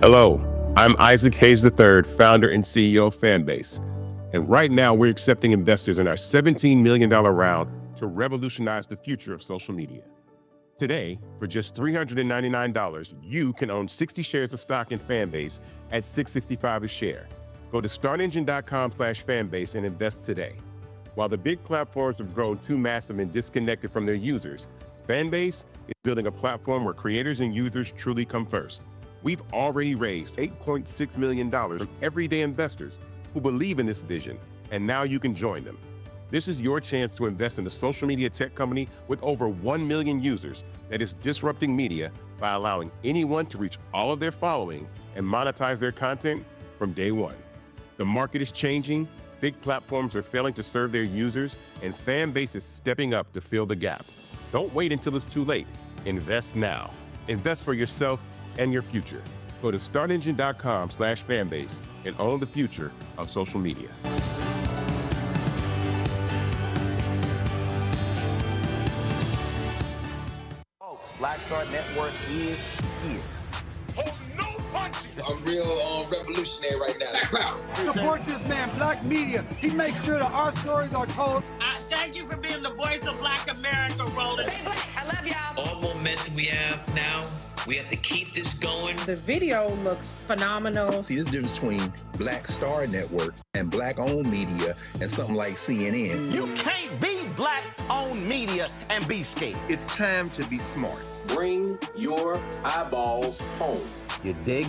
Hello, I'm Isaac Hayes III, founder and CEO of Fanbase. And right now, we're accepting investors in our $17 million round to revolutionize the future of social media. Today, for just $399, you can own 60 shares of stock in Fanbase at $665 a share. Go to startengine.com/fanbase and invest today. While the big platforms have grown too massive and disconnected from their users, Fanbase is building a platform where creators and users truly come first. We've already raised $8.6 million from everyday investors who believe in this vision, and now you can join them. This is your chance to invest in a social media tech company with over 1 million users that is disrupting media by allowing anyone to reach all of their following and monetize their content from day one. The market is changing, big platforms are failing to serve their users, and Fanbase is stepping up to fill the gap. Don't wait until it's too late. Invest now. Invest for yourself and your future. Go to startengine.com/fanbase and own the future of social media. Folks, Black Star Network is here. Hold no punches. I'm real revolutionary right now. Support this man, Black Media. He makes sure that our stories are told. Thank you for being the voice of Black America, Roland. Stay black. I love y'all. All momentum we have now, we have to keep this going. The video looks phenomenal. See, there's a difference between Black Star Network and Black-owned media and something like CNN. You can't be Black-owned media and be scared. It's time to be smart. Bring your eyeballs home. You dig?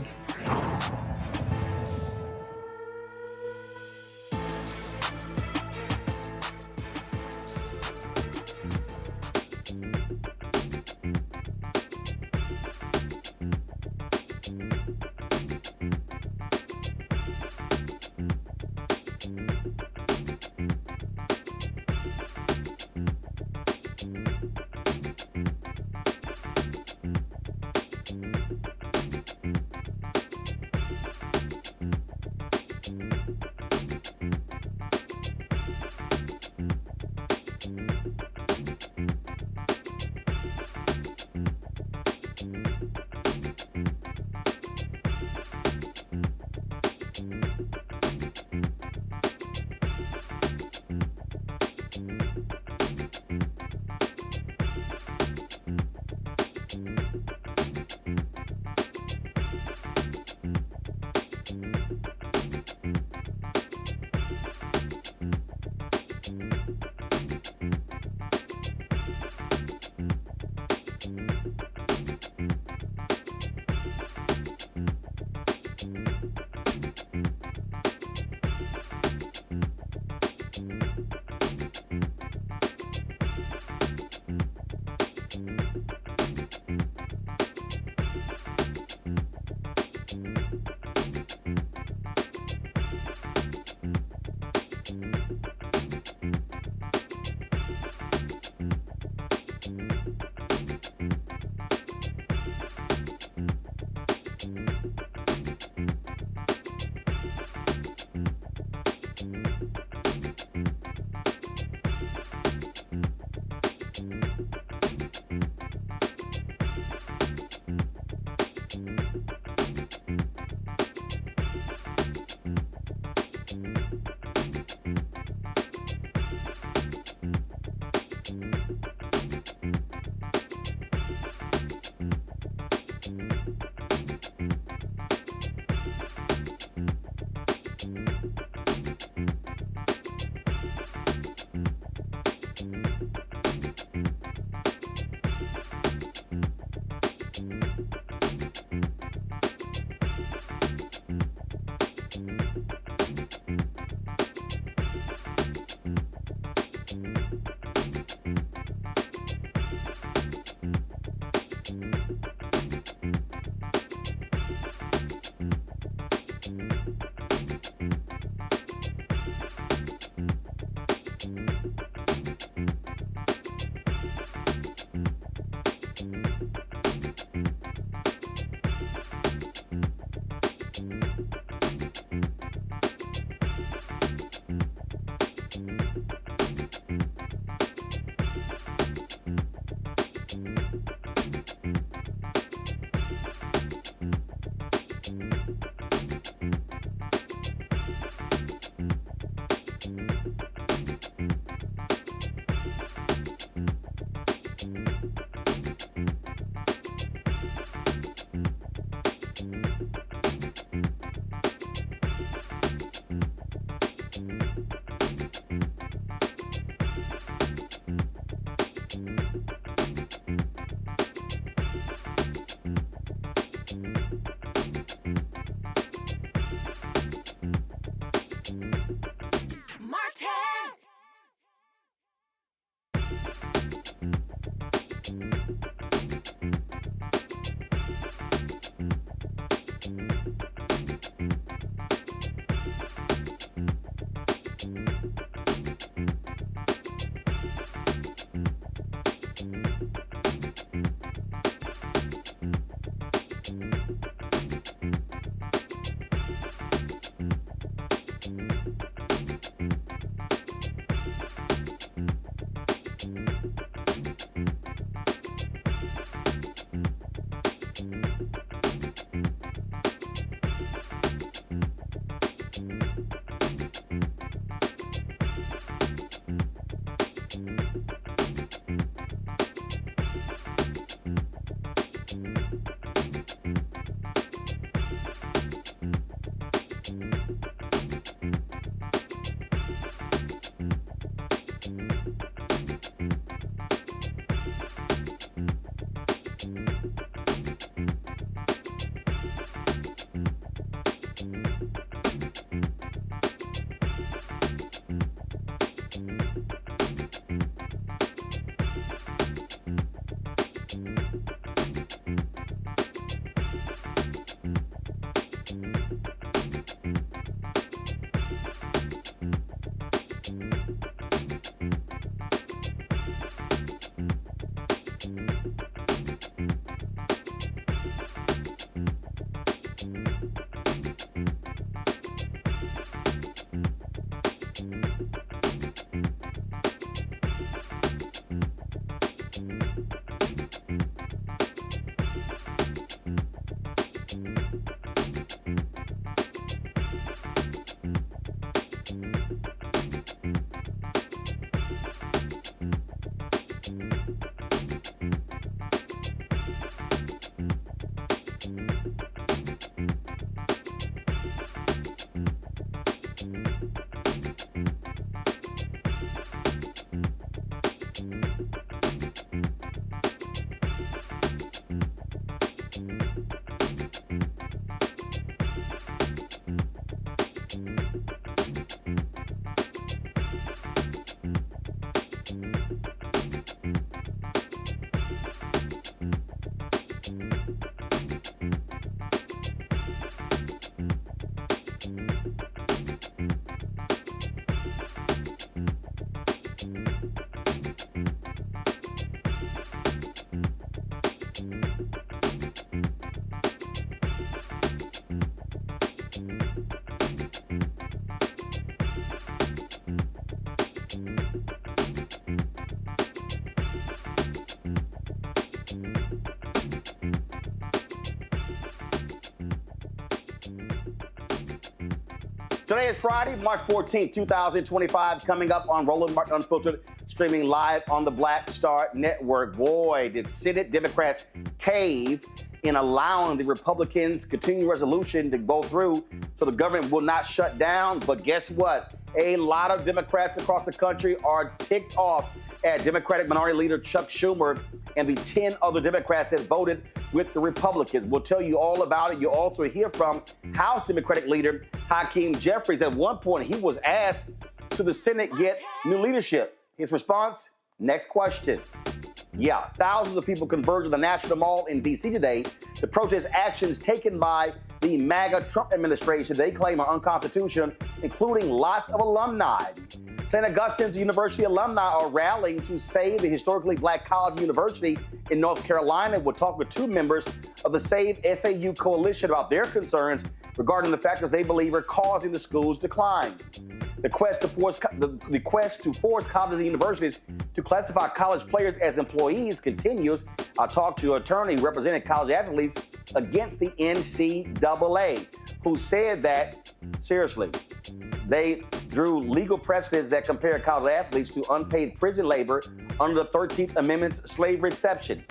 Today is Friday, March 14th, 2025, coming up on Roland Martin Unfiltered, streaming live on the Black Star Network. Boy, did Senate Democrats cave in allowing the Republicans' continuing resolution to go through so the government will not shut down. But guess what? A lot of Democrats across the country are ticked off at Democratic Minority Leader Chuck Schumer and the 10 other Democrats that voted with the Republicans. We'll tell you all about it. You'll also hear from House Democratic Leader Hakeem Jeffries. At one point, he was asked, should the Senate get new leadership? His response, next question. Yeah, thousands of people converged on the National Mall in D.C. today to protest actions taken by the MAGA Trump administration they claim are unconstitutional, including lots of alumni. St. Augustine's University alumni are rallying to save the historically black college university in North Carolina. We'll talk with two members of the Save SAU coalition about their concerns regarding the factors they believe are causing the school's decline. The quest to force colleges and universities to classify college players as employees continues. I'll talk to an attorney representing college athletes against the NCAA, who said that, seriously, they drew legal precedents that compare college athletes to unpaid prison labor under the 13th Amendment's slavery exception.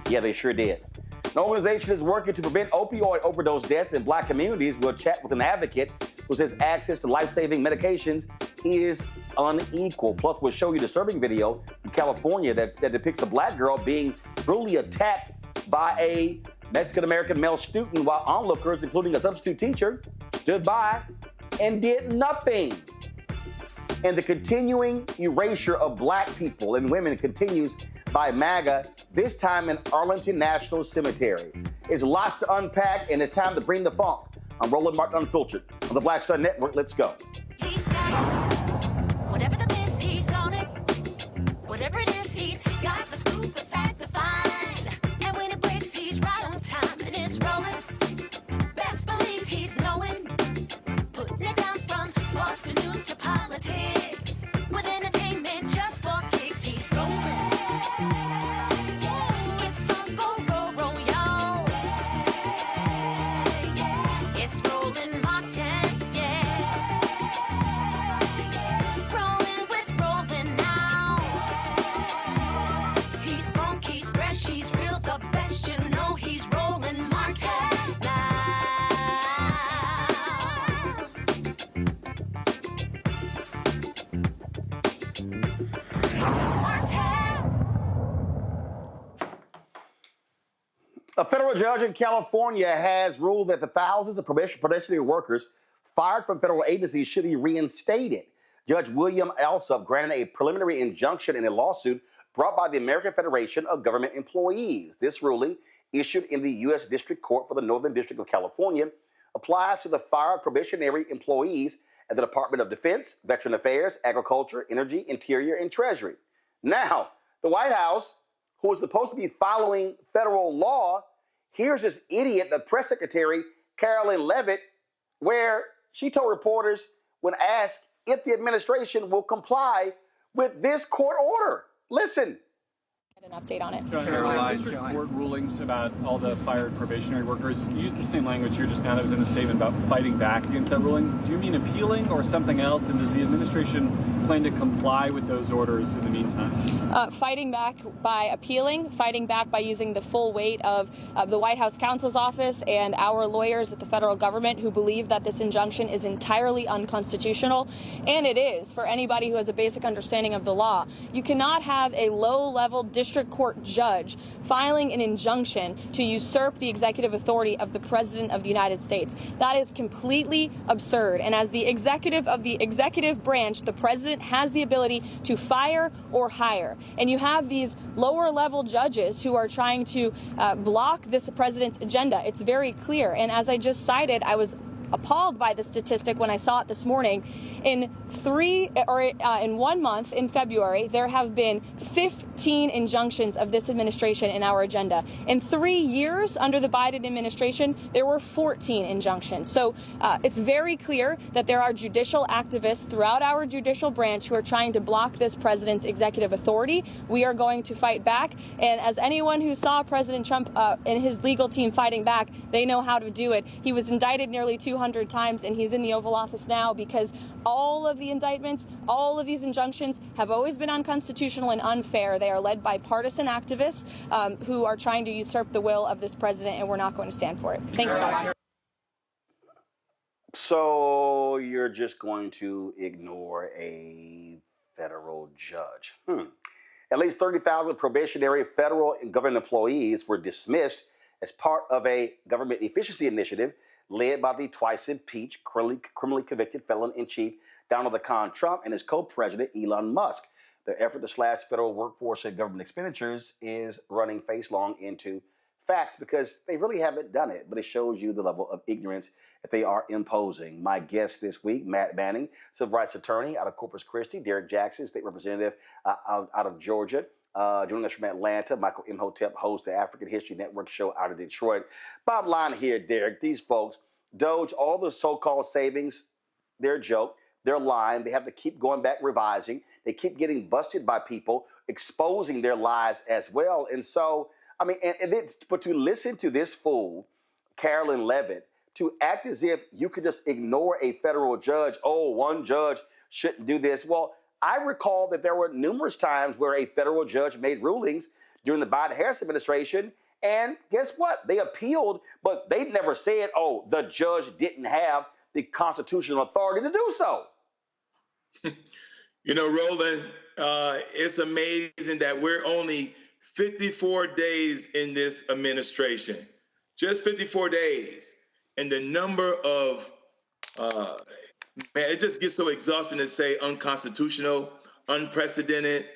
Yeah, they sure did. An organization is working to prevent opioid overdose deaths in black communities. We'll chat with an advocate who says access to life-saving medications is unequal. Plus, we'll show you a disturbing video in California that depicts a black girl being brutally attacked by a Mexican-American male student while onlookers, including a substitute teacher, stood by and did nothing. And the continuing erasure of black people and women continues by MAGA, this time in Arlington National Cemetery. It's lots to unpack, and it's time to bring the funk. I'm Roland Martin Unfiltered on the Black Star Network. Let's go. He's got it. Whatever the best, he's on it. Whatever it is, he's got the scoop, the fact, the find. And when it breaks, he's right on time, and it's rolling. Best believe he's knowing. Putting it down from sports to news to politics. With entertainment just for kicks, he's rolling. It's on go, roll, y'all. It's Roland Martin, yeah. Rolling with Roland now. He's funky, he's fresh, he's real, the best, you know he's Roland Martin now. A federal judge in California has ruled that the thousands of probationary workers fired from federal agencies should be reinstated. Judge William Alsup granted a preliminary injunction in a lawsuit brought by the American Federation of Government Employees. This ruling, issued in the U.S. District Court for the Northern District of California, applies to the fired probationary employees at the Department of Defense, Veteran Affairs, Agriculture, Energy, Interior, and Treasury. Now, the White House, who is supposed to be following federal law, here's this idiot, the press secretary, Carolyn Levitt, where she told reporters when asked if the administration will comply with this court order. Listen. An update on it. Caroline, district court rulings about all the fired probationary workers use the same language here just now that was in the statement about fighting back against that ruling. Do you mean appealing or something else? And does the administration plan to comply with those orders in the meantime? Fighting back by appealing, fighting back by using the full weight of the White House counsel's office and our lawyers at the federal government who believe that this injunction is entirely unconstitutional. And it is, for anybody who has a basic understanding of the law. You cannot have a low-level district court judge filing an injunction to usurp the executive authority of the President of the United States. That is completely absurd. And as the executive of the executive branch, the President has the ability to fire or hire. And you have these lower-level judges who are trying to block this President's agenda. It's very clear. And as I just cited, I was appalled by the statistic when I saw it this morning. In 1 month, in February, there have been 15 injunctions of this administration in our agenda. In 3 years under the Biden administration, there were 14 injunctions. So it's very clear that there are judicial activists throughout our judicial branch who are trying to block this president's executive authority. We are going to fight back. And as anyone who saw President Trump and his legal team fighting back, they know how to do it. He was indicted nearly 200 times, and he's in the Oval Office now because all of the indictments, all of these injunctions have always been unconstitutional and unfair. They are led by partisan activists who are trying to usurp the will of this president, and we're not going to stand for it. Thanks, guys. So you're just going to ignore a federal judge? At least 30,000 probationary federal and government employees were dismissed as part of a government efficiency initiative led by the twice-impeached, criminally convicted felon-in-chief Donald Trump and his co-president Elon Musk. Their effort to slash federal workforce and government expenditures is running face-long into facts because they really haven't done it, but it shows you the level of ignorance that they are imposing. My guest this week, Matt Manning, civil rights attorney out of Corpus Christi, Derek Jackson, state representative out of Georgia, joining us from Atlanta, Michael Imhotep, host the African History Network show out of Detroit. Bottom line here, Derek, these folks, Doge, all the so-called savings, they're a joke. They're lying. They have to keep going back revising. They keep getting busted by people, exposing their lies as well. And so, I mean, but to listen to this fool, Carolyn Levitt, to act as if you could just ignore a federal judge, oh, one judge shouldn't do this. Well, I recall that there were numerous times where a federal judge made rulings during the Biden-Harris administration, and guess what? They appealed, but they never said, oh, the judge didn't have the constitutional authority to do so. You know, Roland, it's amazing that we're only 54 days in this administration, just 54 days. And the number of Man, it just gets so exhausting to say unconstitutional, unprecedented.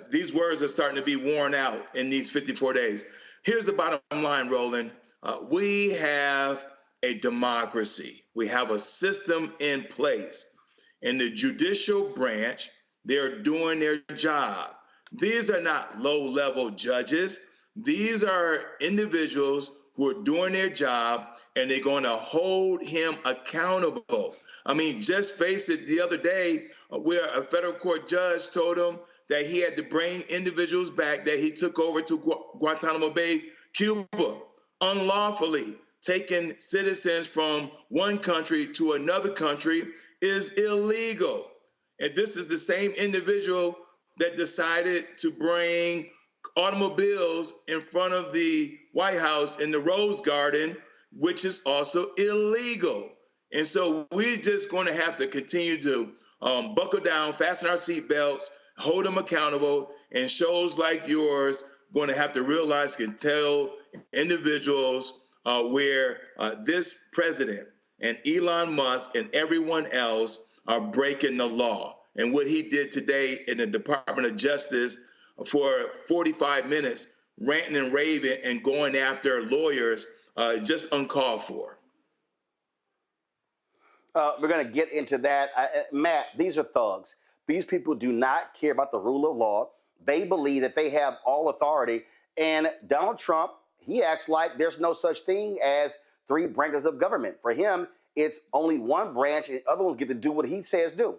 These words are starting to be worn out in these 54 days. Here's the bottom line, Roland. We have a democracy. We have a system in place. In the judicial branch, they're doing their job. These are not low-level judges. These are individuals who are doing their job, and they're going to hold him accountable. I mean, just face it, the other day, where a federal court judge told him that he had to bring individuals back that he took over to Guantanamo Bay, Cuba, unlawfully. Taking citizens from one country to another country is illegal. And this is the same individual that decided to bring automobiles in front of the White House in the Rose Garden, which is also illegal. And so we're just going to have to continue to buckle down, fasten our seatbelts, hold them accountable, and shows like yours going to have to realize, can tell individuals where this president and Elon Musk and everyone else are breaking the law. And what he did today in the Department of Justice for 45 minutes, ranting and raving and going after lawyers, just uncalled for. We're going to get into that. Matt, these are thugs. These people do not care about the rule of law. They believe that they have all authority. And Donald Trump, he acts like there's no such thing as three branches of government. For him, it's only one branch, and other ones get to do what he says do.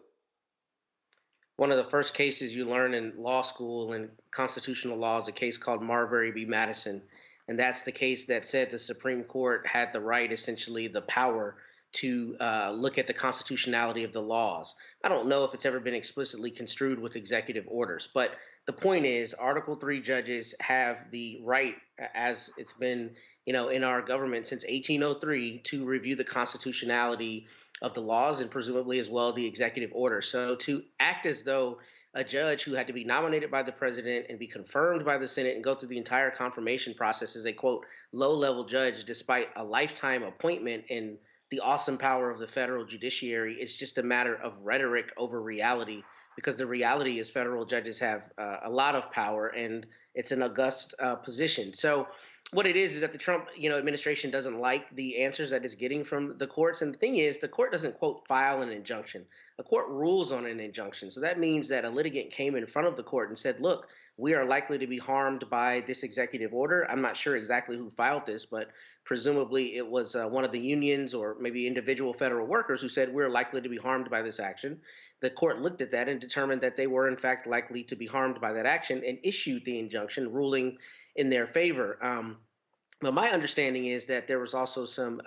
One of the first cases you learn in law school and constitutional law is a case called Marbury v. Madison. And that's the case that said the Supreme Court had the right, essentially the power, to look at the constitutionality of the laws. I don't know if it's ever been explicitly construed with executive orders, but the point is Article 3 judges have the right, as it's been, in our government since 1803, to review the constitutionality of the laws and presumably as well the executive order. So to act as though a judge who had to be nominated by the president and be confirmed by the Senate and go through the entire confirmation process as a, quote, low-level judge despite a lifetime appointment in the awesome power of the federal judiciary is just a matter of rhetoric over reality, because the reality is federal judges have a lot of power and it's an august position. So what it is that the Trump administration doesn't like the answers that it's getting from the courts. And the thing is, the court doesn't, quote, file an injunction. A court rules on an injunction. So that means that a litigant came in front of the court and said, look, we are likely to be harmed by this executive order. I'm not sure exactly who filed this, but presumably it was one of the unions or maybe individual federal workers who said we're likely to be harmed by this action. The court looked at that and determined that they were in fact likely to be harmed by that action and issued the injunction, ruling in their favor. But my understanding is that there was also some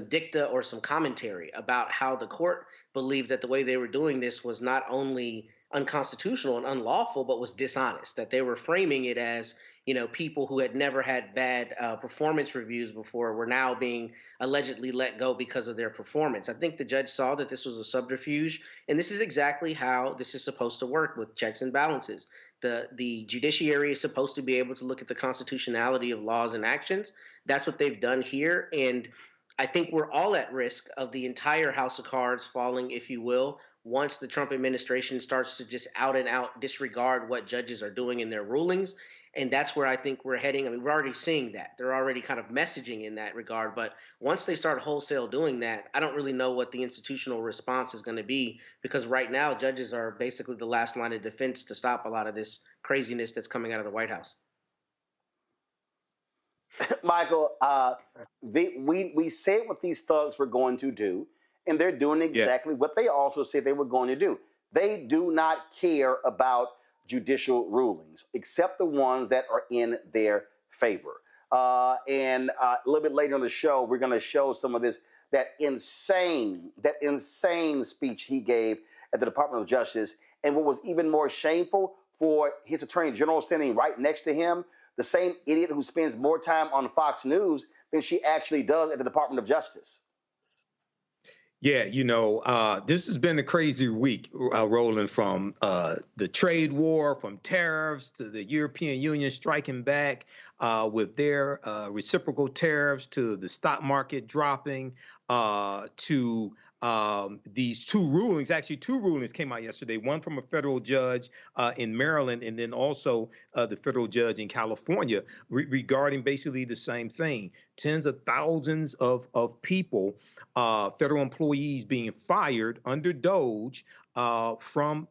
dicta or some commentary about how the court believed that the way they were doing this was not only unconstitutional and unlawful, but was dishonest, that they were framing it as, people who had never had bad performance reviews before were now being allegedly let go because of their performance. I think the judge saw that this was a subterfuge, and this is exactly how this is supposed to work with checks and balances. The judiciary is supposed to be able to look at the constitutionality of laws and actions. That's what they've done here, and I think we're all at risk of the entire house of cards falling, if you will, once the Trump administration starts to just out and out disregard what judges are doing in their rulings. And that's where I think we're heading. I mean, we're already seeing that. They're already kind of messaging in that regard. But once they start wholesale doing that, I don't really know what the institutional response is going to be, because right now judges are basically the last line of defense to stop a lot of this craziness that's coming out of the White House. Michael, we said what these thugs were going to do, and they're doing exactly what they also said they were going to do. They do not care about judicial rulings, except the ones that are in their favor. And a little bit later in the show, we're going to show some of this, that insane speech he gave at the Department of Justice. And what was even more shameful, for his attorney general standing right next to him, the same idiot who spends more time on Fox News than she actually does at the Department of Justice. Yeah, this has been a crazy week, Roland, from the trade war, from tariffs to the European Union striking back with their reciprocal tariffs, to the stock market dropping. to these two rulings. Actually, two rulings came out yesterday, one from a federal judge in Maryland, and then also the federal judge in California regarding basically the same thing. Tens of thousands of people, federal employees being fired under DOGE from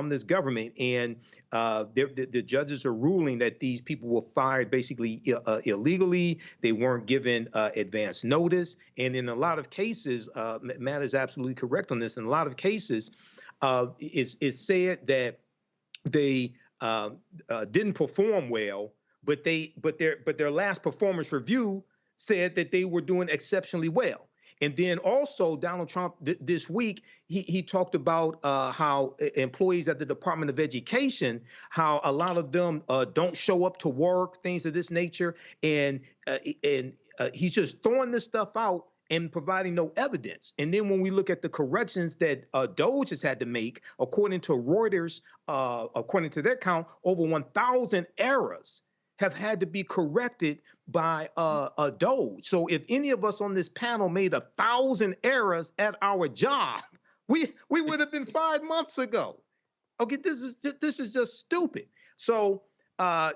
this government, and the judges are ruling that these people were fired basically illegally. They weren't given advance notice, and in a lot of cases, Matt is absolutely correct on this. In a lot of cases, it's said that they didn't perform well, but their last performance review said that they were doing exceptionally well. And then also Donald Trump this week, he talked about how employees at the Department of Education, how a lot of them don't show up to work, things of this nature. And he's just throwing this stuff out and providing no evidence. And then when we look at the corrections that DOGE has had to make, according to Reuters, according to their count, over 1,000 errors have had to be corrected by a DOGE. So if any of us on this panel made 1,000 errors at our job, we would have been fired months ago. Okay, this is just stupid. So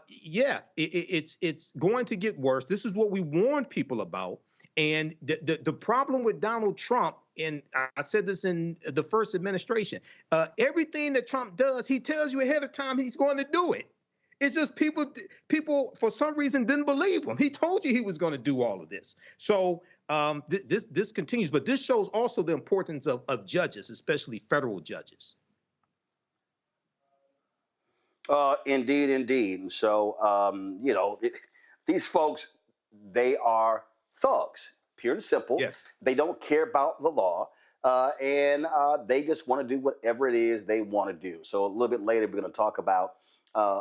yeah, it's going to get worse. This is what we warned people about. And the problem with Donald Trump, and I said this in the first administration, everything that Trump does, he tells you ahead of time he's going to do it. It's just people for some reason didn't believe him. He told you he was going to do all of this. So this continues, but this shows also the importance of judges, especially federal judges. Indeed, indeed. So, you know, these folks, they are thugs, pure and simple. Yes. They don't care about the law, and they just want to do whatever it is they want to do. So a little bit later, we're going to talk about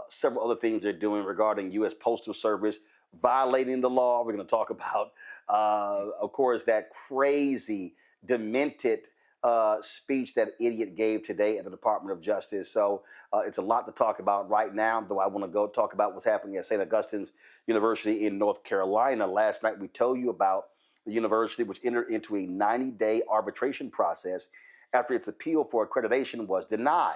several other things they're doing regarding U.S. Postal Service violating the law. We're going to talk about, of course, that crazy, demented speech that idiot gave today at the Department of Justice. So it's a lot to talk about right now, though I want to go talk about what's happening at St. Augustine's University in North Carolina. Last night, we told you about the university, which entered into a 90-day arbitration process after its appeal for accreditation was denied.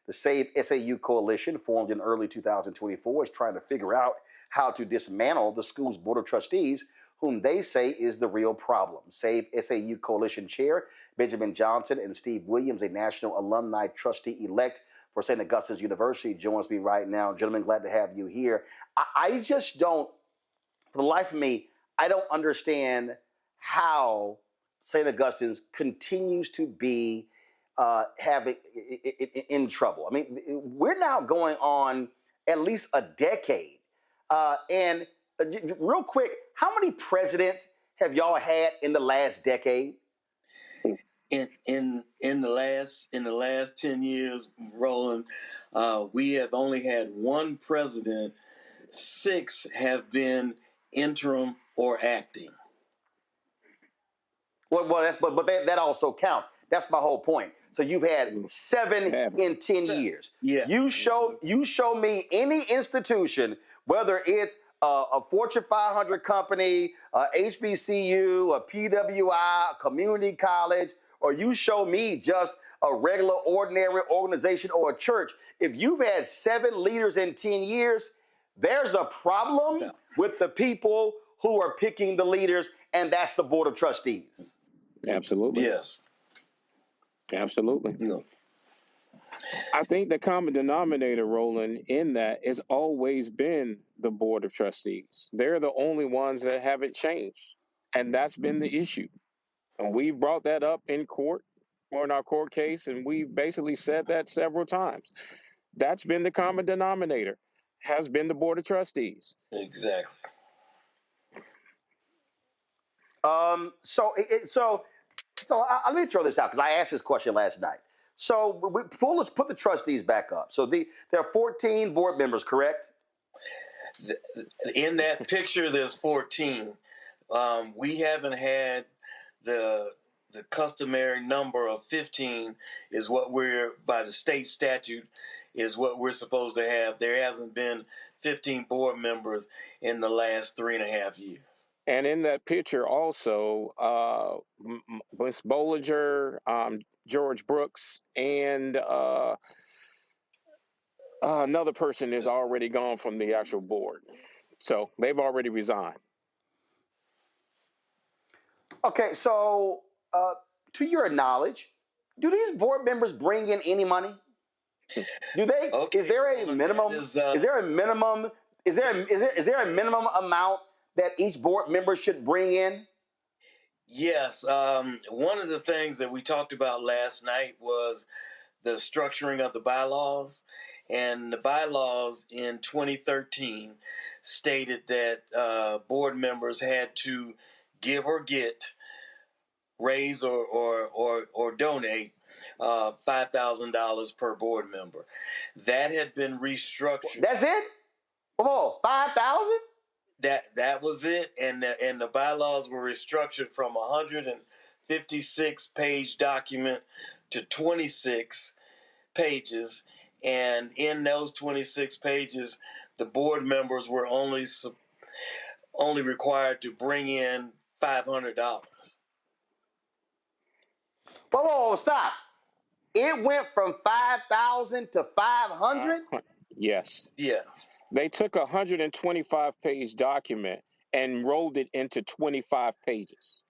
The Save SAU coalition, formed in early 2024, is trying to figure out how to dismantle the school's board of trustees, whom they say is the real problem. Save SAU coalition chair Benjamin Johnson and Steve Williams, a national alumni trustee-elect for St. Augustine's University, joins me right now. Gentlemen, glad to have you here. I just don't, for the life of me, I don't understand how St. Augustine's continues to be having in trouble. I mean, we're now going on at least a decade. And real quick, how many presidents have y'all had in the last decade? In the last 10 years, Roland, we have only had one president. 6 have been interim or acting. Well, but that also counts. That's my whole point. So you've had 7 in 10 years. Yeah. You show me any institution, whether it's a Fortune 500 company, a HBCU, a PWI, a community college, or you show me just a regular, ordinary organization or a church. If you've had 7 leaders in 10 years, there's a problem with the people who are picking the leaders, and that's the Board of Trustees. Absolutely. Yes. Absolutely. Yeah. I think the common denominator, Roland, in that has always been the Board of Trustees. They're the only ones that haven't changed. And that's been the issue. And we've brought that up in court or in our court case, and we've basically said that several times. That's been the common denominator, has been the Board of Trustees. Exactly. So let me throw this out, because I asked this question last night. So let's put the trustees back up. So there are 14 board members, correct? In that picture, there's 14. We haven't had the customary number of 15 is what we're, by the state statute, is what we're supposed to have. There hasn't been 15 board members in the last 3.5 years. And in that picture also, Miss Bollinger, George Brooks, and another person is already gone from the actual board. So they've already resigned. Okay, so to your knowledge, do these board members bring in any money? Do they? Okay, is there a minimum? Is there a minimum? Is there a minimum amount that each board member should bring in? Yes. One of the things that we talked about last night was the structuring of the bylaws. And the bylaws in 2013 stated that board members had to give or get, raise or donate $5,000 per board member. That had been restructured. That's it? Come on, 5,000? That was it, and the bylaws were restructured from 156-page document to 26 pages, and in those 26 pages, the board members were only required to bring in $500. Whoa, stop! It went from 5,000 to 500. Yes. Yes. They took a 125-page document and rolled it into 25 pages.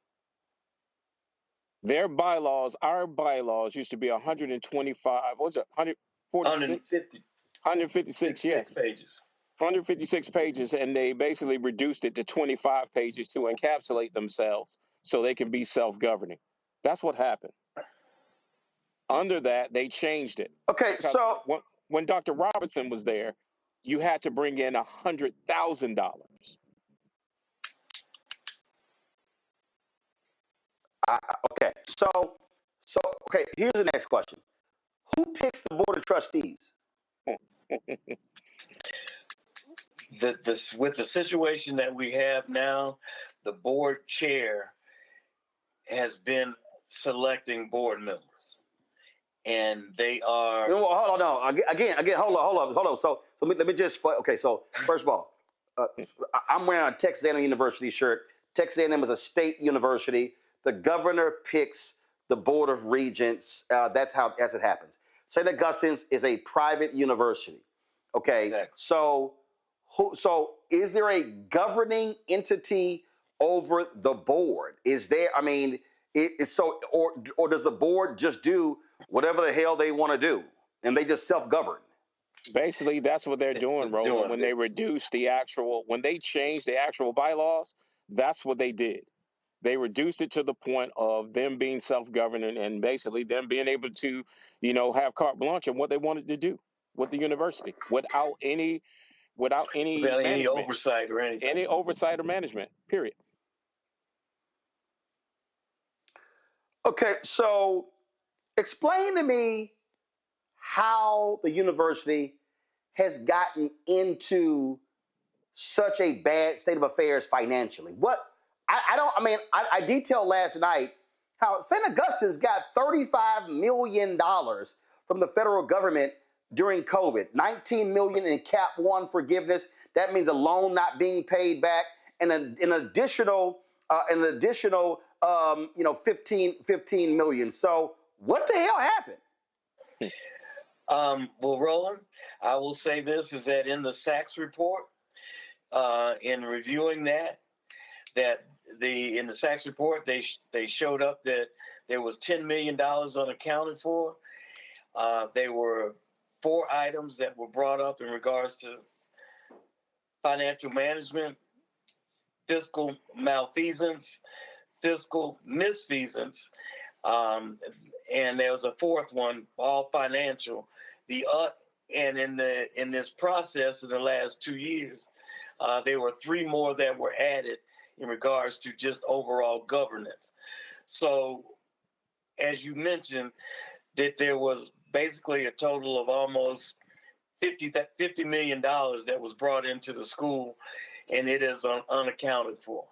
Their bylaws, our bylaws, used to be 125. What's it? 146? 156. Yes. Pages. 156 pages, and they basically reduced it to 25 pages to encapsulate themselves so they can be self-governing. That's what happened. Under that, they changed it. Okay, because so when Dr. Robertson was there, you had to bring in $100,000. Okay, so okay. Here's the next question: who picks the board of trustees? With the situation that we have now, the board chair has been selecting board members, and they are. Hold on, no. Again. Hold on. So let me just. Okay, so first of all, I'm wearing a Texas A&M University shirt. Texas A&M is a state university. The governor picks the board of regents. That's how it happens. St. Augustine's is a private university. Okay, exactly. So is there a governing entity over the board? Is there? I mean, or does the board just do whatever the hell they want to do, and they just self-govern? Basically, that's what they're doing, Roland. When they reduced when they changed the actual bylaws, that's what they did. They reduced it to the point of them being self-governing and basically them being able to, have carte blanche on what they wanted to do with the university without any oversight or anything. Any oversight or management, period. Okay, so explain to me how the university has gotten into such a bad state of affairs financially. I detailed last night how St. Augustine's got $35 million from the federal government during COVID, $19 million in Cap 1 forgiveness. That means a loan not being paid back, and an additional 15 million. So what the hell happened? Well, Roland, I will say this is that in the Sachs report, in reviewing in the Sachs report, they showed up that there was $10 million unaccounted for. There were 4 items that were brought up in regards to financial management, fiscal malfeasance, fiscal misfeasance, and there was a 4th one, all financial. And in this process in the last 2 years, there were 3 more that were added in regards to just overall governance. So, as you mentioned, that there was basically a total of almost $50 million that was brought into the school, and it is unaccounted for.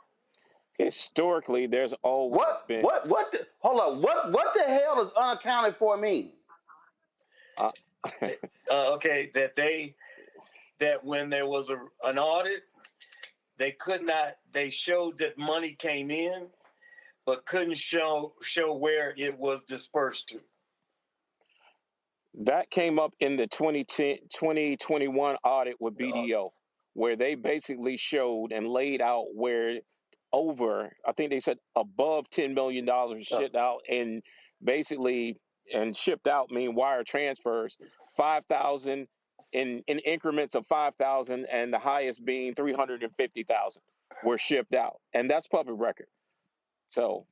Historically, there's always been. Hold on. What the hell does unaccounted for mean? Okay, that when there was an audit, they could not. They showed that money came in, but couldn't show where it was dispersed to. That came up in the 2021 audit with BDO, where they basically showed and laid out where over, I think they said above $10 million shipped out, and basically, and shipped out mean wire transfers, 5,000 in increments of 5,000, and the highest being 350,000 were shipped out, and that's public record. So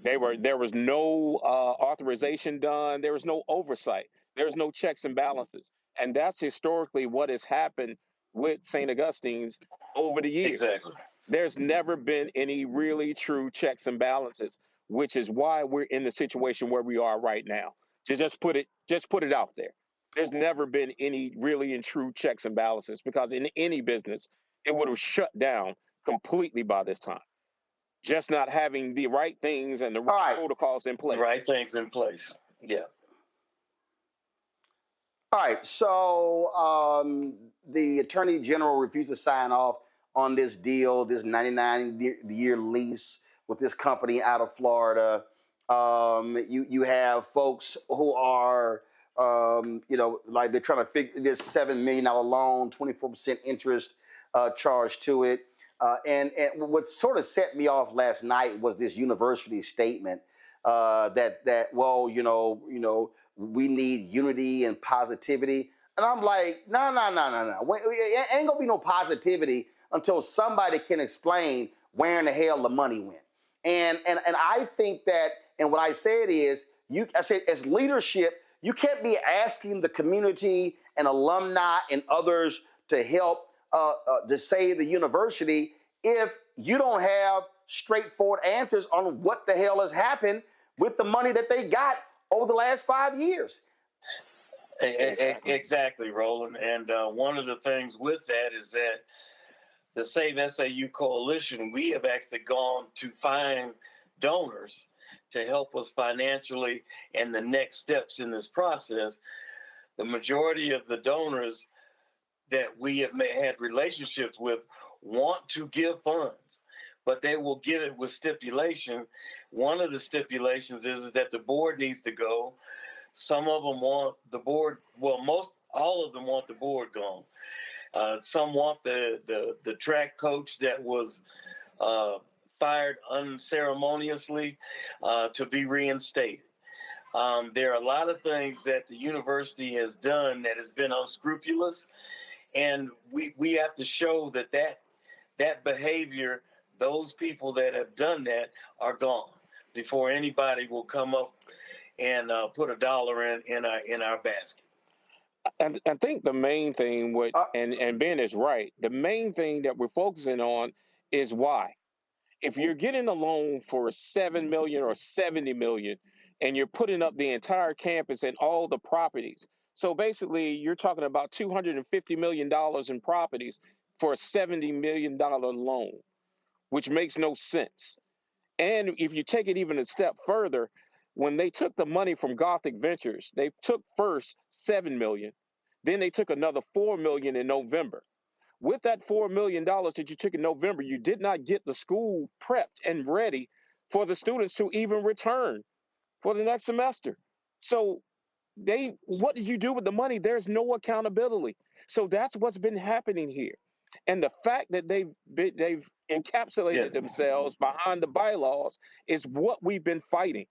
there was no authorization done. There was no oversight. There was no checks and balances. And that's historically what has happened with St. Augustine's over the years. Exactly. There's never been any really true checks and balances, which is why we're in the situation where we are right now. To just put it out there. There's never been any really and true checks and balances, because in any business, it would have shut down completely by this time. Just not having the right things and the right protocols in place. Right things in place. Yeah. All right. So the Attorney General refused to sign off on this deal, this 99-year lease with this company out of Florida. You have folks who are, like they're trying to figure this $7 million loan, 24% interest charged to it. And what sort of set me off last night was this university statement that we need unity and positivity. And I'm like, no. Ain't gonna be no positivity until somebody can explain where in the hell the money went. And I think that, and what I said is, I said as leadership, you can't be asking the community and alumni and others to help to save the university if you don't have straightforward answers on what the hell has happened with the money that they got over the last 5 years. Exactly, Roland. And one of the things with that is that the Save SAU coalition, we have actually gone to find donors to help us financially and the next steps in this process. The majority of the donors that we have had relationships with want to give funds, but they will give it with stipulation. One of the stipulations is that the board needs to go. Some of them want the board, all of them want the board gone. Some want the track coach that was fired unceremoniously to be reinstated. There are a lot of things that the university has done that has been unscrupulous, and we have to show that behavior, those people that have done that are gone before anybody will come up and put a dollar in our basket. And I think the main thing, and Ben is right, the main thing that we're focusing on is why. If you're getting a loan for $7 million or $70 million, and you're putting up the entire campus and all the properties, so basically you're talking about $250 million in properties for a $70 million loan, which makes no sense. And if you take it even a step further, when they took the money from Gothic Ventures, they took first $7 million, then they took another $4 million in November. With that $4 million that you took in November, you did not get the school prepped and ready for the students to even return for the next semester. So what did you do with the money? There's no accountability. So that's what's been happening here. And the fact that they've encapsulated themselves behind the bylaws is what we've been fighting.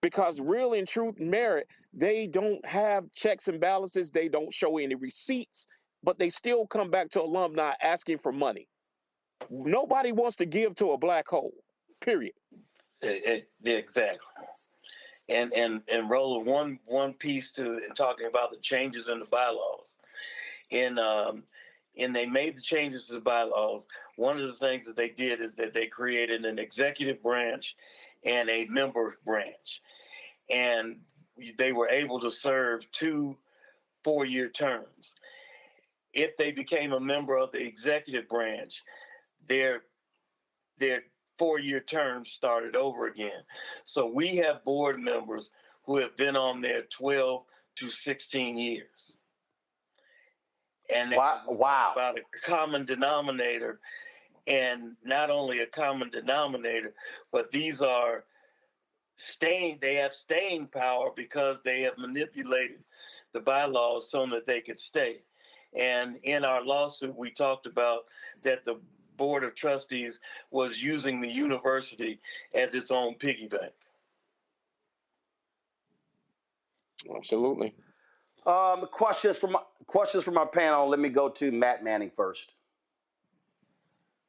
Because real and true merit, they don't have checks and balances. They don't show any receipts, but they still come back to alumni asking for money. Nobody wants to give to a black hole, period. Exactly. And Roland, one piece in talking about the changes in the bylaws. And they made the changes to the bylaws. One of the things that they did is that they created an executive branch and a member branch. And they were able to serve 2 4-year terms. If they became a member of the executive branch, their 4-year terms started over again. So we have board members who have been on there 12 to 16 years. And wow. About a common denominator, and not only a common denominator, but these are they have staying power because they have manipulated the bylaws so that they could stay. And in our lawsuit, we talked about that the Board of Trustees was using the university as its own piggy bank. Absolutely. Questions from our panel. Let me go to Matt Manning first.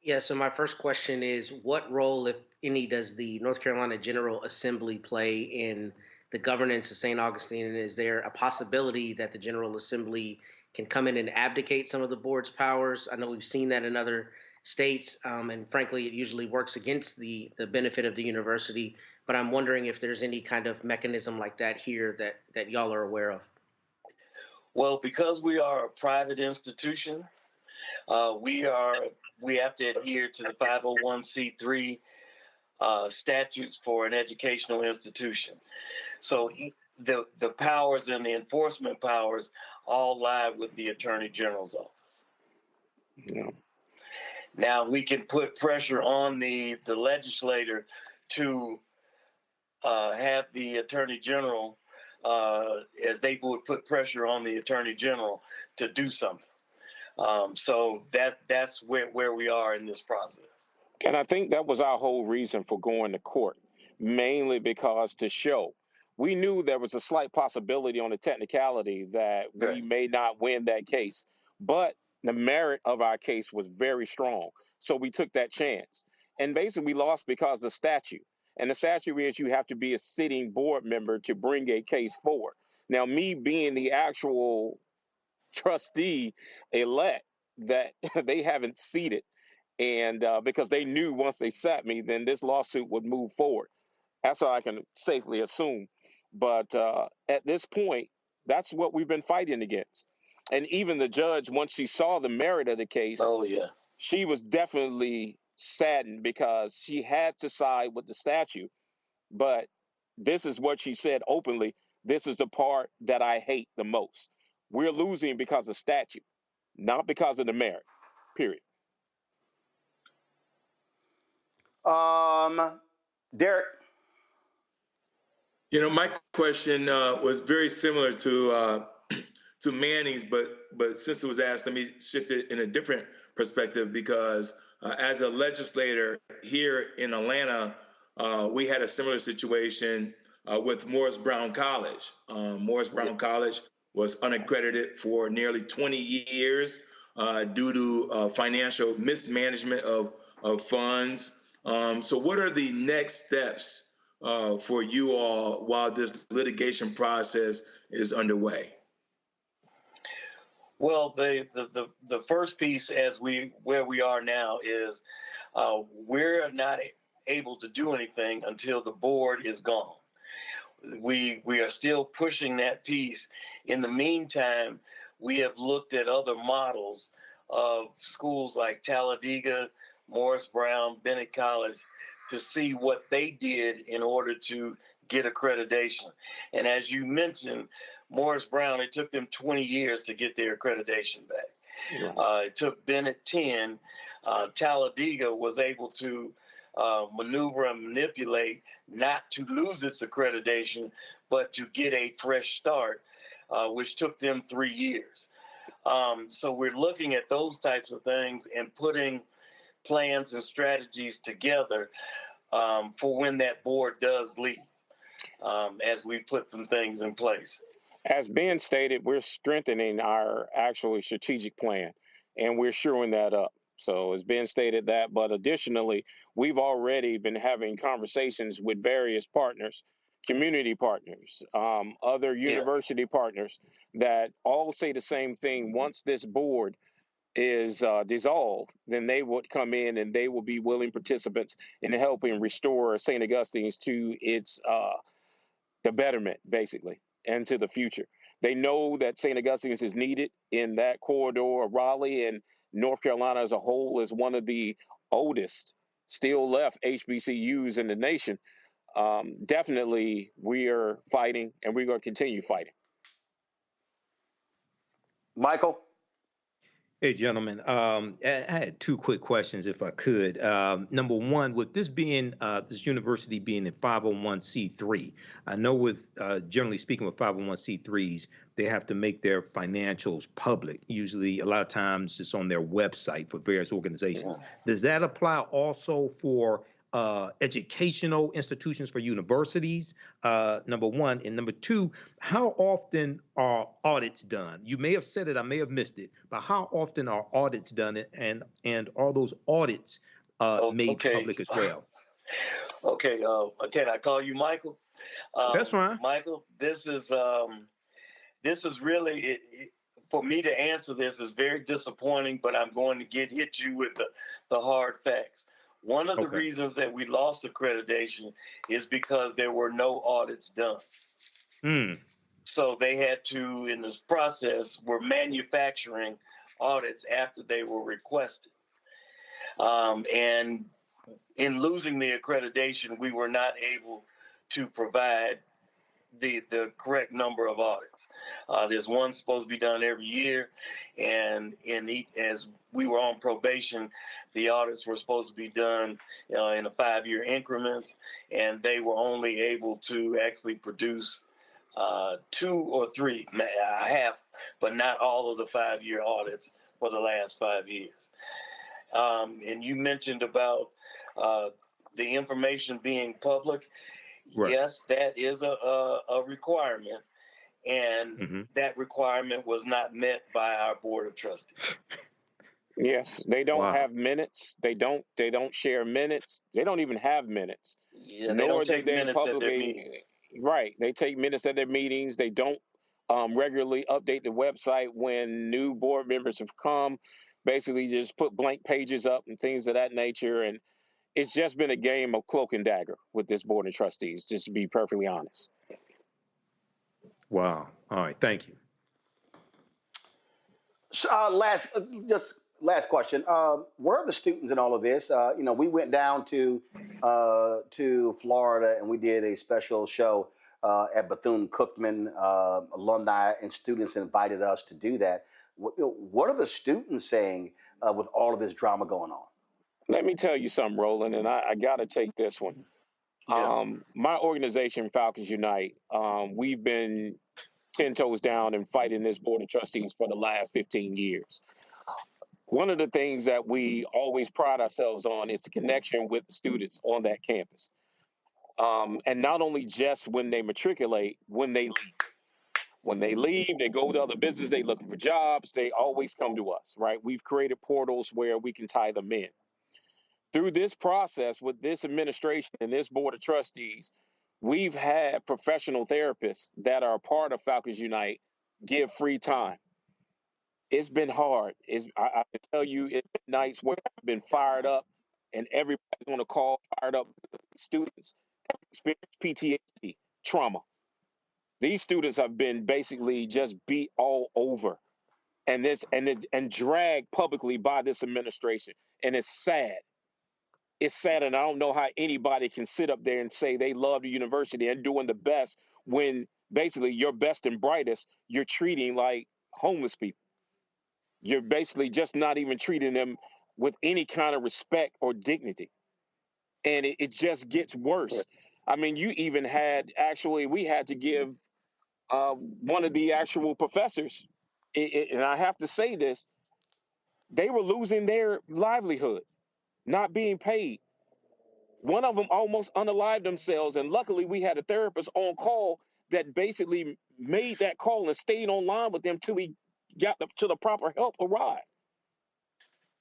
Yeah, so my first question is, what role, if any, does the North Carolina General Assembly play in the governance of St. Augustine? And is there a possibility that the General Assembly can come in and abdicate some of the board's powers? I know we've seen that in other states, and frankly, it usually works against the benefit of the university. But I'm wondering if there's any kind of mechanism like that here that y'all are aware of. Well, because we are a private institution, we have to adhere to the 501c3 statutes for an educational institution. So the powers and the enforcement powers all lie with the Attorney General's office. Yeah. Now, we can put pressure on the legislator to have the Attorney General, as they would put pressure on the Attorney General to do something. So that's where we are in this process. And I think that was our whole reason for going to court, mainly because to show we knew there was a slight possibility on the technicality that we may not win that case, but the merit of our case was very strong. So we took that chance. And basically we lost because of statute. And the statute is you have to be a sitting board member to bring a case forward. Now, me being the actual trustee elect that they haven't seated, and because they knew once they sat me, then this lawsuit would move forward. That's all I can safely assume. But at this point, that's what we've been fighting against. And even the judge, once she saw the merit of the case, she was definitely saddened because she had to side with the statute. But this is what she said openly. This is the part that I hate the most. We're losing because of statute, not because of the merit, period. Derek. You know, my question was very similar to Manning's, but since it was asked, let me shift it in a different perspective because as a legislator here in Atlanta, we had a similar situation with Morris Brown College. Morris Brown College was unaccredited for nearly 20 years due to financial mismanagement of funds. So what are the next steps for you all while this litigation process is underway? Well, the first piece where we are now is we're not able to do anything until the board is gone. We are still pushing that piece. In the meantime, we have looked at other models of schools like Talladega, Morris Brown, Bennett College, to see what they did in order to get accreditation. And as you mentioned, Morris Brown, it took them 20 years to get their accreditation back. It took Bennett 10. Talladega was able to maneuver and manipulate not to lose its accreditation, but to get a fresh start, which took them 3 years. So we're looking at those types of things and putting plans and strategies together for when that board does leave, as we put some things in place. As Ben stated, we're strengthening our actual strategic plan, and we're shoring that up. So as Ben stated that, but additionally, we've already been having conversations with various partners, community partners, other university partners that all say the same thing. Once this board is dissolved, then they would come in and they will be willing participants in helping restore St. Augustine's to its the betterment, basically, and to the future. They know that St. Augustine's is needed in that corridor of Raleigh, and North Carolina as a whole is one of the oldest still left HBCUs in the nation. Definitely, we are fighting, and we're going to continue fighting. Michael? Hey, gentlemen. I had two quick questions, if I could. Number one, with this being this university being a 501c3, I know with generally speaking with 501c3s, they have to make their financials public. Usually, a lot of times, it's on their website for various organizations. Yeah. Does that apply also for educational institutions, for universities? Number one, and number two, how often are audits done? You may have said it, I may have missed it, but how often are audits done, and are those audits made Okay. public as well? Okay. Can I call you Michael? That's fine. Michael, this is really for me to answer this is very disappointing, but I'm going to hit you with the hard facts. One of the reasons that we lost accreditation is because there were no audits done. So they had to, in this process, were manufacturing audits after they were requested. And in losing the accreditation, we were not able to provide the correct number of audits. There's one supposed to be done every year, and as we were on probation, the audits were supposed to be done in a 5-year increments, and they were only able to actually produce 2 or 3, half, but not all of the 5-year audits for the last 5 years. And you mentioned about the information being public. Right. Yes, that is a requirement, and that requirement was not met by our board of trustees. Yes, they don't have minutes. They don't share minutes. They don't even have minutes. Yeah, they don't take minutes at their meetings. Right, they take minutes at their meetings. They don't regularly update the website when new board members have come. Basically, just put blank pages up and things of that nature. And it's just been a game of cloak and dagger with this board of trustees, just to be perfectly honest. Wow. All right. Thank you. Last question. Where are the students in all of this? We went down to Florida and we did a special show at Bethune-Cookman. Alumni and students invited us to do that. What are the students saying with all of this drama going on? Let me tell you something, Roland, and I got to take this one. Yeah. My organization, Falcons Unite, we've been 10 toes down and fighting this board of trustees for the last 15 years. One of the things that we always pride ourselves on is the connection with the students on that campus. And not only just when they matriculate, when they leave. When they leave, they go to other businesses, they look for jobs, they always come to us, right? We've created portals where we can tie them in. Through this process with this administration and this board of trustees, we've had professional therapists that are a part of Falcons Unite give free time. It's been hard. I can tell you, it's been nights where I've been fired up and everybody's on a call fired up. Students have experienced PTSD, trauma. These students have been basically just beat all over and dragged publicly by this administration. And it's sad. It's sad, and I don't know how anybody can sit up there and say they love the university and doing the best when basically your best and brightest you're treating like homeless people. You're basically just not even treating them with any kind of respect or dignity. And it just gets worse. I mean, you even we had to give one of the actual professors, and I have to say this, they were losing their livelihood, not being paid. One of them almost unalived themselves, and luckily we had a therapist on call that basically made that call and stayed online with them till he got to the proper help arrive.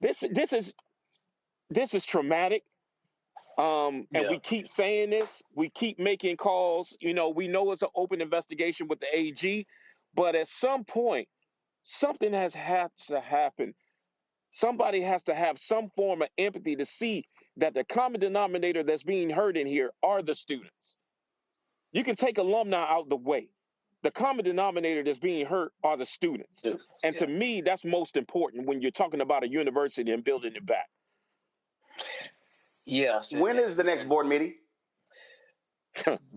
This is traumatic, and we keep saying this. We keep making calls. We know it's an open investigation with the AG, but at some point, something has had to happen. Somebody has to have some form of empathy to see that the common denominator that's being hurt in here are the students. You can take alumni out the way. The common denominator that's being hurt are the students. And to me, that's most important when you're talking about a university and building it back. Yes. When is the next board meeting?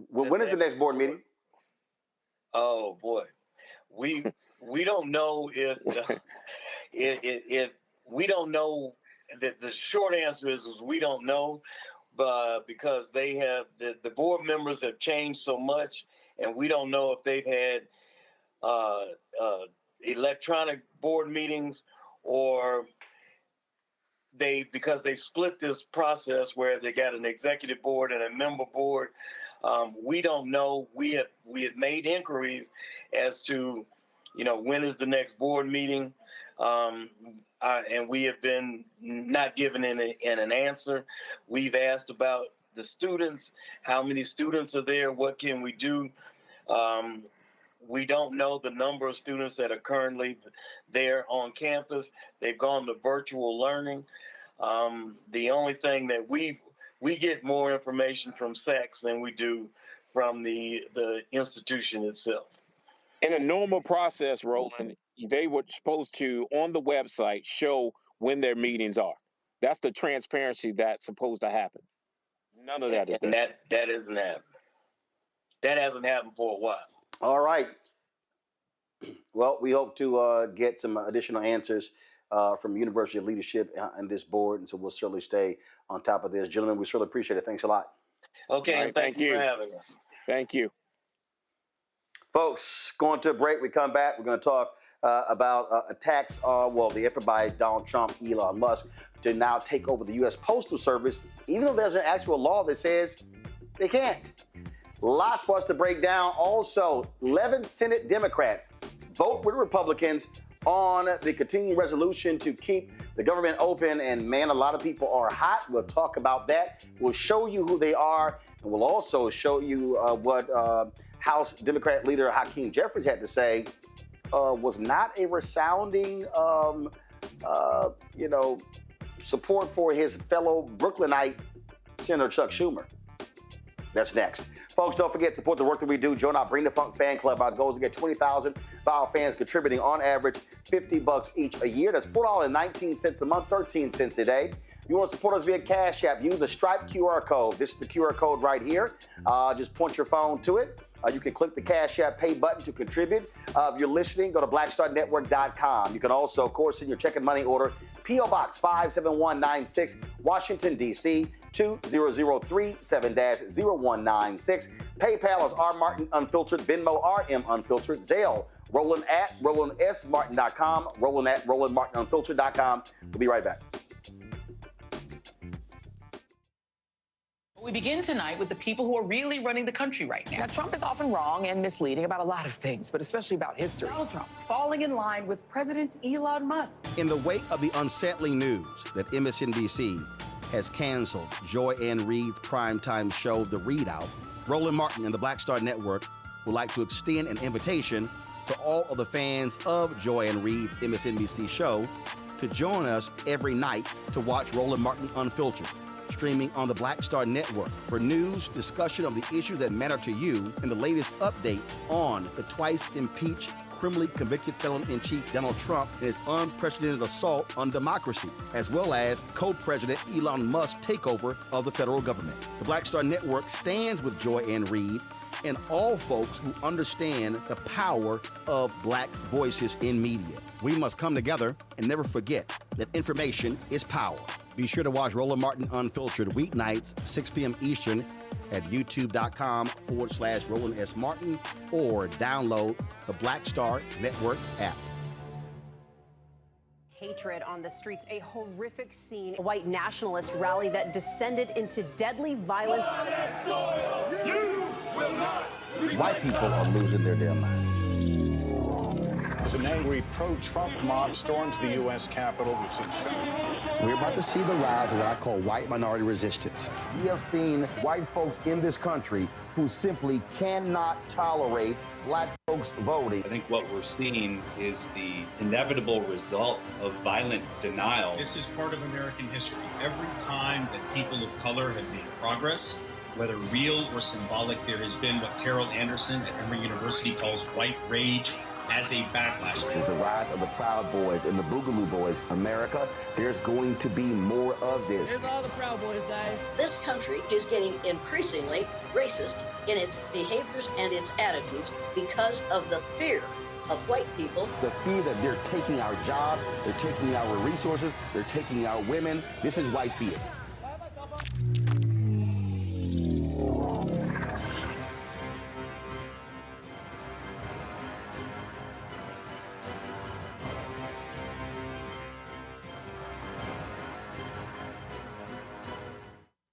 When is the next board meeting? Oh boy, we don't know if If we don't know, the short answer is we don't know, but because they have the board members have changed so much, and we don't know if they've had electronic board meetings or because they've split this process where they got an executive board and a member board. We don't know. We have made inquiries as to, when is the next board meeting, and we have been not given an answer. We've asked about the students, how many students are there, what can we do? We don't know the number of students that are currently there on campus. They've gone to virtual learning. The only thing that we get more information from SACS than we do from the institution itself. In a normal process, Roland, they were supposed to, on the website, show when their meetings are. That's the transparency that's supposed to happen. None of that is there. And that isn't happening. That hasn't happened for a while. All right. Well, we hope to get some additional answers from university leadership and this board, and so we'll certainly stay on top of this. Gentlemen, we certainly appreciate it. Thanks a lot. Okay, right, and thank you for having us. Thank you. Folks, going to a break. We come back. We're going to talk about attacks, the effort by Donald Trump, Elon Musk, to now take over the U.S. Postal Service, even though there's an actual law that says they can't. Lots for us to break down. Also, 11 Senate Democrats vote with Republicans on the continuing resolution to keep the government open. And man, a lot of people are hot. We'll talk about that. We'll show you who they are. And we'll also show you what House Democrat leader Hakeem Jeffries had to say. Was not a resounding, support for his fellow Brooklynite Senator Chuck Schumer. That's next. Folks, don't forget to support the work that we do. Join our Bring the Funk fan club. Our goal is to get 20,000 of our fans contributing on average $50 each a year. That's $4.19 a month, 13 cents a day. You want to support us via Cash App, use a striped QR code. This is the QR code right here. Just point your phone to it. You can click the Cash App pay button to contribute. If you're listening, go to blackstarnetwork.com. You can also, of course, send your check and money order, P.O. Box 57196, Washington, D.C., 20037-0196. PayPal is R Martin Unfiltered, Venmo RM Unfiltered, Zelle, Roland at RolandSMartin.com, Roland at RolandMartinUnfiltered.com. We'll be right back. We begin tonight with the people who are really running the country right now. Now, Trump is often wrong and misleading about a lot of things, but especially about history. Donald Trump falling in line with President Elon Musk. In the wake of the unsettling news that MSNBC has canceled Joy Ann Reid's primetime show, The Readout, Roland Martin and the Black Star Network would like to extend an invitation to all of the fans of Joy Ann Reid's MSNBC show to join us every night to watch Roland Martin Unfiltered, streaming on the Black Star Network for news, discussion of the issues that matter to you, and the latest updates on the twice impeached, criminally convicted felon-in-chief Donald Trump and his unprecedented assault on democracy, as well as co-president Elon Musk's takeover of the federal government. The Black Star Network stands with Joy Ann Reid and all folks who understand the power of black voices in media. We must come together and never forget that information is power. Be sure to watch Roland Martin Unfiltered weeknights, 6 p.m. Eastern at youtube.com/Roland S. Martin or download the Black Star Network app. Hatred on the streets, a horrific scene, a white nationalist rally that descended into deadly violence. White people are losing their damn minds. As an angry pro-Trump mob storms the U.S. Capitol, we're about to see the rise of what I call white minority resistance. We have seen white folks in this country who simply cannot tolerate black folks voting. I think what we're seeing is the inevitable result of violent denial. This is part of American history. Every time that people of color have made progress, whether real or symbolic, there has been what Carol Anderson at Emory University calls white rage as a backlash. This is the rise of the Proud Boys and the Boogaloo Boys. America, there's going to be more of this. Here's all the Proud Boys, guys. This country is getting increasingly racist in its behaviors and its attitudes because of the fear of white people. The fear that they're taking our jobs, they're taking our resources, they're taking our women. This is white fear.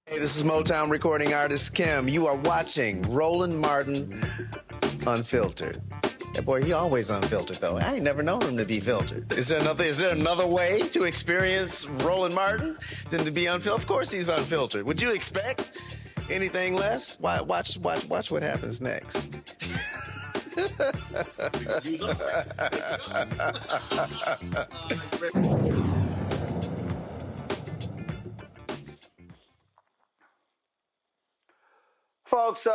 Hey, this is Motown recording artist Kim. You are watching Roland Martin Unfiltered. That boy, he always unfiltered though. I ain't never known him to be filtered. Is there another way to experience Roland Martin than to be unfiltered? Of course he's unfiltered. Would you expect anything less? Watch what happens next. Folks,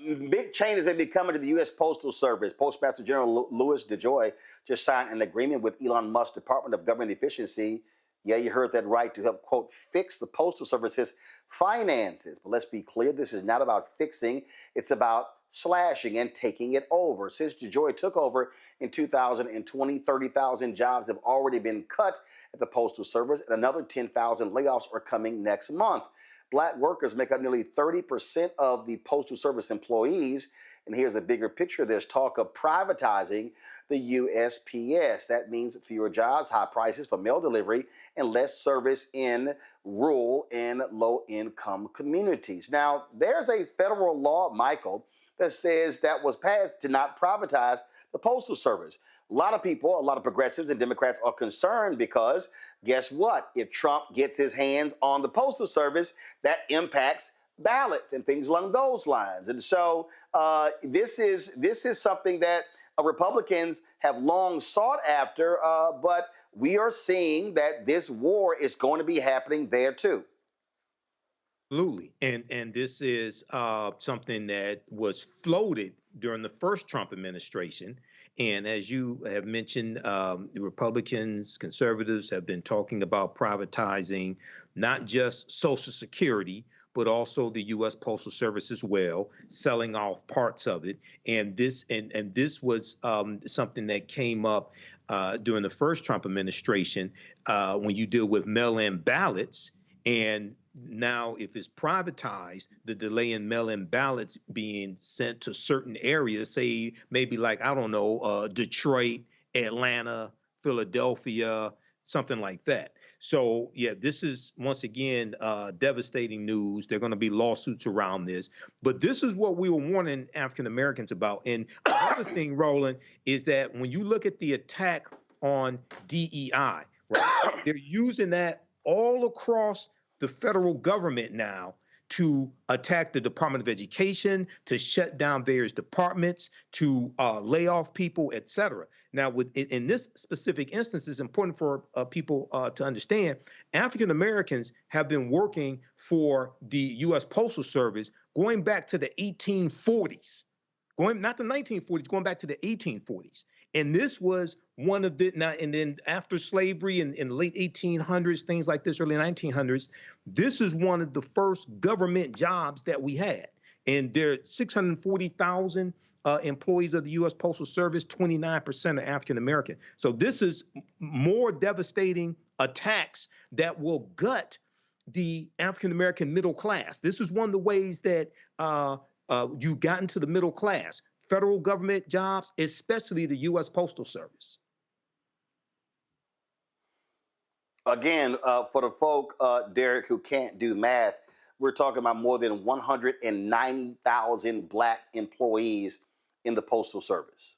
big changes may be coming to the U.S. Postal Service. Postmaster General Louis DeJoy just signed an agreement with Elon Musk's Department of Government Efficiency. Yeah, you heard that right, to help, quote, fix the Postal Service's finances. But let's be clear, this is not about fixing. It's about slashing and taking it over. Since DeJoy took over in 2020, 30,000 jobs have already been cut at the Postal Service, and another 10,000 layoffs are coming next month. Black workers make up nearly 30% of the Postal Service employees. And here's a bigger picture. There's talk of privatizing the USPS. That means fewer jobs, high prices for mail delivery, and less service in rural and low-income communities. Now, there's a federal law, Michael, that says that was passed to not privatize the Postal Service. A lot of people, a lot of progressives and Democrats are concerned because guess what? If Trump gets his hands on the Postal Service, that impacts ballots and things along those lines. And so this is something that Republicans have long sought after, but we are seeing that this war is going to be happening there too. Absolutely. And this is something that was floated during the first Trump administration. And as you have mentioned, the Republicans, conservatives have been talking about privatizing not just Social Security, but also the U.S. Postal Service as well, selling off parts of it. And this was something that came up during the first Trump administration when you deal with mail-in ballots. And now, if it's privatized, the delay in mail-in ballots being sent to certain areas, say maybe like, I don't know, Detroit, Atlanta, Philadelphia, something like that. So, yeah, this is, once again, devastating news. There are going to be lawsuits around this. But this is what we were warning African Americans about. And another thing, Roland, is that when you look at the attack on DEI, right, they're using that all across the federal government now to attack the Department of Education, to shut down various departments, to lay off people, et cetera. Now, in this specific instance, it's important for people to understand, African Americans have been working for the U.S. Postal Service going back to the 1840s. Not the 1940s, going back to the 1840s. And this was one of the, and then after slavery in the late 1800s, things like this, early 1900s, this is one of the first government jobs that we had. And there are 640,000 employees of the U.S. Postal Service, 29% are African American. So this is more devastating attacks that will gut the African American middle class. This is one of the ways that you got into the middle class, federal government jobs, especially the U.S. Postal Service. Again, for the folk, Derek, who can't do math, we're talking about more than 190,000 Black employees in the Postal Service.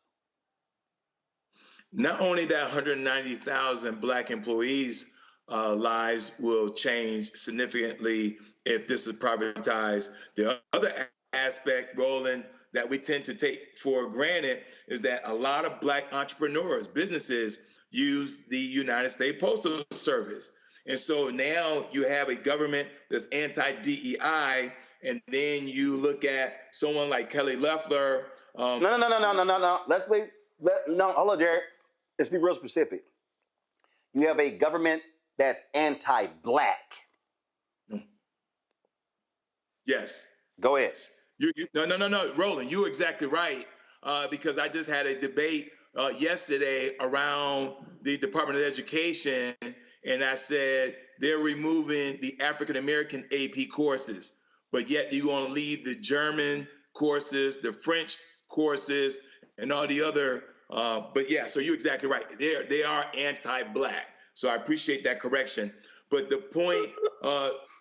Not only that 190,000 Black employees' lives will change significantly if this is privatized. The other aspect, Roland, that we tend to take for granted is that a lot of Black entrepreneurs, businesses, use the United States Postal Service. And so now you have a government that's anti-DEI, and then you look at someone like Kelly Loeffler. No. Let's wait. No, hold on, Jared. Let's be real specific. You have a government that's anti-Black. Yes. Go ahead. No, Roland, you're exactly right. Because I just had a debate yesterday around the Department of Education, and I said they're removing the African American AP courses, but yet you're going to leave the German courses, the French courses, and all the other. But yeah, so you're exactly right. They are anti-Black. So I appreciate that correction. But the point,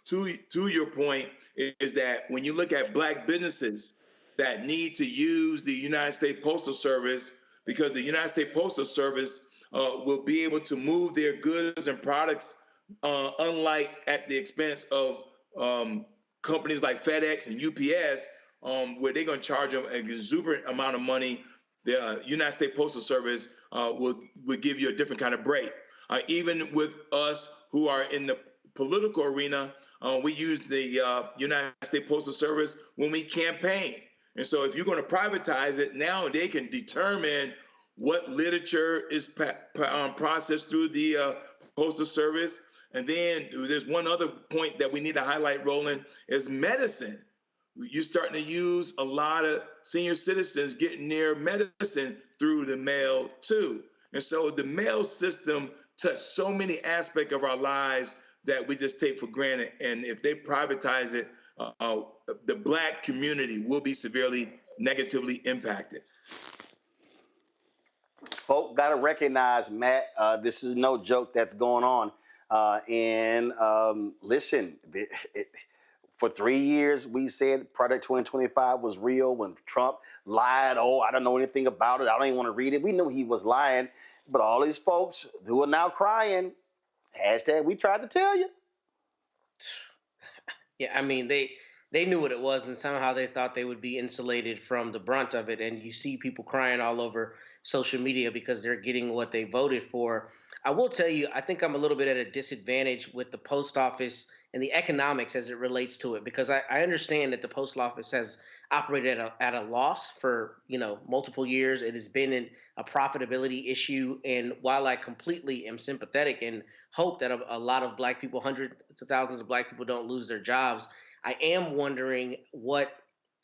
to your point, is that when you look at Black businesses that need to use the United States Postal Service, because the United States Postal Service will be able to move their goods and products, unlike at the expense of companies like FedEx and UPS, where they're going to charge them an exuberant amount of money. The United States Postal Service will give you a different kind of break. Even with us who are in the political arena, we use the United States Postal Service when we campaign. And so if you're going to privatize it, now they can determine what literature is processed through the Postal Service. And then there's one other point that we need to highlight, Roland, is medicine. You're starting to use a lot of senior citizens getting their medicine through the mail too. And so the mail system touched so many aspects of our lives that we just take for granted. And if they privatize it, the Black community will be severely negatively impacted. Folk got to recognize, Matt, this is no joke that's going on. Listen, for 3 years, we said Project 2025 was real. When Trump lied, I don't know anything about it, I don't even want to read it. We knew he was lying. But all these folks who are now crying, hashtag we tried to tell you. Yeah, I mean, they knew what it was, and somehow they thought they would be insulated from the brunt of it. And you see people crying all over social media because they're getting what they voted for. I will tell you, I think I'm a little bit at a disadvantage with the post office and the economics as it relates to it, because I understand that the postal office has operated at a loss for multiple years. It has been a profitability issue, and while I completely am sympathetic and hope that a lot of Black people, hundreds of thousands of Black people, don't lose their jobs, I am wondering what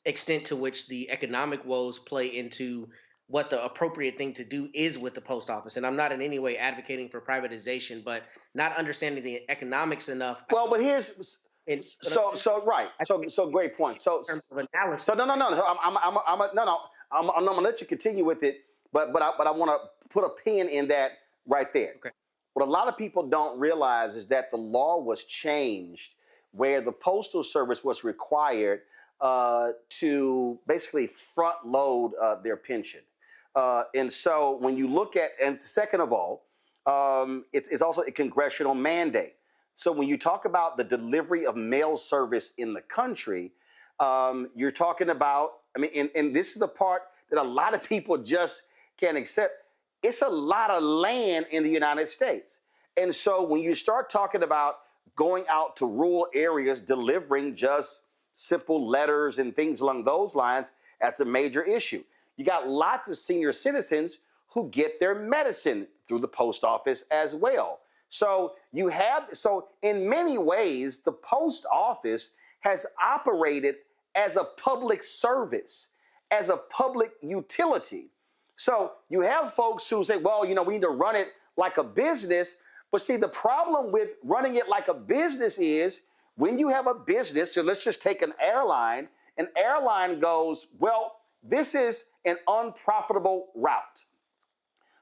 extent to which the economic woes play into what the appropriate thing to do is with the post office. And I'm not in any way advocating for privatization, but not understanding the economics enough. Well, but here's right. So great point. So no. I'm gonna let you continue with it, but I want to put a pin in that right there. Okay. What a lot of people don't realize is that the law was changed where the Postal Service was required to basically front load their pension. And so when you look at, and second of all, it's also a congressional mandate. So when you talk about the delivery of mail service in the country, you're talking about, and this is a part that a lot of people just can't accept. It's a lot of land in the United States. And so when you start talking about going out to rural areas, delivering just simple letters and things along those lines, that's a major issue. You got lots of senior citizens who get their medicine through the post office as well. So in many ways, the post office has operated as a public service, as a public utility. So you have folks who say, well, we need to run it like a business. But see, the problem with running it like a business is when you have a business, so let's just take an airline goes, well, this is an unprofitable route.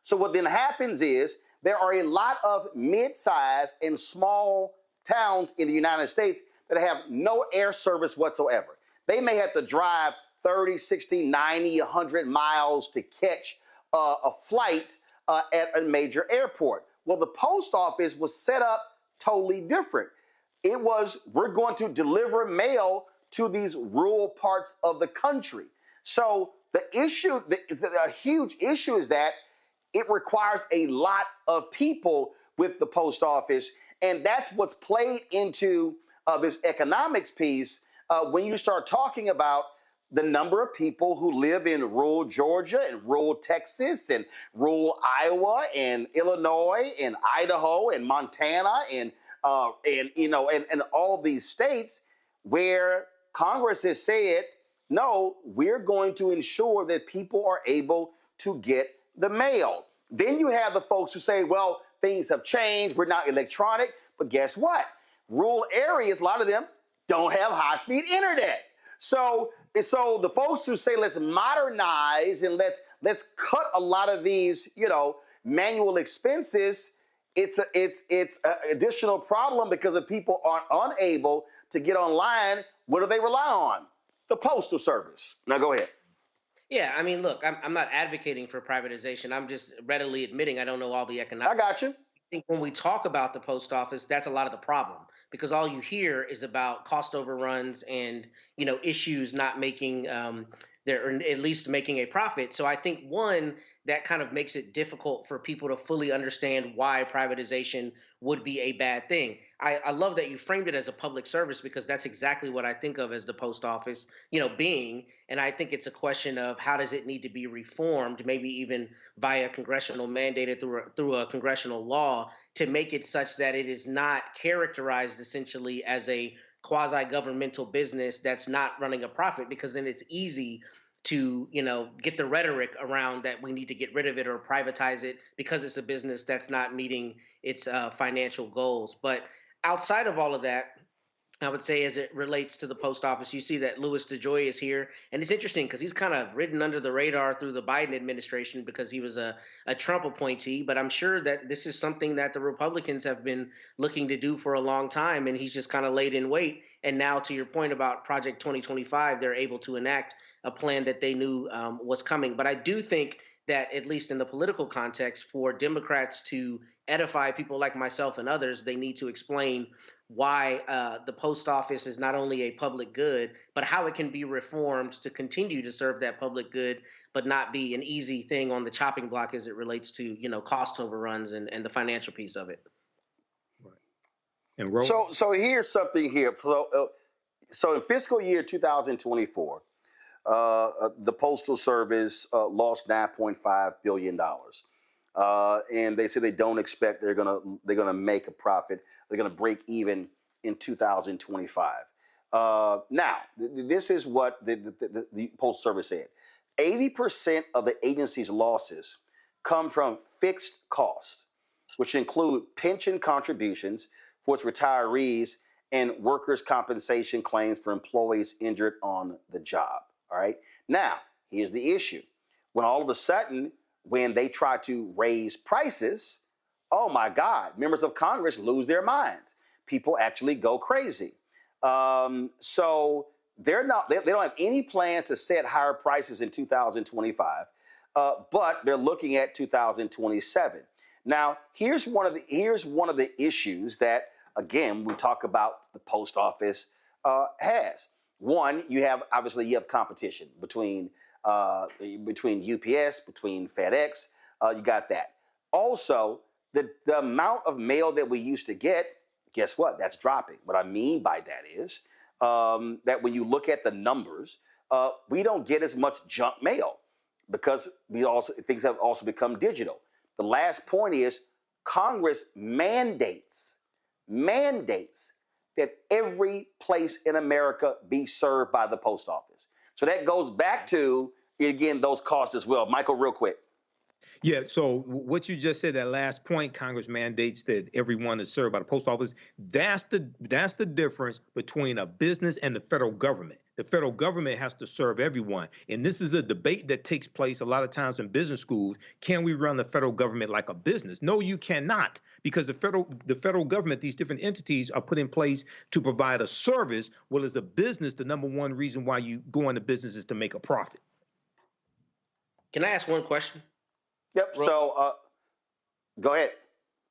So what then happens is there are a lot of mid-sized and small towns in the United States that have no air service whatsoever. They may have to drive 30, 60, 90, 100 miles to catch a flight at a major airport. Well, the post office was set up totally different. It was, we're going to deliver mail to these rural parts of the country. So the issue, a huge issue is that it requires a lot of people with the post office. And that's what's played into this economics piece when you start talking about the number of people who live in rural Georgia and rural Texas and rural Iowa and Illinois and Idaho and Montana and all these states where Congress has said, no, we're going to ensure that people are able to get the mail. Then you have the folks who say, well, things have changed. We're not electronic. But guess what? Rural areas, a lot of them don't have high-speed internet. So the folks who say let's modernize and let's cut a lot of these, manual expenses, it's an additional problem because if people are unable to get online, what do they rely on? The Postal Service. Now go ahead. Yeah, I mean, look, I'm not advocating for privatization. I'm just readily admitting I don't know all the economics. I got you. I think when we talk about the post office, that's a lot of the problem because all you hear is about cost overruns and issues not making or at least making a profit. So I think one that kind of makes it difficult for people to fully understand why privatization would be a bad thing. I love that you framed it as a public service because that's exactly what I think of as the post office, being. And I think it's a question of how does it need to be reformed, maybe even via congressional mandated through a congressional law to make it such that it is not characterized essentially as a quasi-governmental business that's not running a profit, because then it's easy to get the rhetoric around that we need to get rid of it or privatize it because it's a business that's not meeting its financial goals. But outside of all of that, I would say as it relates to the post office, you see that Louis DeJoy is here. And it's interesting because he's kind of ridden under the radar through the Biden administration because he was a Trump appointee. But I'm sure that this is something that the Republicans have been looking to do for a long time. And he's just kind of laid in wait. And now to your point about Project 2025, they're able to enact a plan that they knew was coming. But I do think that, at least in the political context, for Democrats to edify people like myself and others, they need to explain why the post office is not only a public good, but how it can be reformed to continue to serve that public good, but not be an easy thing on the chopping block as it relates to, cost overruns and the financial piece of it. Right. And Roland? So here's something here. So in fiscal year 2024, the Postal Service lost $9.5 billion. And they say they don't expect they're gonna make a profit. They're gonna break even in 2025. Now, this is what the Postal Service said: 80% of the agency's losses come from fixed costs, which include pension contributions for its retirees and workers' compensation claims for employees injured on the job. All right. Now, here's the issue: when all of a sudden, when they try to raise prices, oh my God, members of Congress lose their minds. People actually go crazy. So they don't have any plans to set higher prices in 2025, but they're looking at 2027. Now, here's one of the issues that, again, we talk about the post office has. One, you have competition between UPS, between FedEx. You got that. Also, the amount of mail that we used to get, guess what? That's dropping. What I mean by that is that when you look at the numbers, we don't get as much junk mail because things have also become digital. The last point is Congress mandates that every place in America be served by the post office. So that goes back to, again, those costs as well. Michael, real quick. Yeah, so what you just said, that last point, Congress mandates that everyone is served by the post office. That's the difference between a business and the federal government. The federal government has to serve everyone. And this is a debate that takes place a lot of times in business schools. Can we run the federal government like a business? No, you cannot, because the federal government, these different entities are put in place to provide a service. Well, as a business, the number one reason why you go into business is to make a profit. Can I ask one question? Yep. So go ahead.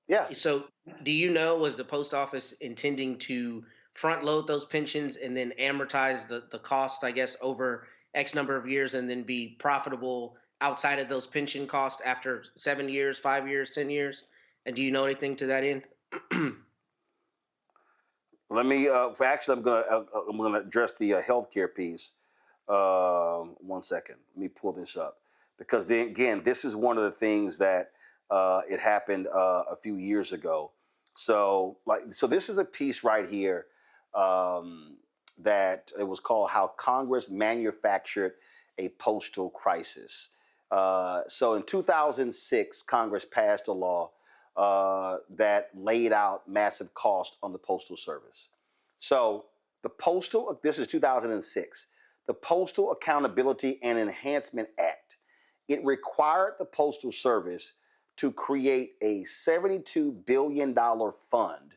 Yeah. So do you know, was the post office intending to front load those pensions and then amortize the cost, I guess, over X number of years and then be profitable outside of those pension costs after 7 years, 5 years, 10 years? And do you know anything to that end? Let me, actually, I'm gonna address the healthcare piece. 1 second. Let me pull this up. Because then again, this is one of the things that it happened a few years ago. So this is a piece right here that it was called "How Congress Manufactured a Postal Crisis," So in 2006, Congress passed a law that laid out massive cost on the Postal Service. So this is 2006, the Postal Accountability and Enhancement Act, it required the Postal Service to create a $72 billion fund.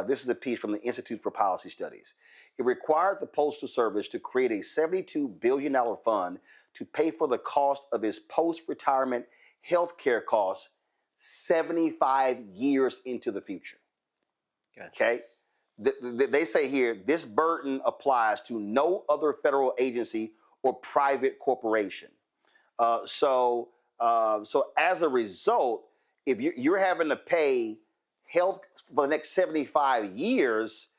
This is a piece from the Institute for Policy Studies. It required the Postal Service to create a $72 billion fund to pay for the cost of its post-retirement health care costs 75 years into the future. Gotcha. Okay? They say here, this burden applies to no other federal agency or private corporation. So as a result, if you're having to pay health for the next 75 years,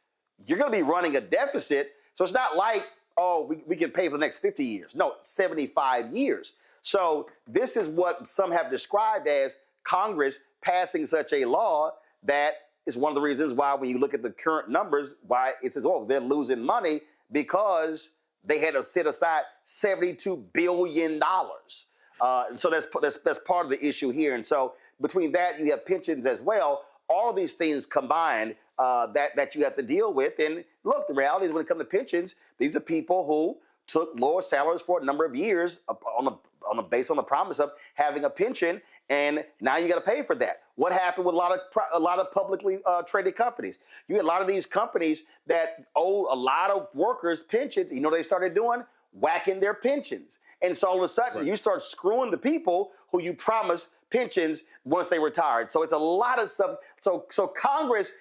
you're going to be running a deficit. So it's not like, oh, we can pay for the next 50 years. No, 75 years. So this is what some have described as Congress passing such a law that is one of the reasons why when you look at the current numbers, why it says, oh, they're losing money because they had to set aside $72 billion. And so that's part of the issue here. And so between that, you have pensions as well. All of these things combined that you have to deal with. And look, the reality is when it comes to pensions, these are people who took lower salaries for a number of years based on the promise of having a pension, and now you got to pay for that. What happened with a lot of publicly traded companies? You had a lot of these companies that owe a lot of workers pensions. You know what they started doing? Whacking their pensions. And so all of a sudden, you start screwing the people who you promised pensions once they retired. So it's a lot of stuff. So Congress,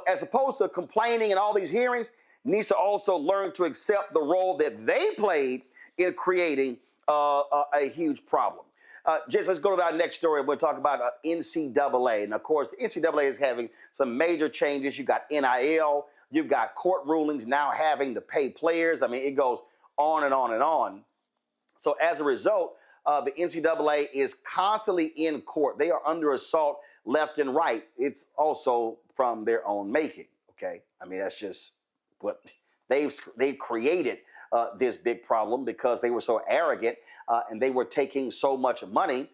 as opposed to complaining and all these hearings, needs to also learn to accept the role that they played in creating a huge problem. Jason, let's go to our next story. We'll talk about NCAA. And of course, the NCAA is having some major changes. You got NIL, you've got court rulings now having to pay players. I mean, it goes on and on and on. So as a result, the NCAA is constantly in court. They are under assault left and right. It's also from their own making. Okay, I mean that's just what they've created this big problem because they were so arrogant and they were taking so much money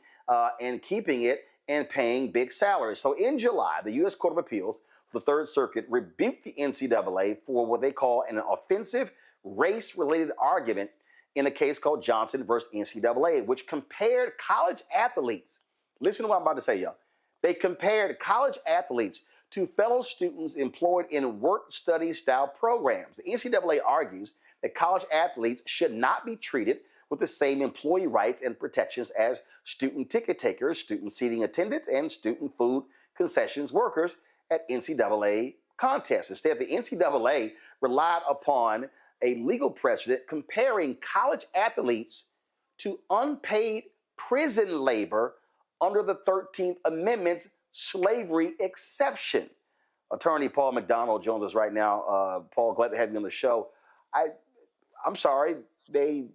and keeping it and paying big salaries. So in July, the U.S. Court of Appeals, the Third Circuit, rebuked the NCAA for what they call an offensive race-related argument in a case called Johnson versus NCAA, which compared college athletes. Listen to what I'm about to say, y'all. They compared college athletes to fellow students employed in work-study style programs. The NCAA argues that college athletes should not be treated with the same employee rights and protections as student ticket takers, student seating attendants, and student food concessions workers at NCAA contests. Instead, the NCAA relied upon a legal precedent comparing college athletes to unpaid prison labor under the 13th Amendment's slavery exception. Attorney Paul McDonald joins us right now. Paul, glad to have you on the show. I'm sorry, they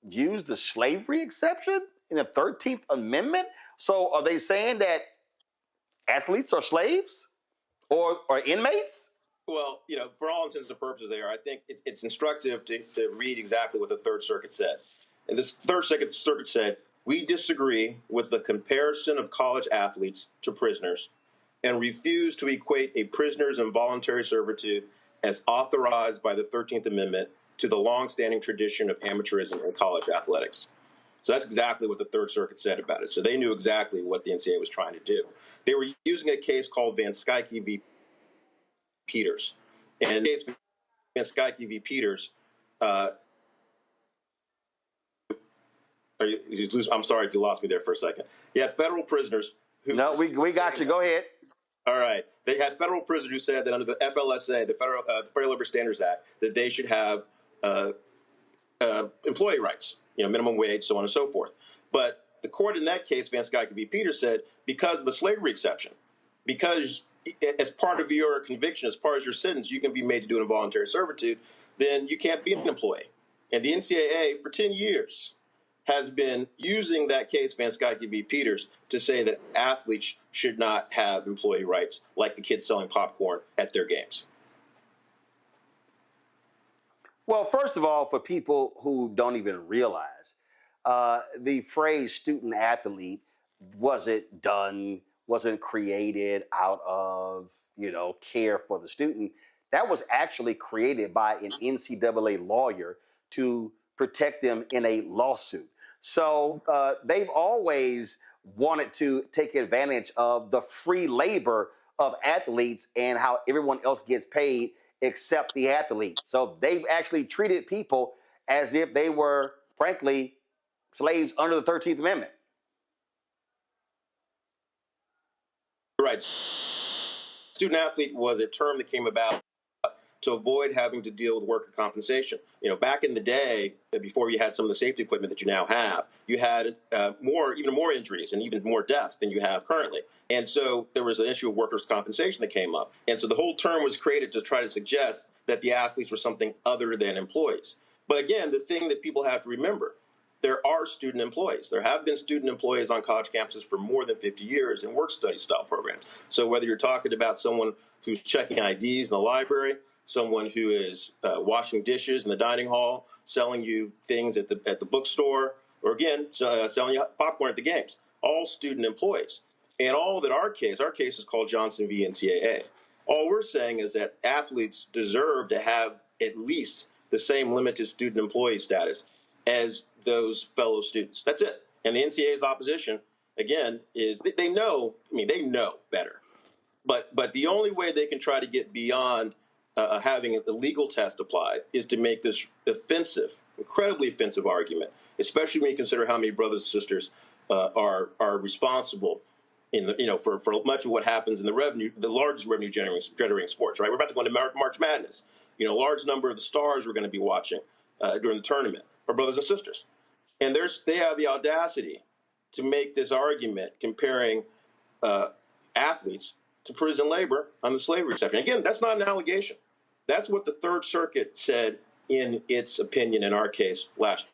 used the slavery exception in the 13th Amendment? So are they saying that athletes are slaves or inmates? Well, for all intents and purposes there, I think it's instructive to read exactly what the Third Circuit said. And this Third Circuit said, we disagree with the comparison of college athletes to prisoners and refuse to equate a prisoner's involuntary servitude as authorized by the 13th Amendment to the longstanding tradition of amateurism in college athletics. So that's exactly what the Third Circuit said about it. So they knew exactly what the NCAA was trying to do. They were using a case called Van Skyke v. Peters. And in the case of Van Skyke v. Peters, I'm sorry if you lost me there for a second. You had federal prisoners who... No, we got you. Go ahead. All right. They had federal prisoners who said that under the FLSA, the Fair Labor Standards Act, that they should have employee rights, minimum wage, so on and so forth. But the court in that case, Van Skyke v. Peters, said because of the slavery exception, because as part of your conviction, as part of your sentence, you can be made to do an involuntary servitude, then you can't be an employee. And the NCAA, for 10 years, has been using that case, Van Skyke v. Peters, to say that athletes should not have employee rights like the kids selling popcorn at their games. Well, first of all, for people who don't even realize, the phrase student athlete wasn't created out of, care for the student. That was actually created by an NCAA lawyer to protect them in a lawsuit. So they've always wanted to take advantage of the free labor of athletes and how everyone else gets paid except the athletes. So they've actually treated people as if they were, frankly, slaves under the 13th Amendment. Right. Student athlete was a term that came about to avoid having to deal with worker compensation. Back in the day, before you had some of the safety equipment that you now have, you had even more injuries and even more deaths than you have currently. And so there was an issue of workers' compensation that came up. And so the whole term was created to try to suggest that the athletes were something other than employees. But again, the thing that people have to remember, there are student employees. There have been student employees on college campuses for more than 50 years in work-study style programs. So whether you're talking about someone who's checking IDs in the library, someone who is washing dishes in the dining hall, selling you things at the bookstore, or again, selling you popcorn at the games, all student employees. And all that our case is called Johnson v. NCAA. All we're saying is that athletes deserve to have at least the same limited student employee status as those fellow students. That's it. And the NCAA's opposition, again, is they know better. But the only way they can try to get beyond having the legal test applied is to make this incredibly offensive argument, especially when you consider how many brothers and sisters are responsible for much of what happens in the largest revenue generating sports. Right, we're about to go into March Madness. A large number of the stars we're going to be watching during the tournament are brothers and sisters, and they have the audacity to make this argument comparing athletes to prison labor on the slavery exception. Again, that's not an allegation. That's what the Third Circuit said in its opinion in our case last year.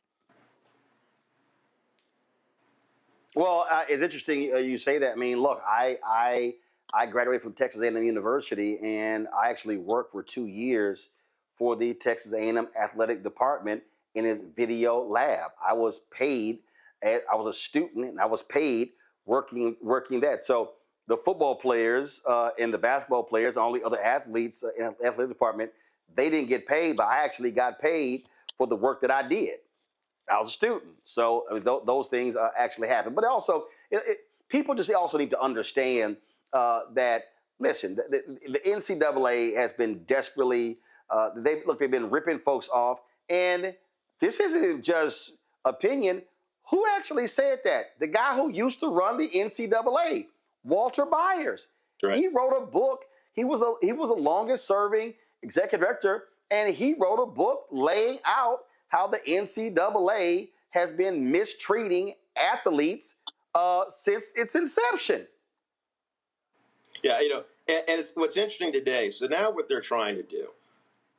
Well, it's interesting you say that. I mean, look, I graduated from Texas A&M University, and I actually worked for 2 years for the Texas A&M athletic department in its video lab. I was paid. I was a student, and I was paid working that. So the football players and the basketball players, all the other athletes in the athletic department, they didn't get paid, but I actually got paid for the work that I did. I was a student. So I mean, those things actually happen. But also, people just also need to understand that, listen, the NCAA has been desperately, they've been ripping folks off. And this isn't just opinion. Who actually said that? The guy who used to run the NCAA. Walter Byers. Right. He wrote a book. He was the longest serving executive director, and he wrote a book laying out how the NCAA has been mistreating athletes since its inception. Yeah, and it's what's interesting today. So now what they're trying to do,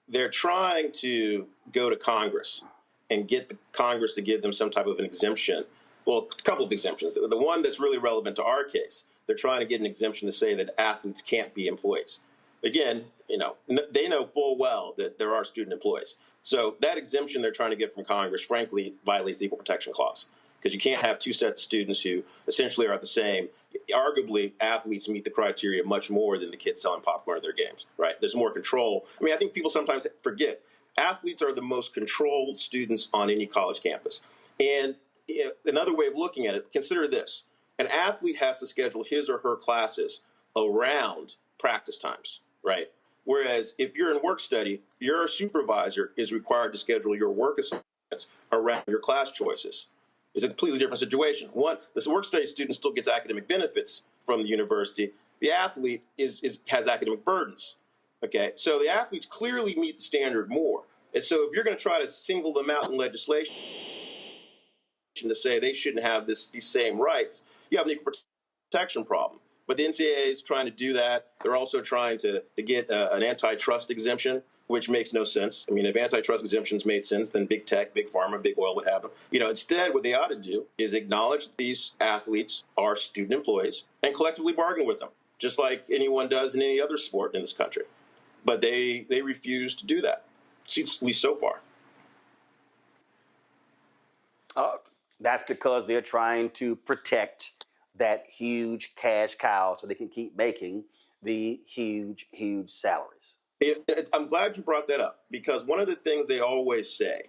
they're trying to go to Congress and get the Congress to give them some type of an exemption. Well, a couple of exemptions. The one that's really relevant to our case, they're trying to get an exemption to say that athletes can't be employees. Again, they know full well that there are student employees. So that exemption they're trying to get from Congress, frankly, violates the Equal Protection Clause, because you can't have two sets of students who essentially are the same. Arguably, athletes meet the criteria much more than the kids selling popcorn at their games, right? There's more control. I mean, I think people sometimes forget athletes are the most controlled students on any college campus. And another way of looking at it, consider this. An athlete has to schedule his or her classes around practice times, right? Whereas if you're in work study, your supervisor is required to schedule your work assignments around your class choices. It's a completely different situation. One, the work study student still gets academic benefits from the university. The athlete has academic burdens. Okay, so the athletes clearly meet the standard more. And so if you're going to try to single them out in legislation to say they shouldn't have these same rights, you have an equal protection problem. But the NCAA is trying to do that. They're also trying to get an antitrust exemption, which makes no sense. I mean, if antitrust exemptions made sense, then big tech, big pharma, big oil would have them. Instead, what they ought to do is acknowledge that these athletes are student employees and collectively bargain with them, just like anyone does in any other sport in this country. But they refuse to do that, at least so far. That's because they're trying to protect that huge cash cow so they can keep making the huge, huge salaries. I'm glad you brought that up, because one of the things they always say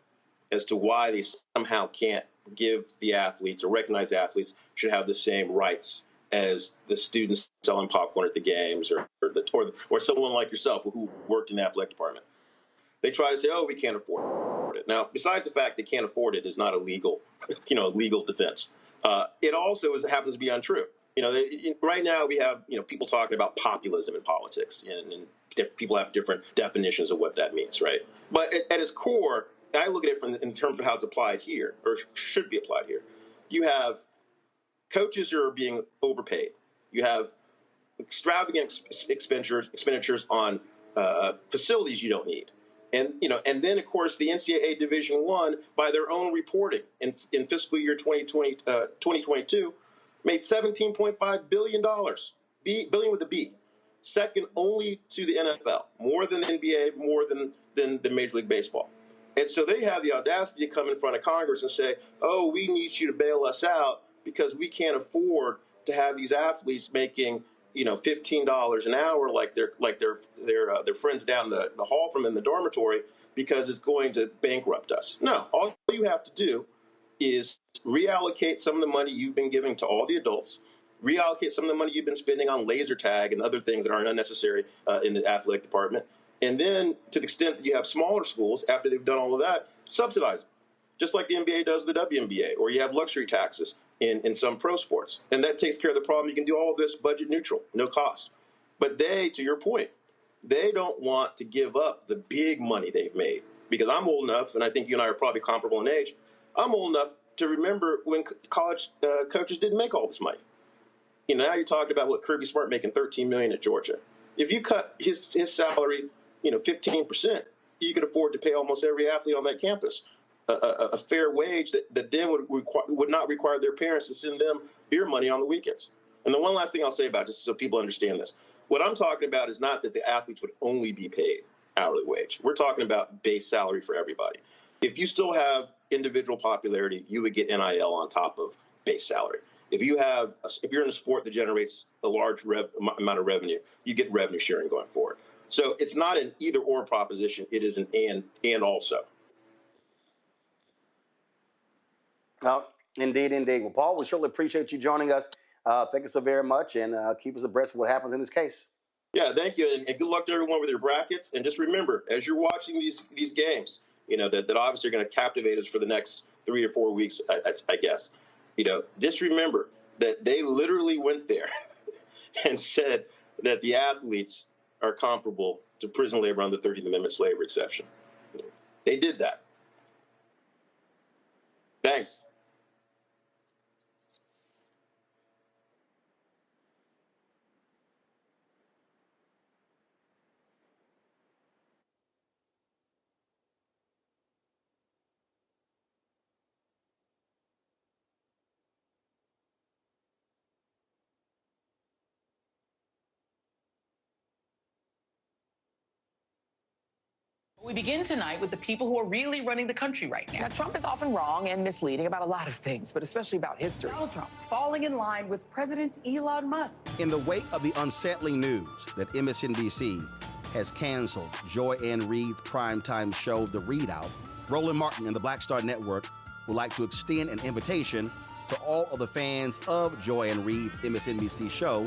as to why they somehow can't give the athletes or recognize athletes should have the same rights as the students selling popcorn at the games or someone like yourself who worked in the athletic department. They try to say, oh, we can't afford it. Now, besides the fact they can't afford it is not a legal, legal defense. It also happens to be untrue. Right now we have, people talking about populism in politics, and people have different definitions of what that means, right? But at its core, I look at it in terms of how it's applied here, or should be applied here. You have coaches who are being overpaid. You have extravagant expenditures on facilities you don't need. And then, of course, the NCAA Division I, by their own reporting in fiscal year 2022, made $17.5 billion, billion with a B, second only to the NFL, more than the NBA, more than the Major League Baseball. And so they have the audacity to come in front of Congress and say, oh, we need you to bail us out because we can't afford to have these athletes making $15 an hour like their friends down the hall from in the dormitory, because it's going to bankrupt us. No, all you have to do is reallocate some of the money you've been giving to all the adults, reallocate some of the money you've been spending on laser tag and other things that aren't unnecessary in the athletic department, and then to the extent that you have smaller schools, after they've done all of that, subsidize them, just like the NBA does the WNBA, or you have luxury taxes in some pro sports. And that takes care of the problem. You can do all of this budget neutral, no cost. But they, to your point, they don't want to give up the big money they've made. Because I'm old enough, and I think you and I are probably comparable in age, I'm old enough to remember when college coaches didn't make all this money. Now you're talking about what Kirby Smart making $13 million at Georgia. If you cut his salary, 15%, you could afford to pay almost every athlete on that campus a fair wage that then would not require their parents to send them beer money on the weekends. And the one last thing I'll say about it, just so people understand this, what I'm talking about is not that the athletes would only be paid hourly wage. We're talking about base salary for everybody. If you still have individual popularity, you would get NIL on top of base salary. If you're in a sport that generates a large amount of revenue, you get revenue sharing going forward. So it's not an either or proposition. It is an and also. Well, indeed. Well, Paul, we surely appreciate you joining us. Thank you so very much, and keep us abreast of what happens in this case. Yeah, thank you, and good luck to everyone with your brackets. And just remember, as you're watching these games, that obviously are going to captivate us for the next 3 or 4 weeks, I guess. Just remember that they literally went there and said that the athletes are comparable to prison labor under the 13th Amendment slavery exception. They did that. Thanks. We begin tonight with the people who are really running the country right now. Now, Trump is often wrong and misleading about a lot of things, but especially about history. Donald Trump falling in line with President Elon Musk. In the wake of the unsettling news that MSNBC has canceled Joy Ann Reid's primetime show, The Readout, Roland Martin and the Black Star Network would like to extend an invitation to all of the fans of Joy Ann Reid's MSNBC show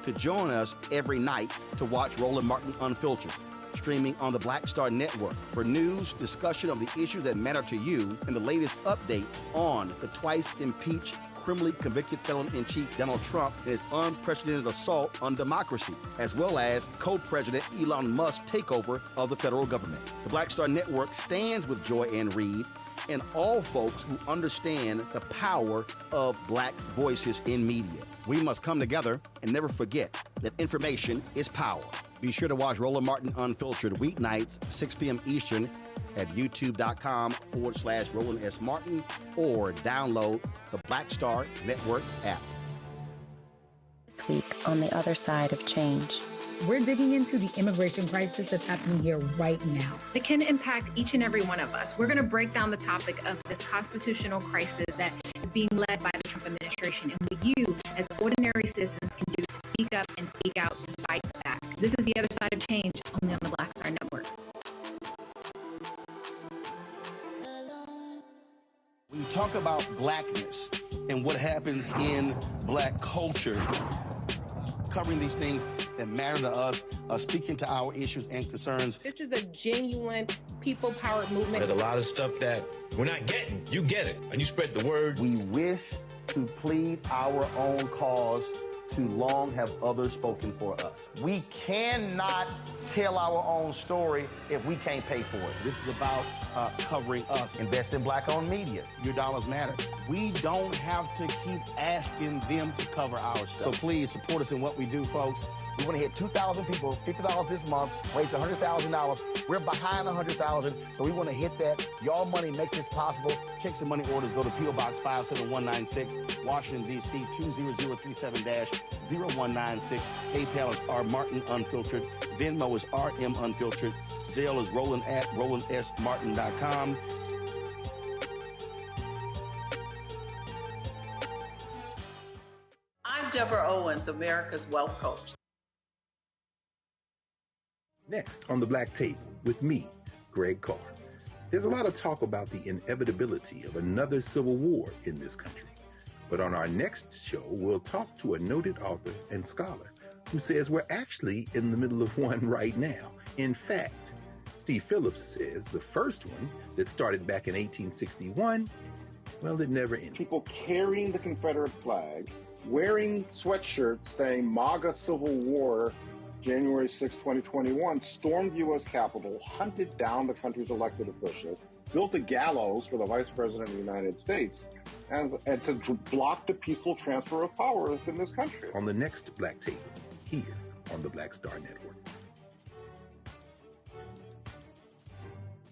to join us every night to watch Roland Martin Unfiltered, streaming on the Black Star Network for news, discussion of the issues that matter to you, and the latest updates on the twice impeached, criminally convicted felon-in-chief Donald Trump and his unprecedented assault on democracy, as well as co-president Elon Musk's takeover of the federal government. The Black Star Network stands with Joy Ann Reid and all folks who understand the power of black voices in media. We must come together and never forget that information is power. Be sure to watch Roland Martin Unfiltered weeknights, 6 p.m. Eastern at youtube.com/Roland S. Martin or download the Black Star Network app. This week on the other side of change. We're digging into the immigration crisis that's happening here right now. It can impact each and every one of us. We're going to break down the topic of this constitutional crisis that is being led by the Trump administration and what you, as ordinary citizens, can do to speak up and speak out to fight back. This is The Other Side of Change, only on the Black Star Network. When you talk about blackness and what happens in black culture, covering these things that matter to us, speaking to our issues and concerns. This is a genuine people-powered movement. There's a lot of stuff that we're not getting. You get it, and you spread the word. We wish to plead our own cause. Too long have others spoken for us. We cannot tell our own story if we can't pay for it. This is about covering us. Invest in black-owned media. Your dollars matter. We don't have to keep asking them to cover our stuff. So please support us in what we do, folks. We want to hit 2,000 people, $50 this month, raise $100,000. We're behind 100,000, so we want to hit that. Y'all money makes this possible. Checks and money orders go to P.O. Box 57196, Washington, D.C. 20037-0196. PayPal is R Martin Unfiltered. Venmo is RM Unfiltered. Zelle is Roland at RolandSMartin.com. I'm Deborah Owens, America's Wealth Coach. Next on The Black Tape with me, Greg Carr. There's a lot of talk about the inevitability of another civil war in this country. But on our next show, we'll talk to a noted author and scholar who says we're actually in the middle of one right now. In fact, Steve Phillips says the first one that started back in 1861, well, it never ended. People carrying the Confederate flag, wearing sweatshirts saying MAGA Civil War, January 6, 2021, stormed the U.S. Capitol, hunted down the country's elected officials, built a gallows for the Vice President of the United States, and to block the peaceful transfer of power within this country. On the next Black Tape, here on the Black Star Network.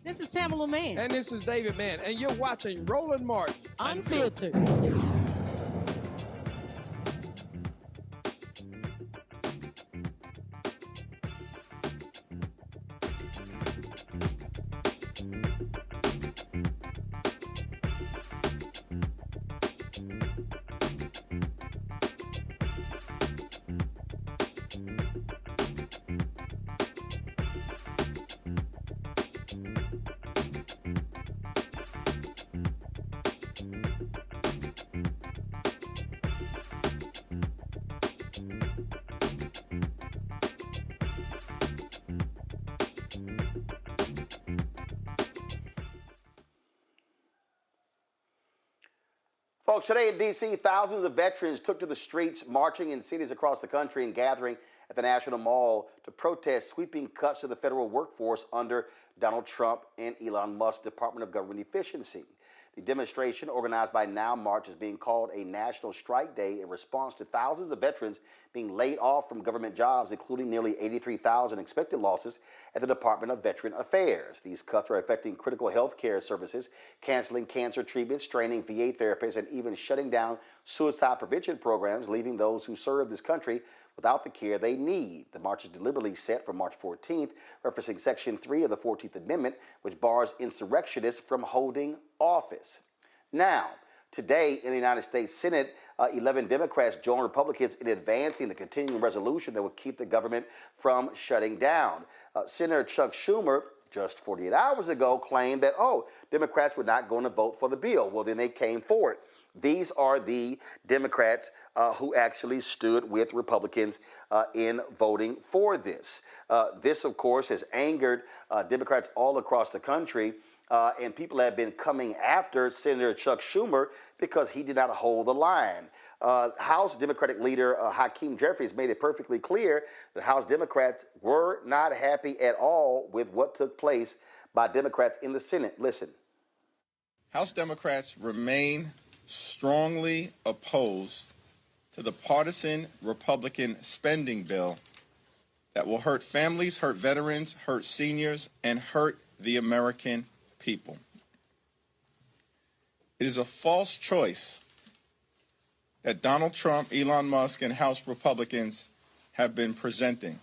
This is Tamala Mann. And this is David Mann. And you're watching Roland Martin Unfiltered. Folks, today in D.C., thousands of veterans took to the streets, marching in cities across the country and gathering at the National Mall to protest sweeping cuts to the federal workforce under Donald Trump and Elon Musk's Department of Government Efficiency. The demonstration, organized by Now March, is being called a National Strike Day in response to thousands of veterans being laid off from government jobs, including nearly 83,000 expected losses at the Department of Veteran Affairs. These cuts are affecting critical health care services, canceling cancer treatments, straining VA therapists, and even shutting down suicide prevention programs, leaving those who serve this country without the care they need. The march is deliberately set for March 14th, referencing Section 3 of the 14th Amendment, which bars insurrectionists from holding office. Now, today in the United States Senate, 11 Democrats joined Republicans in advancing the continuing resolution that would keep the government from shutting down. Senator Chuck Schumer, just 48 hours ago, claimed that, Democrats were not going to vote for the bill. Well, then they came for it. These are the Democrats who actually stood with Republicans in voting for this. This, of course, has angered Democrats all across the country, and people have been coming after Senator Chuck Schumer because he did not hold the line. House Democratic leader Hakeem Jeffries made it perfectly clear that House Democrats were not happy at all with what took place by Democrats in the Senate. Listen. House Democrats remain strongly opposed to the partisan Republican spending bill that will hurt families, hurt veterans, hurt seniors, and hurt the American people. It is a false choice that Donald Trump, Elon Musk, and House Republicans have been presenting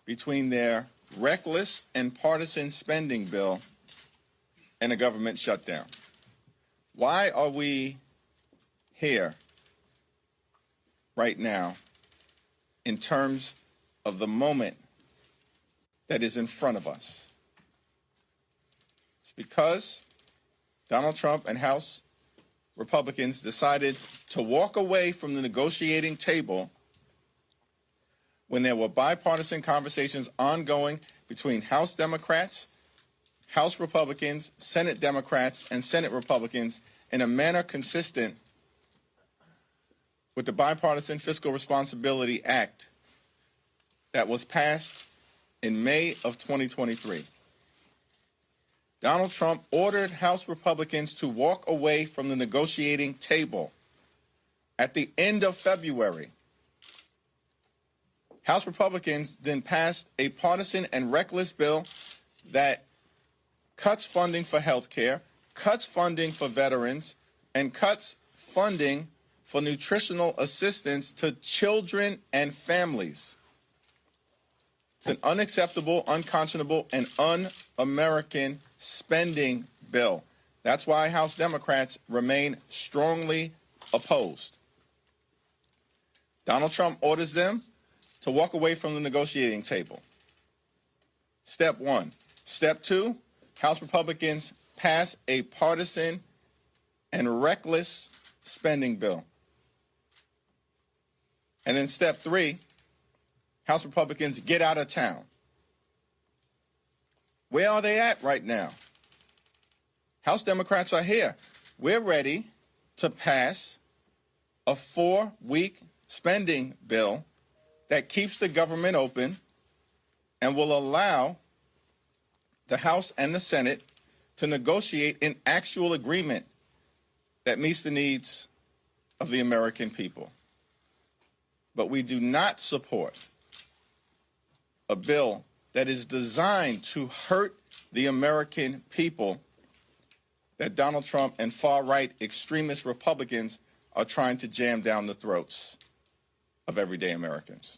between their reckless and partisan spending bill and a government shutdown. Why are we here right now in terms of the moment that is in front of us? It's because Donald Trump and House Republicans decided to walk away from the negotiating table when there were bipartisan conversations ongoing between House Democrats, House Republicans, Senate Democrats, and Senate Republicans in a manner consistent with the Bipartisan Fiscal Responsibility Act that was passed in May of 2023. Donald Trump ordered House Republicans to walk away from the negotiating table at the end of February. House Republicans then passed a partisan and reckless bill that cuts funding for health care, cuts funding for veterans, and cuts funding for nutritional assistance to children and families. It's an unacceptable, unconscionable, and un-American spending bill. That's why House Democrats remain strongly opposed. Donald Trump orders them to walk away from the negotiating table. Step one. Step two, House Republicans pass a partisan and reckless spending bill. And then step three, House Republicans get out of town. Where are they at right now? House Democrats are here. We're ready to pass a 4-week spending bill that keeps the government open and will allow the House and the Senate to negotiate an actual agreement that meets the needs of the American people. But we do not support a bill that is designed to hurt the American people that Donald Trump and far-right extremist Republicans are trying to jam down the throats of everyday Americans.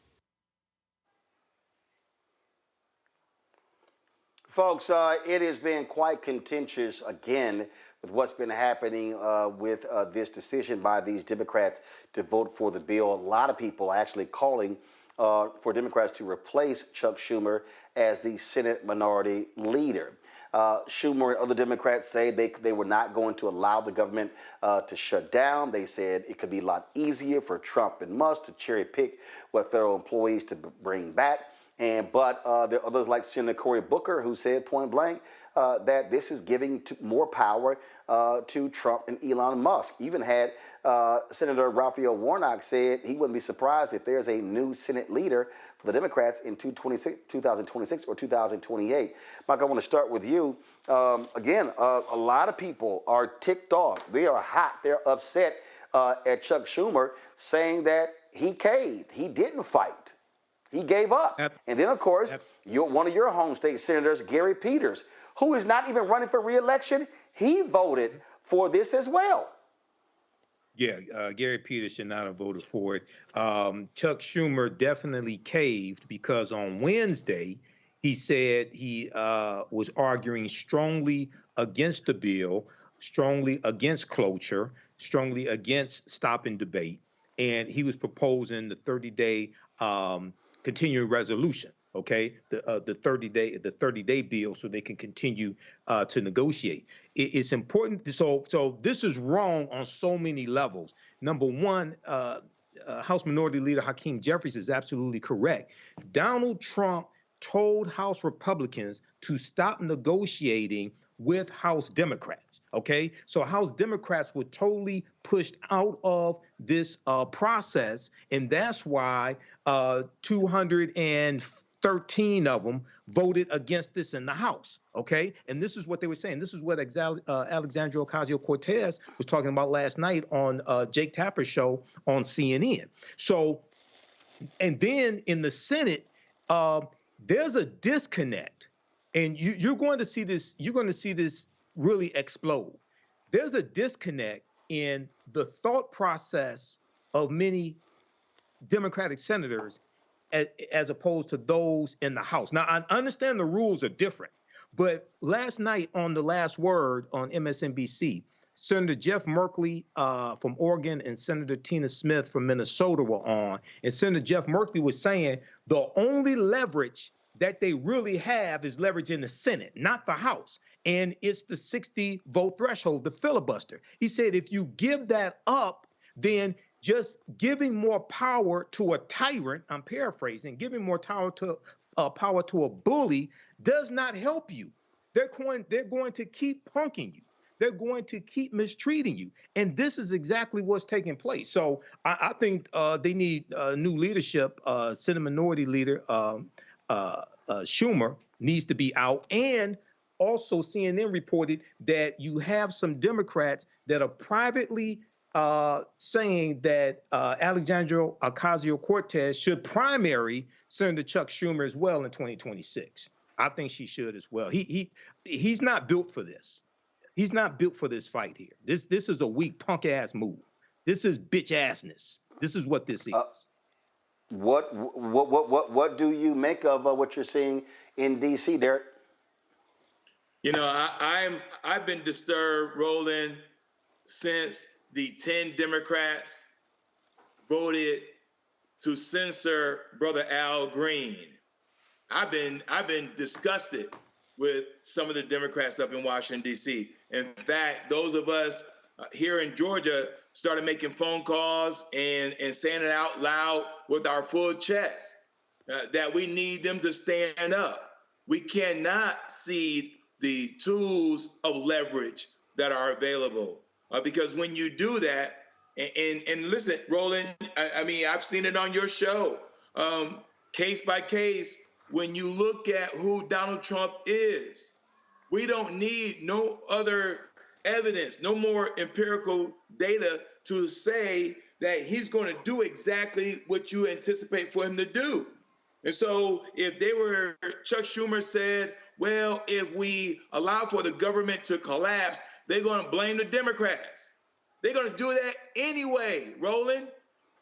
Folks, it has been quite contentious again with what's been happening with this decision by these Democrats to vote for the bill. A lot of people are actually calling for Democrats to replace Chuck Schumer as the Senate Minority Leader. Schumer and other Democrats say they were not going to allow the government to shut down. They said it could be a lot easier for Trump and Musk to cherry pick what federal employees to bring back. But there are others like Senator Cory Booker who said point blank that this is giving more power to Trump and Elon Musk. Even had Senator Raphael Warnock said he wouldn't be surprised if there's a new Senate leader for the Democrats in 2026 or 2028. Mike, I want to start with you. Again, a lot of people are ticked off. They are hot. They're upset at Chuck Schumer, saying that he caved. He didn't fight. He gave up. And then, of course, one of your home state senators, Gary Peters, who is not even running for re-election, he voted for this as well. Yeah, Gary Peters should not have voted for it. Chuck Schumer definitely caved because on Wednesday, he said he was arguing strongly against the bill, strongly against cloture, strongly against stop and debate. And he was proposing the 30-day continuing resolution, okay, the 30-day bill, so they can continue to negotiate. It's important. So this is wrong on so many levels. Number one, House Minority Leader Hakeem Jeffries is absolutely correct. Donald Trump told House Republicans to stop negotiating with House Democrats, okay? So House Democrats were totally pushed out of this process, and that's why 213 of them voted against this in the House, okay? And this is what they were saying. This is what Alexandria Ocasio-Cortez was talking about last night on Jake Tapper's show on CNN. So, and then in the Senate, there's a disconnect, and you're going to see this. You're going to see this really explode. There's a disconnect in the thought process of many Democratic senators as opposed to those in the House. Now, I understand the rules are different, but last night on The Last Word on MSNBC, Senator Jeff Merkley from Oregon and Senator Tina Smith from Minnesota were on. And Senator Jeff Merkley was saying the only leverage that they really have is leverage in the Senate, not the House. And it's the 60-vote threshold, the filibuster. He said if you give that up, then just giving more power to a tyrant, I'm paraphrasing, giving more power to a bully does not help you. They're going to keep punking you. They're going to keep mistreating you. And this is exactly what's taking place. So I think they need new leadership. Senate Minority Leader Schumer needs to be out. And also CNN reported that you have some Democrats that are privately saying that Alexandria Ocasio-Cortez should primary Senator Chuck Schumer as well in 2026. I think she should as well. He's not built for this. He's not built for this fight here. This is a weak punk ass move. This is bitch assness. This is what this is. What do you make of what you're seeing in D.C., Derek? You know, I've been disturbed, Roland, since the 10 Democrats voted to censor Brother Al Green. I've been disgusted with some of the Democrats up in Washington, D.C. In fact, those of us here in Georgia started making phone calls and saying it out loud with our full chest that we need them to stand up. We cannot cede the tools of leverage that are available because when you do that, and listen, Roland, I mean, I've seen it on your show, case by case, when you look at who Donald Trump is, we don't need no other evidence, no more empirical data to say that he's going to do exactly what you anticipate for him to do. And so if Chuck Schumer said, well, if we allow for the government to collapse, they're going to blame the Democrats. They're going to do that anyway, Roland.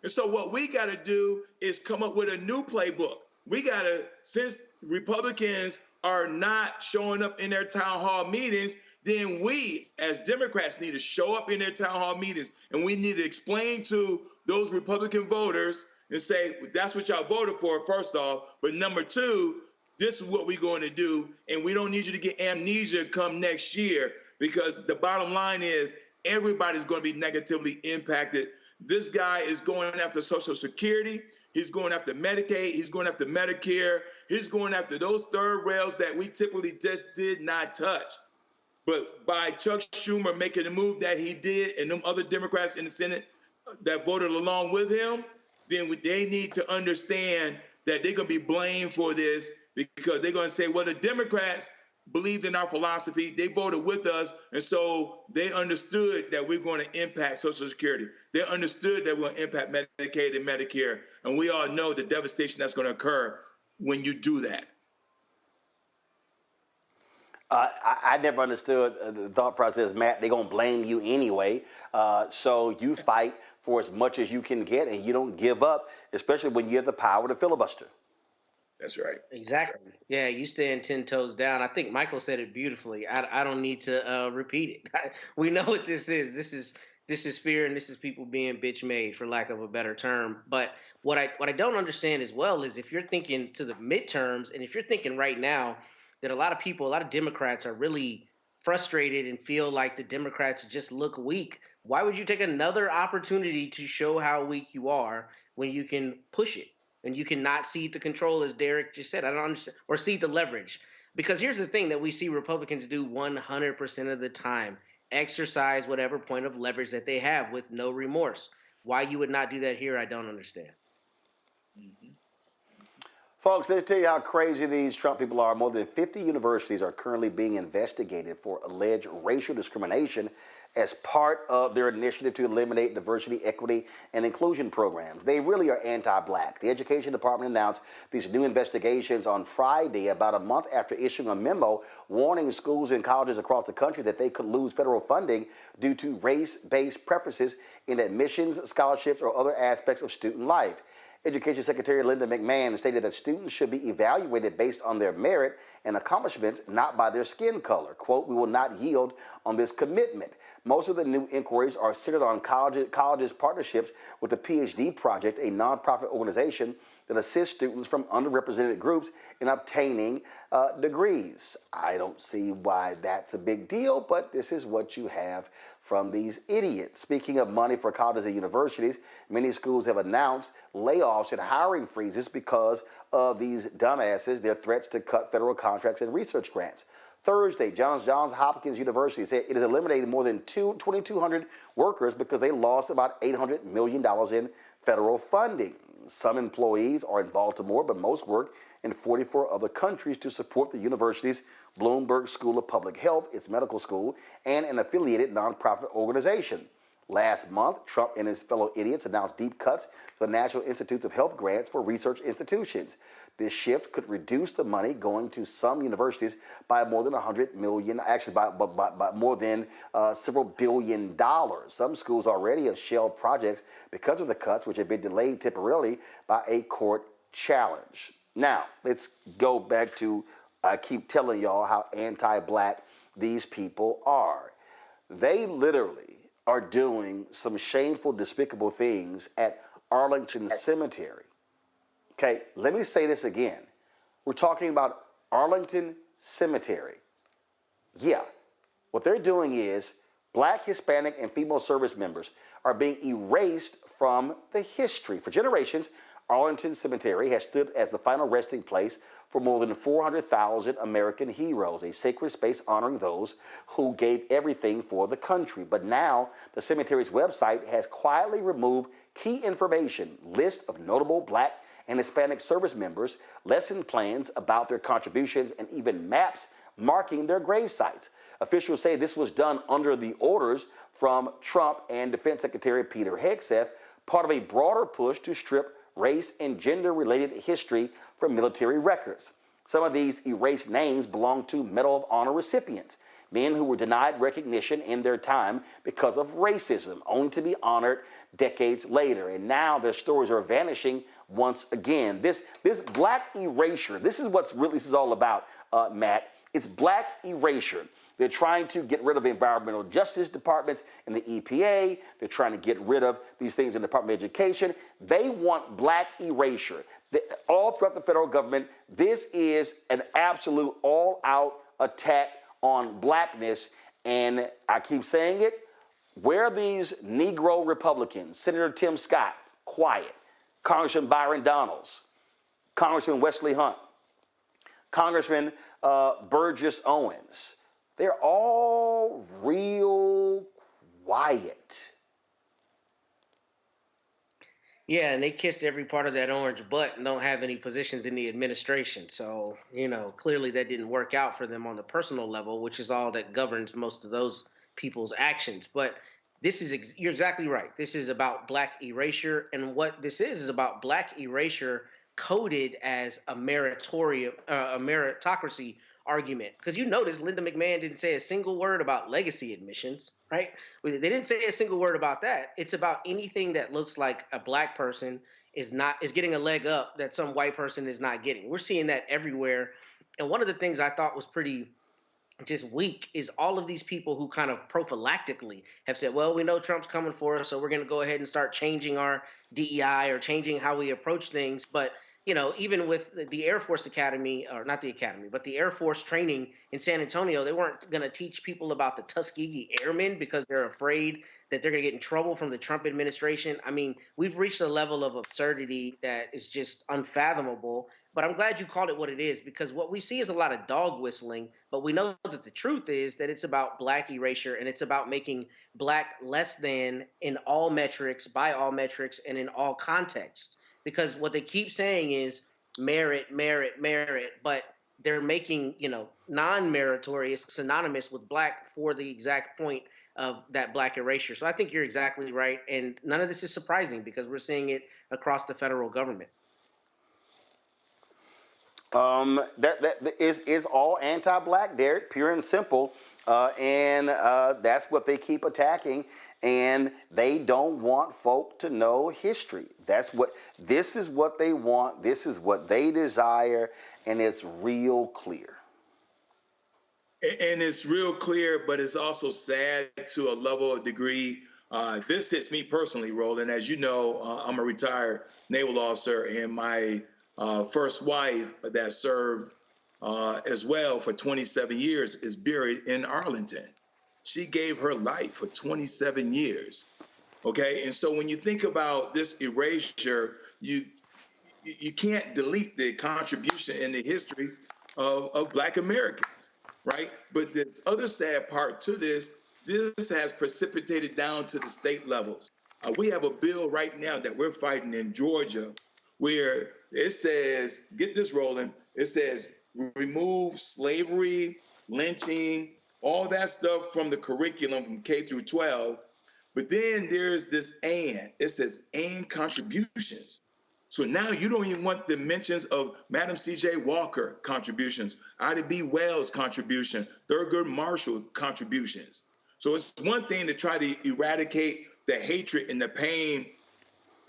And so what we got to do is come up with a new playbook. We got to, since Republicans are not showing up in their town hall meetings, then we as Democrats need to show up in their town hall meetings. And we need to explain to those Republican voters and say, that's what y'all voted for, first off. But number two, this is what we're going to do. And we don't need you to get amnesia come next year, because the bottom line is everybody's going to be negatively impacted. This guy is going after Social Security. He's going after Medicaid. He's going after Medicare. He's going after those third rails that we typically just did not touch. But by Chuck Schumer making the move that he did and them other Democrats in the Senate that voted along with him, then they need to understand that they're going to be blamed for this, because they're going to say, well, the Democrats believed in our philosophy. They voted with us. And so they understood that we're going to impact Social Security. They understood that we're going to impact Medicaid and Medicare. And we all know the devastation that's going to occur when you do that. I never understood the thought process, Matt. They're going to blame you anyway. So you fight for as much as you can get, and you don't give up, especially when you have the power to filibuster. That's right. Exactly. Yeah, you stand 10 toes down. I think Michael said it beautifully. I don't need to repeat it. We know what this is. This is fear, and this is people being bitch made, for lack of a better term. But what I don't understand as well is if you're thinking to the midterms, and if you're thinking right now that a lot of Democrats are really frustrated and feel like the Democrats just look weak, why would you take another opportunity to show how weak you are when you can push it? And you cannot cede the control, as Derek just said. I don't understand, or cede the leverage. Because here's the thing that we see Republicans do 100% of the time: exercise whatever point of leverage that they have with no remorse. Why you would not do that here, I don't understand. Mm-hmm. Folks, let me tell you how crazy these Trump people are. More than 50 universities are currently being investigated for alleged racial discrimination as part of their initiative to eliminate diversity, equity, and inclusion programs. They really are anti-black. The Education Department announced these new investigations on Friday, about a month after issuing a memo warning schools and colleges across the country that they could lose federal funding due to race-based preferences in admissions, scholarships, or other aspects of student life. Education Secretary Linda McMahon stated that students should be evaluated based on their merit and accomplishments, not by their skin color. Quote, we will not yield on this commitment. Most of the new inquiries are centered on colleges' partnerships with the PhD Project, a nonprofit organization that assists students from underrepresented groups in obtaining degrees. I don't see why that's a big deal, but this is what you have from these idiots. Speaking of money for colleges and universities, many schools have announced layoffs and hiring freezes because of these dumbasses, their threats to cut federal contracts and research grants. Thursday, Johns Hopkins University said it has eliminated more than 2,200 workers because they lost about $800 million in federal funding. Some employees are in Baltimore, but most work in 44 other countries to support the university's Bloomberg School of Public Health, its medical school, and an affiliated nonprofit organization. Last month, Trump and his fellow idiots announced deep cuts to the National Institutes of Health grants for research institutions. This shift could reduce the money going to some universities by more than $100 million, actually by more than several billion dollars. Some schools already have shelved projects because of the cuts, which have been delayed temporarily by a court challenge. Now, let's go back to, I keep telling y'all how anti-black these people are. They literally are doing some shameful, despicable things at Arlington Cemetery. Okay, let me say this again. We're talking about Arlington Cemetery. Yeah, what they're doing is black, Hispanic, and female service members are being erased from the history. For generations, Arlington Cemetery has stood as the final resting place for more than 400,000 American heroes, a sacred space honoring those who gave everything for the country. But now, the cemetery's website has quietly removed key information, list of notable black and Hispanic service members, lesson plans about their contributions, and even maps marking their grave sites. Officials say this was done under the orders from Trump and Defense Secretary Peter Hegseth, part of a broader push to strip race and gender-related history from military records. Some of these erased names belong to Medal of Honor recipients, men who were denied recognition in their time because of racism, only to be honored decades later. And now their stories are vanishing once again. This black erasure, this is what this is all about, Matt. It's black erasure. They're trying to get rid of the environmental justice departments and the EPA. They're trying to get rid of these things in the Department of Education. They want black erasure. All throughout the federal government, this is an absolute all-out attack on blackness. And I keep saying it, where are these Negro Republicans? Senator Tim Scott, quiet. Congressman Byron Donalds, Congressman Wesley Hunt, Congressman Burgess Owens. They're all real quiet. Yeah, and they kissed every part of that orange butt and don't have any positions in the administration. So, clearly that didn't work out for them on the personal level, which is all that governs most of those people's actions. But you're exactly right. This is about black erasure. And what this is about black erasure coded as a meritocracy argument. Because you notice Linda McMahon didn't say a single word about legacy admissions, right? They didn't say a single word about that. It's about anything that looks like a black person is getting a leg up that some white person is not getting. We're seeing that everywhere. And one of the things I thought was pretty just weak is all of these people who kind of prophylactically have said, well, we know Trump's coming for us, so we're going to go ahead and start changing our DEI or changing how we approach things. But even with the Air Force Academy, or not the Academy, but the Air Force training in San Antonio, they weren't going to teach people about the Tuskegee Airmen because they're afraid that they're going to get in trouble from the Trump administration. I mean, we've reached a level of absurdity that is just unfathomable. But I'm glad you called it what it is, because what we see is a lot of dog whistling. But we know that the truth is that it's about black erasure, and it's about making black less than in all metrics, by all metrics, and in all contexts. Because what they keep saying is merit, merit, merit, but they're making, non-meritorious synonymous with black for the exact point of that black erasure. So I think you're exactly right. And none of this is surprising because we're seeing it across the federal government. That is all anti-black, Derek, pure and simple. And that's what they keep attacking. and they don't want folk to know history. This is what they want. This is what they desire, and it's real clear. And it's real clear, but it's also sad to a level of degree. This hits me personally, Roland. As you know, I'm a retired naval officer, and my first wife that served as well for 27 years is buried in Arlington. She gave her life for 27 years. Okay, and so when you think about this erasure, you can't delete the contribution in the history of Black Americans, right? But this other sad part to this has precipitated down to the state levels. We have a bill right now that we're fighting in Georgia where it says, get this, Roland, it says remove slavery, lynching, all that stuff from the curriculum from K through 12. But then there's this and. It says and contributions. So now you don't even want the mentions of Madam C.J. Walker contributions, Ida B. Wells contribution, Thurgood Marshall contributions. So it's one thing to try to eradicate the hatred and the pain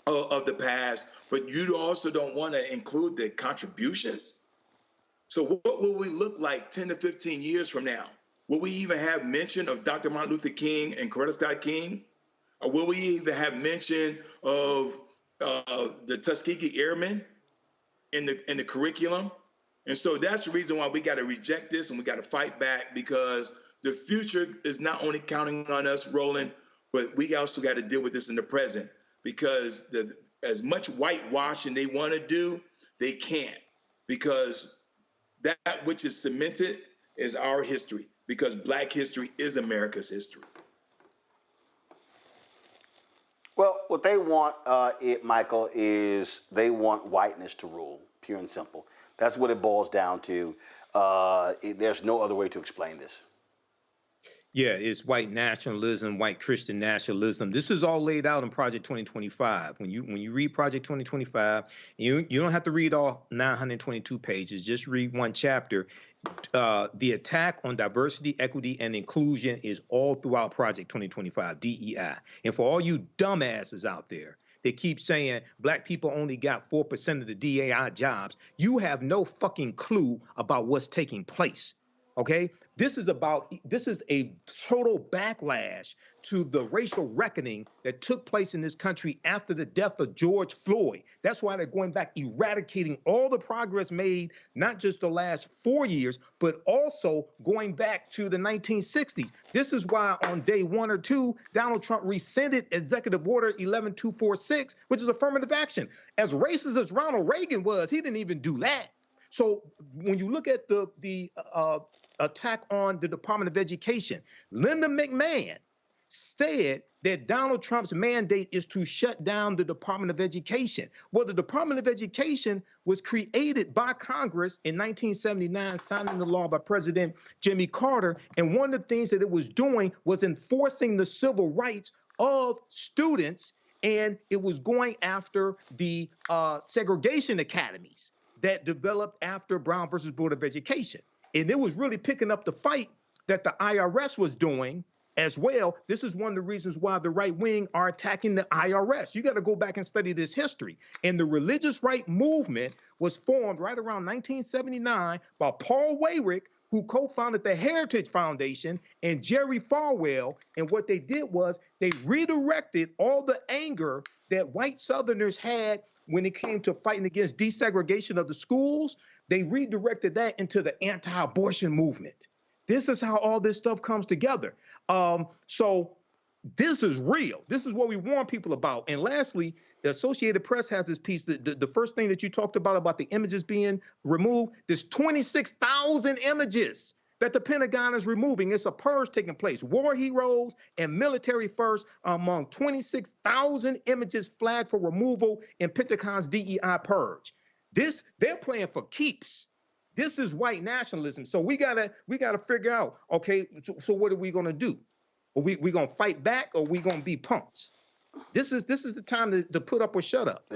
of the past, but you also don't want to include the contributions. So what will we look like 10 to 15 years from now? Will we even have mention of Dr. Martin Luther King and Coretta Scott King? Or will we even have mention of the Tuskegee Airmen in the curriculum? And so that's the reason why we got to reject this and we got to fight back, because the future is not only counting on us, Roland, but we also got to deal with this in the present, because as much whitewashing they want to do, they can't, because that which is cemented is our history, because Black history is America's history. Well, what they want, Michael, is they want whiteness to rule, pure and simple. That's what it boils down to. There's no other way to explain this. Yeah, it's white nationalism, white Christian nationalism. This is all laid out in Project 2025. When you read Project 2025, you don't have to read all 922 pages. Just read one chapter. The attack on diversity, equity, and inclusion is all throughout Project 2025, DEI. And for all you dumbasses out there, they keep saying Black people only got 4% of the DEI jobs. You have no fucking clue about what's taking place. Okay, this is a total backlash to the racial reckoning that took place in this country after the death of George Floyd. That's why they're going back, eradicating all the progress made, not just the last 4 years, but also going back to the 1960s. This is why on day 1 or 2, Donald Trump rescinded Executive Order 11246, which is affirmative action. As racist as Ronald Reagan was, he didn't even do that. So when you look at the attack on the Department of Education, Linda McMahon said that Donald Trump's mandate is to shut down the Department of Education. Well, the Department of Education was created by Congress in 1979, signed into law by President Jimmy Carter. And one of the things that it was doing was enforcing the civil rights of students, and it was going after the segregation academies that developed after Brown versus Board of Education. And it was really picking up the fight that the IRS was doing as well. This is one of the reasons why the right wing are attacking the IRS. You got to go back and study this history. And the religious right movement was formed right around 1979 by Paul Weyrich, who co-founded the Heritage Foundation, and Jerry Falwell. And what they did was they redirected all the anger that white Southerners had when it came to fighting against desegregation of the schools. They redirected that into the anti-abortion movement. This is how all this stuff comes together. So this is real. This is what we warn people about. And lastly, the Associated Press has this piece, the first thing that you talked about the images being removed. There's 26,000 images that the Pentagon is removing. It's a purge taking place. War heroes and military first among 26,000 images flagged for removal in Pentagon's DEI purge. They're playing for keeps. This is white nationalism. So we gotta figure out, okay, so what are we gonna do? Are we gonna fight back, or are we gonna be punks? This is the time to put up or shut up.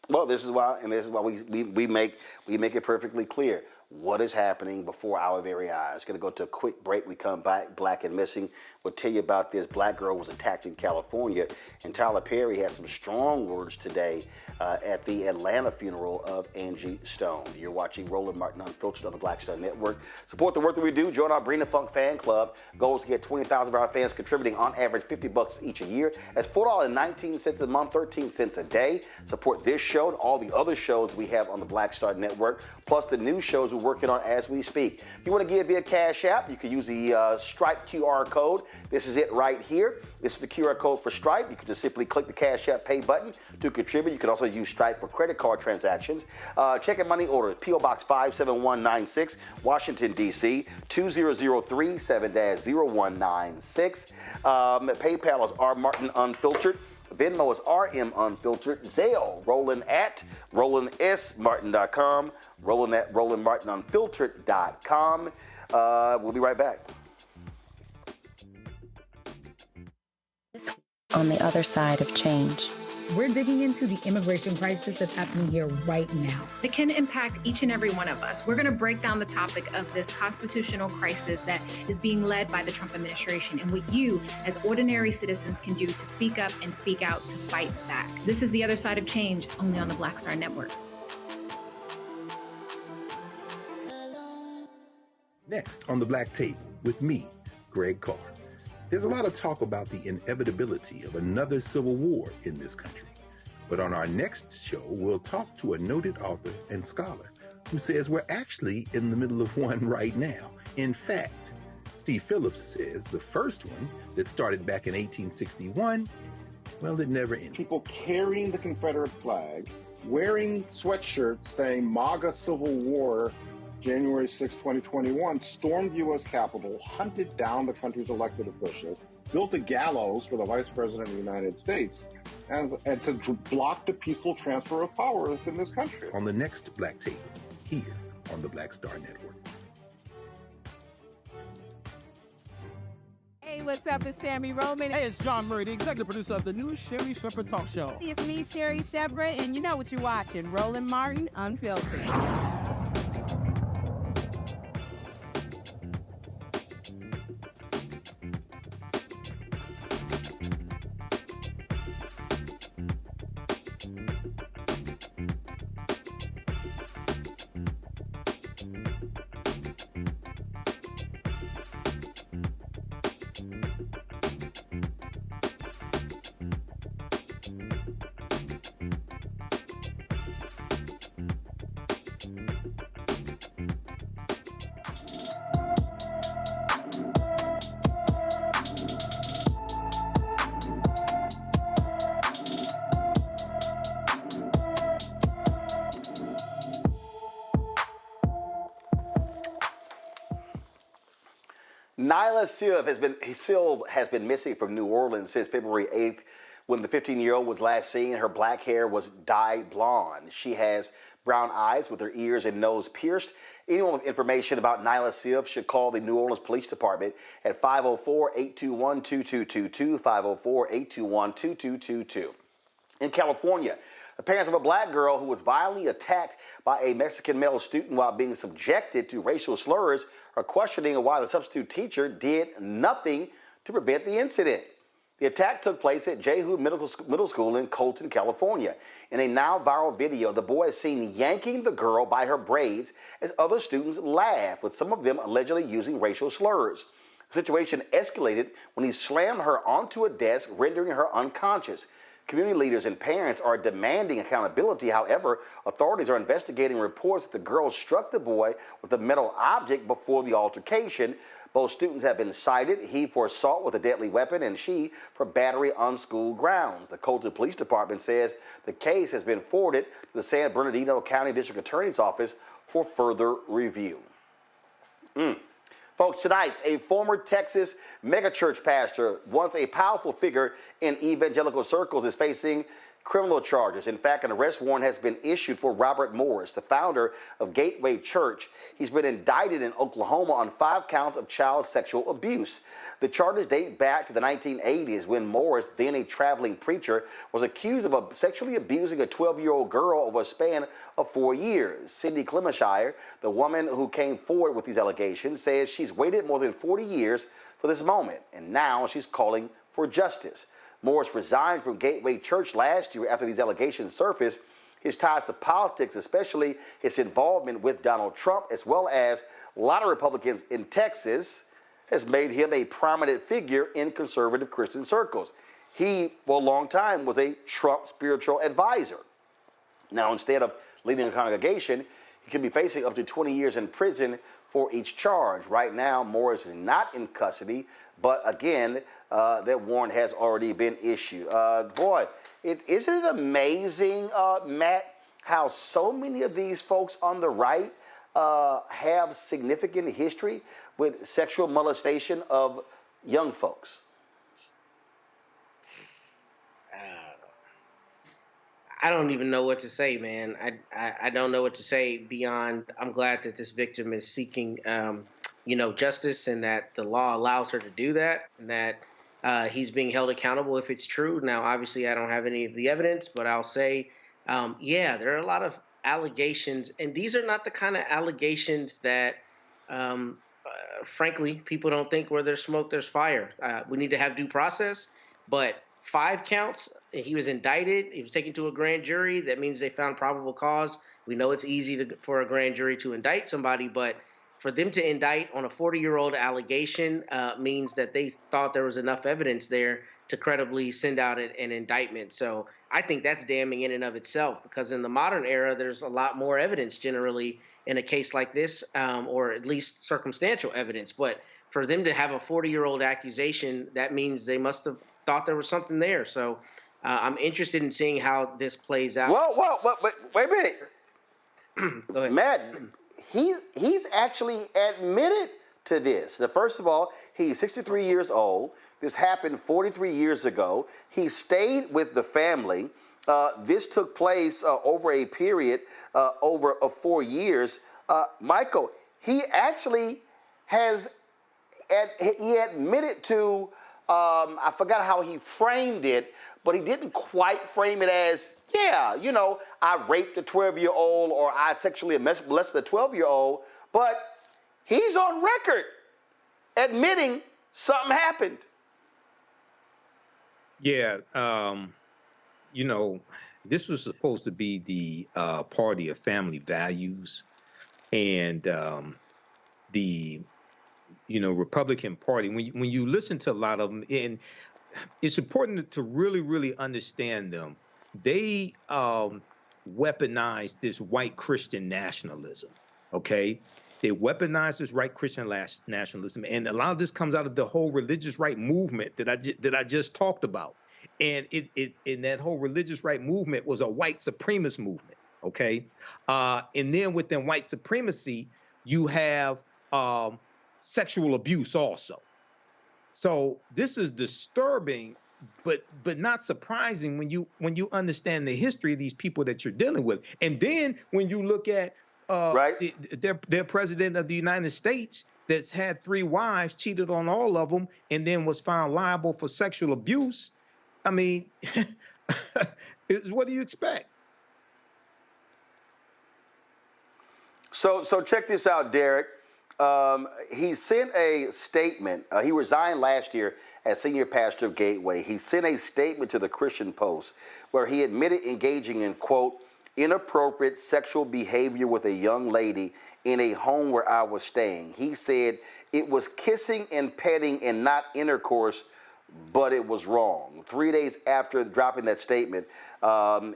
Well, this is why we make it perfectly clear. what is happening before our very eyes. Going to go to a quick break. We come back, Black and Missing. We'll tell you about this. Black girl was attacked in California, and Tyler Perry had some strong words today at the Atlanta funeral of Angie Stone. You're watching Roland Martin Unfiltered on the Black Star Network. Support the work that we do. Join our Bring the Funk fan club. Goals to get 20,000 of our fans contributing on average $50 each a year. That's $4.19 a month, 13 cents a day. Support this show and all the other shows we have on the Black Star Network, plus the new shows we're working on as we speak. If you want to give via Cash App, you can use the Stripe QR code. This is it right here. This is the QR code for Stripe. You can just simply click the Cash App Pay button to contribute. You can also use Stripe for credit card transactions. Check and money orders, P.O. Box 57196, Washington, D.C., 2003 7-0196. PayPal is R. Martin Unfiltered. Venmo is RM Unfiltered. Zelle, Roland at RolandSMartin.com. Roland at RolandMartinUnfiltered.com. We'll be right back. On the other side of change. We're digging into the immigration crisis that's happening here right now. It can impact each and every one of us. We're going to break down the topic of this constitutional crisis that is being led by the Trump administration and what you, as ordinary citizens, can do to speak up and speak out to fight back. This is The Other Side of Change, only on the Black Star Network. Next on the Black Tape with me, Greg Carr. There's a lot of talk about the inevitability of another civil war in this country. But on our next show, we'll talk to a noted author and scholar who says we're actually in the middle of one right now. In fact, Steve Phillips says the first one that started back in 1861, well, it never ended. People carrying the Confederate flag, wearing sweatshirts saying MAGA Civil War, January 6, 2021, stormed U.S. Capitol, hunted down the country's elected officials, built a gallows for the Vice President of the United States, and to block the peaceful transfer of power within this country. On the next Black Tape, here on the Black Star Network. Hey, what's up? It's Sammy Roman. Hey, it's John Murray, the executive producer of the new Sherry Shepherd Talk Show. It's me, Sherry Shepherd, and you know what you're watching, Roland Martin Unfiltered. Nyla Silv has been missing from New Orleans since February 8th, when the 15-year-old was last seen. Her black hair was dyed blonde. She has brown eyes with her ears and nose pierced. Anyone with information about Nyla Silv should call the New Orleans Police Department at 504-821-2222, 504-821-2222. In California, the parents of a black girl who was violently attacked by a Mexican male student while being subjected to racial slurs are questioning why the substitute teacher did nothing to prevent the incident. The attack took place at Jehu Middle School in Colton, California. In a now viral video, the boy is seen yanking the girl by her braids as other students laugh, with some of them allegedly using racial slurs. The situation escalated when he slammed her onto a desk, rendering her unconscious. Community leaders and parents are demanding accountability. However, authorities are investigating reports that the girl struck the boy with a metal object before the altercation. Both students have been cited, he for assault with a deadly weapon and she for battery on school grounds. The Colton Police Department says the case has been forwarded to the San Bernardino County District Attorney's Office for further review. Folks, tonight, a former Texas megachurch pastor, once a powerful figure in evangelical circles, is facing criminal charges. In fact, an arrest warrant has been issued for Robert Morris, the founder of Gateway Church. He's been indicted in Oklahoma on 5 counts of child sexual abuse. The charges date back to the 1980s when Morris, then a traveling preacher, was accused of sexually abusing a 12-year-old girl over a span of 4 years. Cindy Clemenshire, the woman who came forward with these allegations, says she's waited more than 40 years for this moment, and now she's calling for justice. Morris resigned from Gateway Church last year after these allegations surfaced. His ties to politics, especially his involvement with Donald Trump, as well as a lot of Republicans in Texas, has made him a prominent figure in conservative Christian circles. He, for a long time, was a Trump spiritual advisor. Now, instead of leading a congregation, he could be facing up to 20 years in prison for each charge. Right now, Morris is not in custody, but again, that warrant has already been issued. Isn't it amazing, Matt, how so many of these folks on the right have significant history with sexual molestation of young folks? I don't even know what to say, man. I don't know what to say beyond I'm glad that this victim is seeking, justice, and that the law allows her to do that, and that he's being held accountable if it's true. Now, obviously, I don't have any of the evidence, but I'll say, there are a lot of allegations, and these are not the kind of allegations that, frankly, people don't think where there's smoke, there's fire. We need to have due process, but 5 counts. He was indicted. He was taken to a grand jury. That means they found probable cause. We know it's easy for a grand jury to indict somebody, but for them to indict on a 40-year-old allegation means that they thought there was enough evidence there to credibly send out an indictment. So I think that's damning in and of itself, because in the modern era, there's a lot more evidence generally in a case like this, or at least circumstantial evidence. But for them to have a 40-year-old accusation, that means they must have thought there was something there. So I'm interested in seeing how this plays out. Wait a minute. Go ahead. Matt, he's actually admitted to this. Now, first of all, he's 63 years old. This happened 43 years ago. He stayed with the family. This took place over a period of 4 years. Michael, he actually he admitted to, I forgot how he framed it, but he didn't quite frame it as, I raped a 12-year-old or I sexually molested a 12-year-old, but he's on record admitting something happened. Yeah, this was supposed to be the party of family values, and the Republican Party. When you listen to a lot of them, and it's important to really, really understand them. They weaponize this white Christian nationalism. Okay. They weaponize this right Christian nationalism, and a lot of this comes out of the whole religious right movement that I just talked about. And in that whole religious right movement was a white supremacist movement. Okay, and then within white supremacy, you have sexual abuse also. So this is disturbing, but not surprising when you understand the history of these people that you're dealing with. And then when you look at their president of the United States that's had 3 wives, cheated on all of them, and then was found liable for sexual abuse. I mean, what do you expect? So check this out, Derek. He sent a statement. He resigned last year as senior pastor of Gateway. He sent a statement to the Christian Post where he admitted engaging in, quote, inappropriate sexual behavior with a young lady in a home where I was staying. He said it was kissing and petting and not intercourse, but it was wrong. 3 days after dropping that statement,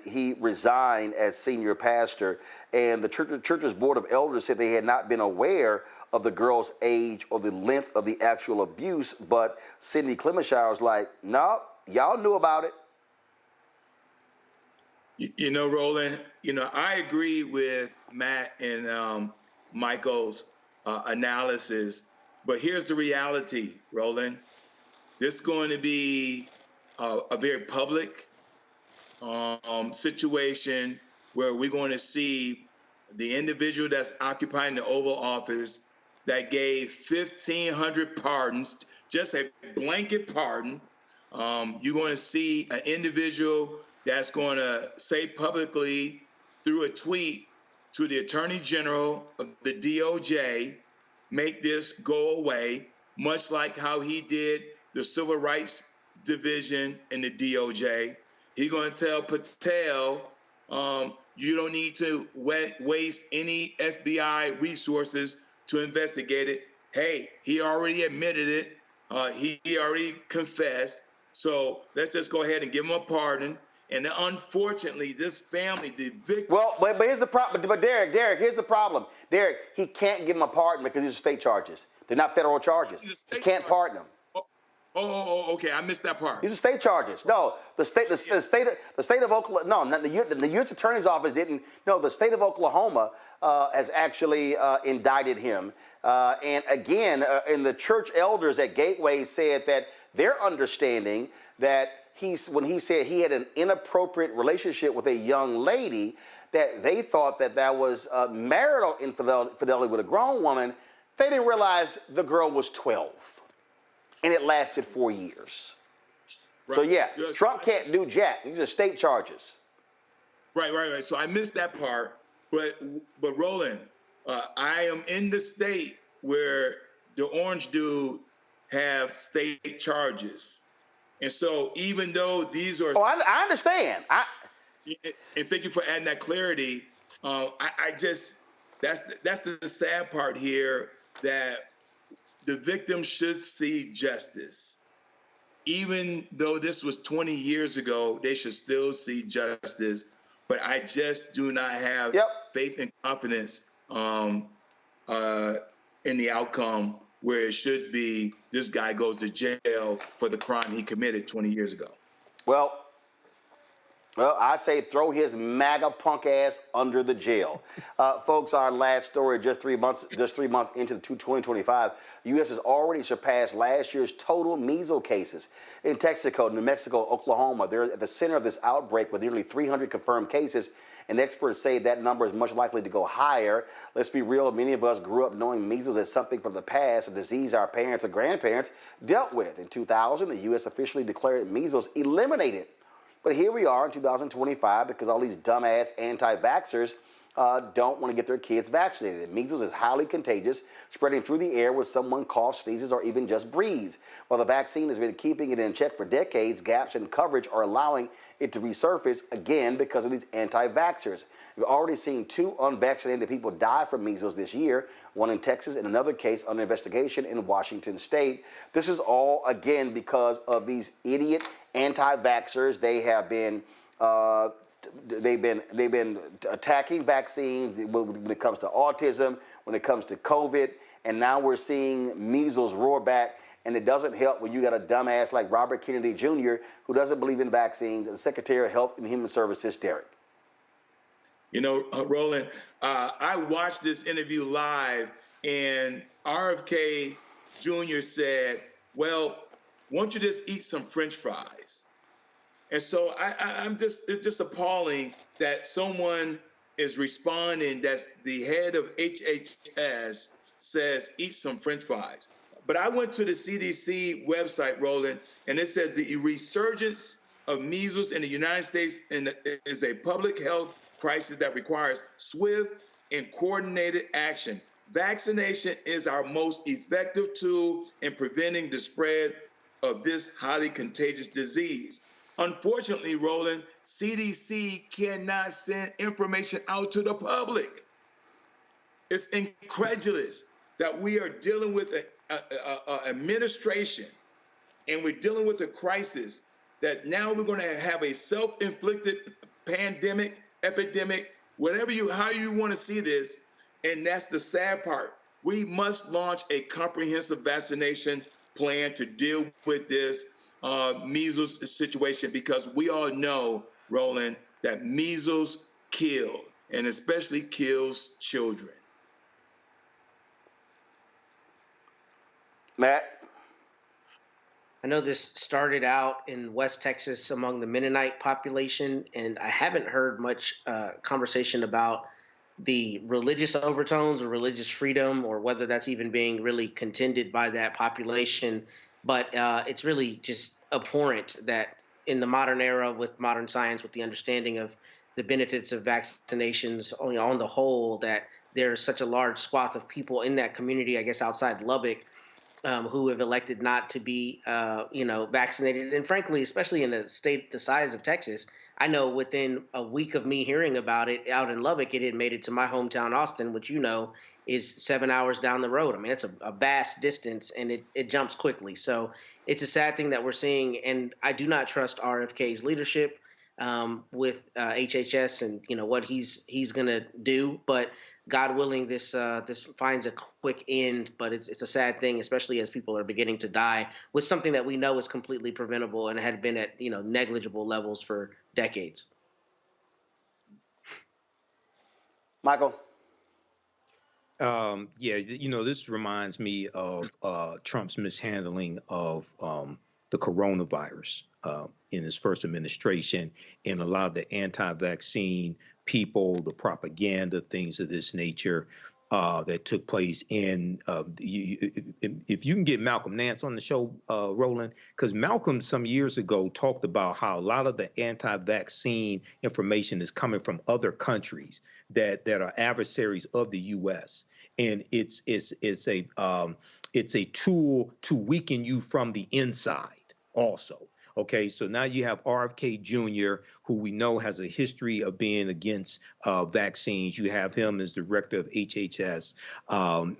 he resigned as senior pastor, and the church's board of elders said they had not been aware of the girl's age or the length of the actual abuse, but Cindy Clemenshire was like, no, y'all knew about it. Roland, I agree with Matt and Michael's analysis, but here's the reality, Roland. This is going to be a very public situation where we're going to see the individual that's occupying the Oval Office that gave 1,500 pardons, just a blanket pardon. You're going to see an individual that's going to say publicly through a tweet to the Attorney General of the DOJ, make this go away, much like how he did the Civil Rights Division in the DOJ. He's going to tell Patel, you don't need to waste any FBI resources to investigate it. Hey, he already admitted it. He already confessed. So let's just go ahead and give him a pardon. And unfortunately, this family, the victim. Well, but here's the problem. But Derek, here's the problem. Derek, he can't give him a pardon because these are state charges. They're not federal charges. He can't pardon them. Okay. I missed that part. These are state charges. No, the state of Oklahoma. No, the U.S. Attorney's Office didn't. No, the state of Oklahoma has actually indicted him. And again, and the church elders at Gateway said that their understanding that when he said he had an inappropriate relationship with a young lady, that they thought that was marital infidelity with a grown woman. They didn't realize the girl was 12. And it lasted 4 years. Right. So yeah, yes. Trump can't do jack. These are state charges. Right. So I missed that part. But Roland, I am in the state where the orange dude have state charges. And so even though these are... Oh, I understand. And thank you for adding that clarity. I just... That's the sad part here, that the victim should see justice. Even though this was 20 years ago, they should still see justice. But I just do not have faith and confidence in the outcome, where it should be this guy goes to jail for the crime he committed 20 years ago. Well, I say throw his MAGA punk ass under the jail. Folks, our last story, just 3 months into 2025, the U.S. has already surpassed last year's total measles cases. In Texaco, New Mexico, Oklahoma, they're at the center of this outbreak with nearly 300 confirmed cases, and experts say that number is much likely to go higher. Let's be real, many of us grew up knowing measles as something from the past, a disease our parents or grandparents dealt with. In 2000, the U.S. officially declared measles eliminated. But here we are in 2025 because all these dumbass anti-vaxxers don't want to get their kids vaccinated. Measles is highly contagious, spreading through the air when someone coughs, sneezes, or even just breathes. While the vaccine has been keeping it in check for decades, gaps in coverage are allowing it to resurface again because of these anti-vaxxers. We've already seen 2 unvaccinated people die from measles this year, one in Texas and another case under investigation in Washington State. This is all, again, because of these idiot anti-vaxxers. They have been they've been attacking vaccines when it comes to autism, when it comes to COVID, and now we're seeing measles roar back. And it doesn't help when you got a dumbass like Robert Kennedy Jr. who doesn't believe in vaccines, and Secretary of Health and Human Services, Derek. You know, Roland, I watched this interview live, and RFK Jr. said, well, why don't you just eat some French fries? And so it's just appalling that someone is responding that's the head of HHS says, eat some French fries. But I went to the CDC website, Roland, and it says the resurgence of measles in the United States is a public health crisis that requires swift and coordinated action. Vaccination is our most effective tool in preventing the spread of this highly contagious disease. Unfortunately, Roland, CDC cannot send information out to the public. It's incredulous that we are dealing with an administration, and we're dealing with a crisis that now we're going to have a self-inflicted pandemic, epidemic, how you want to see this. And that's the sad part. We must launch a comprehensive vaccination plan to deal with this measles situation, because we all know, Roland, that measles kill, and especially kills children. Matt? I know this started out in West Texas among the Mennonite population, and I haven't heard much conversation about the religious overtones or religious freedom, or whether that's even being really contended by that population. But it's really just abhorrent that in the modern era, with modern science, with the understanding of the benefits of vaccinations on the whole, that there's such a large swath of people in that community, I guess outside Lubbock, who have elected not to be, vaccinated. And frankly, especially in a state the size of Texas, I know within a week of me hearing about it out in Lubbock, it had made it to my hometown, Austin, which is 7 hours down the road. I mean, it's a vast distance, and it jumps quickly. So it's a sad thing that we're seeing, and I do not trust RFK's leadership with HHS and what he's going to do. But God willing, this finds a quick end. But it's a sad thing, especially as people are beginning to die with something that we know is completely preventable and had been at negligible levels for decades. Michael. This reminds me of Trump's mishandling of the coronavirus in his first administration, and a lot of the anti-vaccine people, the propaganda, things of this nature that took place in. If you can get Malcolm Nance on the show, Roland, because Malcolm some years ago talked about how a lot of the anti-vaccine information is coming from other countries that are adversaries of the U.S. And it's a tool to weaken you from the inside also. Okay, so now you have RFK Jr., who we know has a history of being against vaccines. You have him as director of HHS.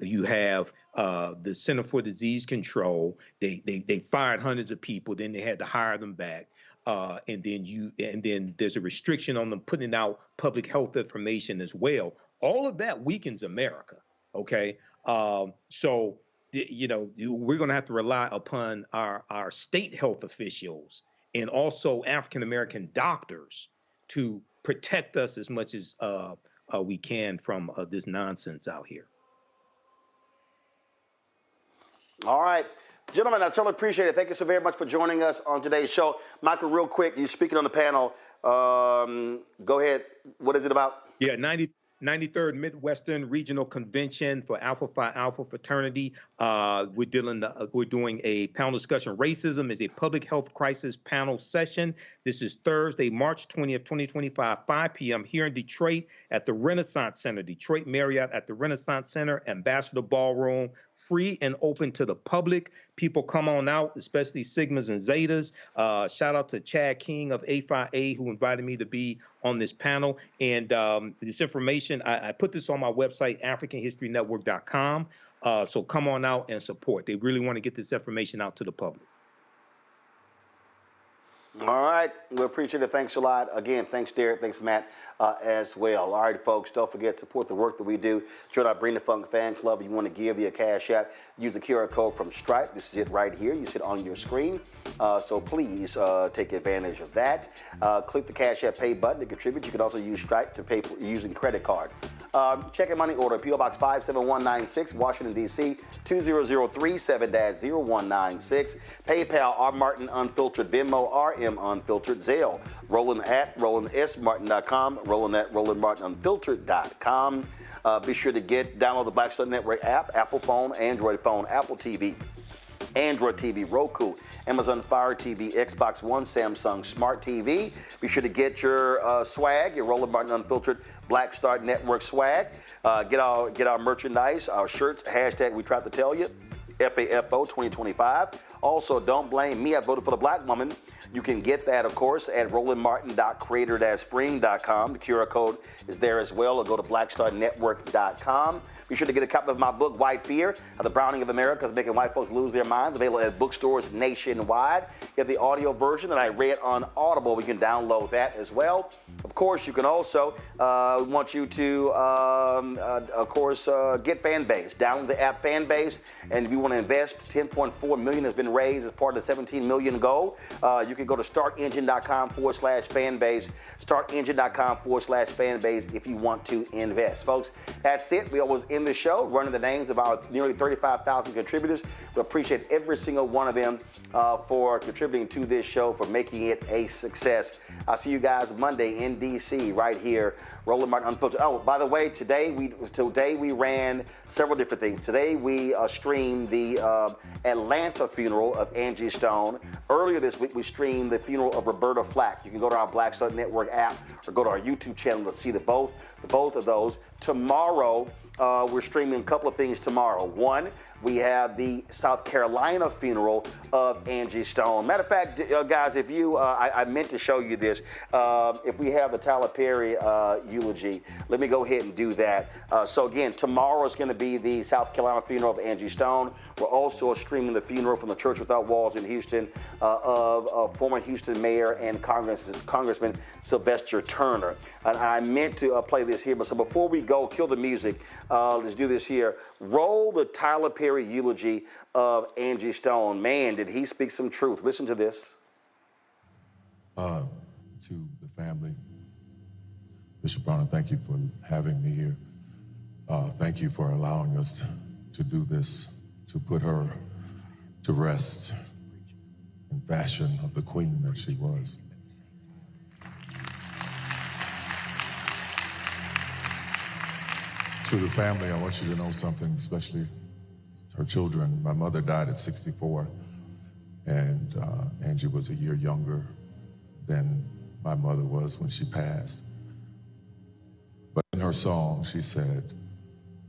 You have the Center for Disease Control. They fired hundreds of people, then they had to hire them back. And then there's a restriction on them putting out public health information as well. All of that weakens America. Okay, so we're going to have to rely upon our state health officials and also African-American doctors to protect us as much as we can from this nonsense out here. All right. Gentlemen, I certainly appreciate it. Thank you so very much for joining us on today's show. Michael, real quick, you're speaking on the panel. Go ahead. What is it about? Yeah, 93rd Midwestern Regional Convention for Alpha Phi Alpha Fraternity. We're doing a panel discussion. Racism is a public health crisis panel session. This is Thursday, March 20th, 2025, 5 p.m. here in Detroit at the Renaissance Center, Detroit Marriott at the Renaissance Center, Ambassador Ballroom, free and open to the public. People come on out, especially Sigmas and Zetas. Shout out to Chad King of A5A who invited me to be on this panel. And this information, I put this on my website, AfricanHistoryNetwork.com. So come on out and support. They really want to get this information out to the public. All right. We appreciate it. Thanks a lot. Again, thanks, Derek. Thanks, Matt, as well. All right, folks, don't forget to support the work that we do. Join our Bring the Funk fan club. If you want to give via Cash App, use the QR code from Stripe. This is it right here. You see it on your screen. So please take advantage of that. Click the Cash App Pay button to contribute. You can also use Stripe to pay using credit card. Check-in money order, P.O. Box 57196, Washington, D.C., 20037-0196. PayPal, R. Martin Unfiltered. Venmo, RM Unfiltered. Zelle, Roland at RolandSMartin.com, Roland at RolandMartinUnfiltered.com. Be sure to download the Black Star Network app, Apple phone, Android phone, Apple TV, Android TV, Roku, Amazon Fire TV, Xbox One, Samsung Smart TV. Be sure to get your swag, your Roland Martin Unfiltered Black Star Network swag. Get our merchandise, our shirts, hashtag we tried to tell you, FAFO 2025. Also, don't blame me, I voted for the black woman. You can get that, of course, at rolandmartin.creator-spring.com. The QR code is there as well, or go to blackstarnetwork.com. Be sure to get a copy of my book, White Fear, How the Browning of America is Making White Folks Lose Their Minds, available at bookstores nationwide. You have the audio version that I read on Audible. We can download that as well. Of course, you can also, want you to, get Fanbase. Download the app Fanbase, and if you want to invest, $10.4 million has been been raised as part of the 17 million goal. You can go to startengine.com/fanbase, startengine.com/fanbase if you want to invest. Folks, that's it. We always end the show running the names of our nearly 35,000 contributors. We appreciate every single one of them for contributing to this show, for making it a success. I'll see you guys Monday in D.C. right here, Roland Martin Unfiltered. Oh, by the way, today we ran several different things. Today we streamed the Atlanta funeral of Angie Stone. Earlier this week we streamed the funeral of Roberta Flack. You can go to our Black Star Network app or go to our YouTube channel to see both of those. Tomorrow we're streaming a couple of things tomorrow. One, we have the South Carolina funeral of Angie Stone. Matter of fact, guys, if you, I meant to show you this. If we have the Tyler Perry eulogy, let me go ahead and do that. So again, tomorrow is going to be the South Carolina funeral of Angie Stone. We're also streaming the funeral from the Church Without Walls in Houston of former Houston Mayor and Congressman Sylvester Turner. And I meant to play this here, but so before we go, kill the music, let's do this here. Roll the Tyler Perry eulogy of Angie Stone. Man, did he speak some truth. Listen to this. To the family, Bishop Brown, thank you for having me here. Thank you for allowing us to do this, to put her to rest in fashion of the queen that she was. To the family, I want you to know something, especially her children. My mother died at 64, and Angie was a year younger than my mother was when she passed. But in her song, she said,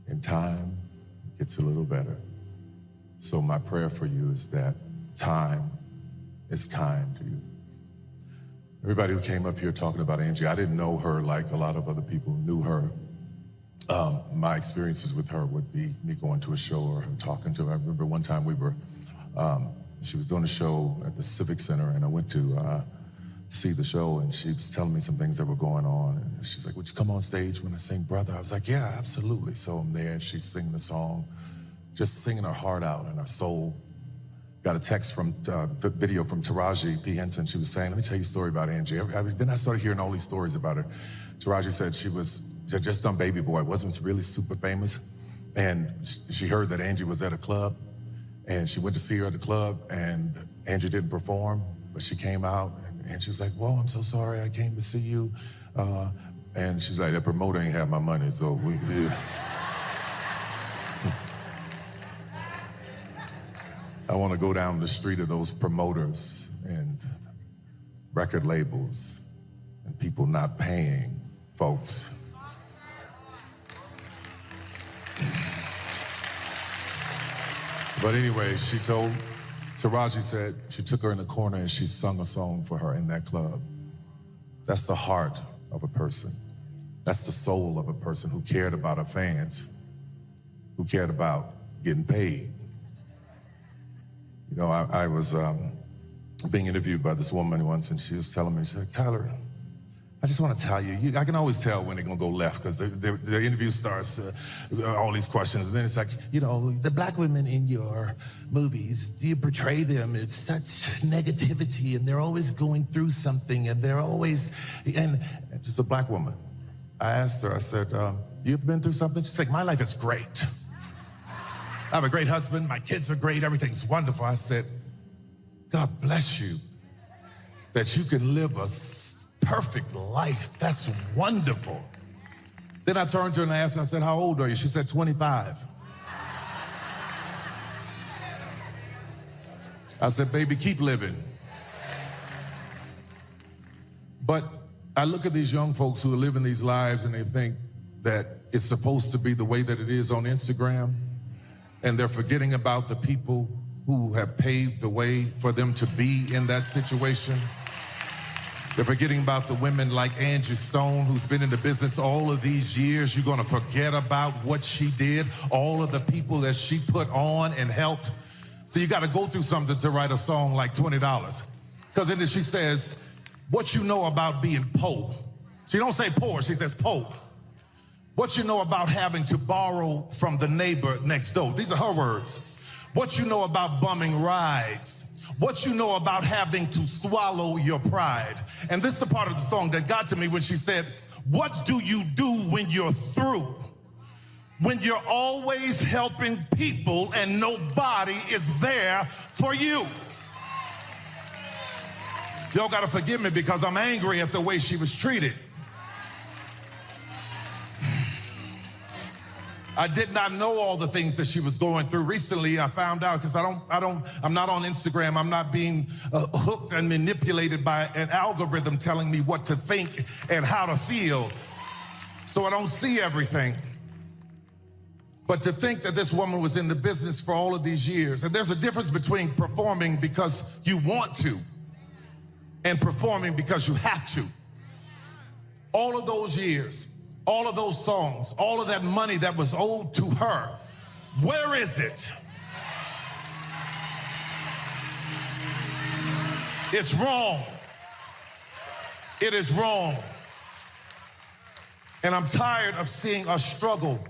in time, it gets a little better. So my prayer for you is that time is kind to you. Everybody who came up here talking about Angie, I didn't know her like a lot of other people knew her. My experiences with her would be me going to a show or her talking to her. I remember one time she was doing a show at the Civic Center, and I went to see the show, and she was telling me some things that were going on. And she's like, would you come on stage when I sing Brother? I was like, yeah, absolutely. So I'm there, and she's singing the song, just singing her heart out and her soul. Got a text from video from Taraji P. Henson. She was saying, let me tell you a story about Angie. Then I started hearing all these stories about her. Taraji said she had just done Baby Boy, wasn't really super famous. And she heard that Angie was at a club, and she went to see her at the club, and Angie didn't perform, but she came out, and she was like, whoa, I'm so sorry, I came to see you. And she's like, that promoter ain't have my money, so we did. I want to go down the street of those promoters and record labels and people not paying folks. But anyway, Taraji said she took her in the corner and she sung a song for her in that club. That's the heart of a person. That's the soul of a person who cared about her fans, who cared about getting paid. You know, I was being interviewed by this woman once, and she was telling me, she's like, Tyler, I just want to tell you, I can always tell when they're going to go left, because the interview starts, all these questions, and then it's like, you know, the black women in your movies, do you portray them? It's such negativity, and they're always going through something, and they're always, and just a black woman. I asked her, I said, you ever been through something? She's like, my life is great. I have a great husband, my kids are great, everything's wonderful. I said, God bless you that you can live a perfect life. That's wonderful. Then I turned to her and I asked her, I said, how old are you? She said, 25. I said, baby, keep living. But I look at these young folks who are living these lives and they think that it's supposed to be the way that it is on Instagram. And they're forgetting about the people who have paved the way for them to be in that situation. They're forgetting about the women like Angie Stone, who's been in the business all of these years. You're gonna forget about what she did, all of the people that she put on and helped. So you gotta go through something to write a song like $20. Because in it she says, what you know about being poor. She don't say poor, she says poor. What you know about having to borrow from the neighbor next door. These are her words. what you know about bumming rides, what you know about having to swallow your pride. And this is the part of the song that got to me when she said, what do you do when you're through? When you're always helping people and nobody is there for you. Y'all gotta forgive me because I'm angry at the way she was treated. I did not know all the things that she was going through. Recently, I found out because I'm not on Instagram. I'm not being hooked and manipulated by an algorithm telling me what to think and how to feel. So I don't see everything. But to think that this woman was in the business for all of these years, and there's a difference between performing because you want to and performing because you have to. All of those years, all of those songs, all of that money that was owed to her, where is it? It's wrong. It is wrong. And I'm tired of seeing us struggle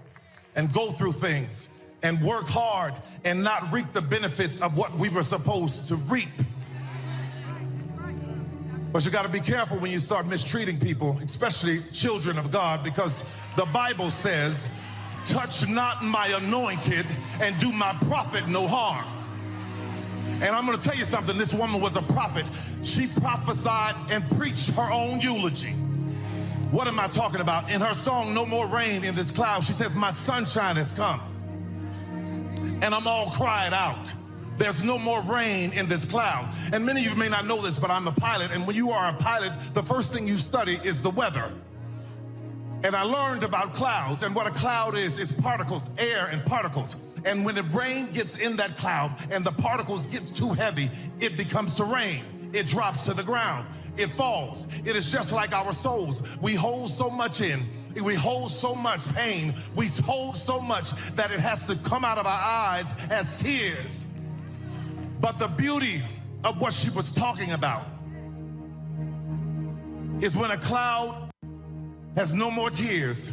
and go through things and work hard and not reap the benefits of what we were supposed to reap. But you got to be careful when you start mistreating people, especially children of God, because the Bible says, touch not my anointed and do my prophet no harm. And I'm going to tell you something. This woman was a prophet. She prophesied and preached her own eulogy. What am I talking about? In her song, No More Rain in This Cloud, she says, my sunshine has come. And I'm all cried out. There's no more rain in this cloud. And many of you may not know this, but I'm a pilot. And when you are a pilot, the first thing you study is the weather. And I learned about clouds. And what a cloud is particles, air and particles. And when the rain gets in that cloud and the particles get too heavy, it becomes to rain. It drops to the ground. It falls. It is just like our souls. We hold so much in. We hold so much pain. We hold so much that it has to come out of our eyes as tears. But the beauty of what she was talking about is when a cloud has no more tears,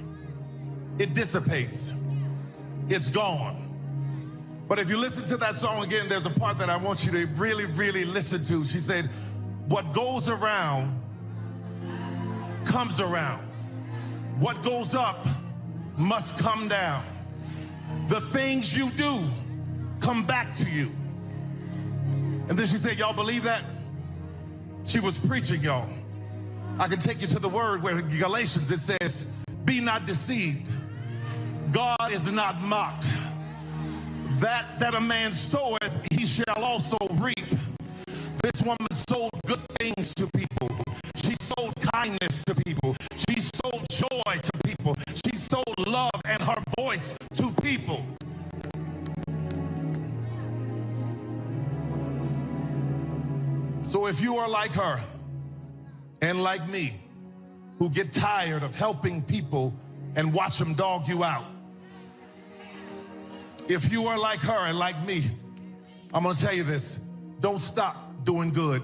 it dissipates. It's gone. But if you listen to that song again, there's a part that I want you to really, really listen to. She said, what goes around comes around. What goes up must come down. The things you do come back to you. And then she said, y'all believe that? She was preaching, y'all. I can take you to the word where in Galatians it says, be not deceived. God is not mocked. That a man soweth, he shall also reap. This woman sold good things to people. She sold kindness to people. She sold joy to people. She sold love and her voice to people. So if you are like her and like me, who get tired of helping people and watch them dog you out, if you are like her and like me, I'm gonna tell you this, don't stop doing good.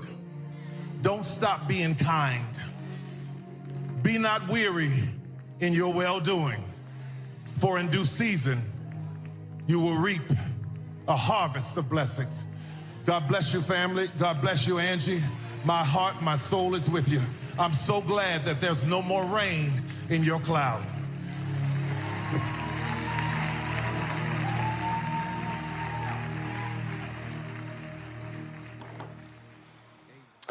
Don't stop being kind. Be not weary in your well-doing, for in due season you will reap a harvest of blessings. God bless you, family. God bless you, Angie. My heart, my soul is with you. I'm so glad that there's no more rain in your cloud.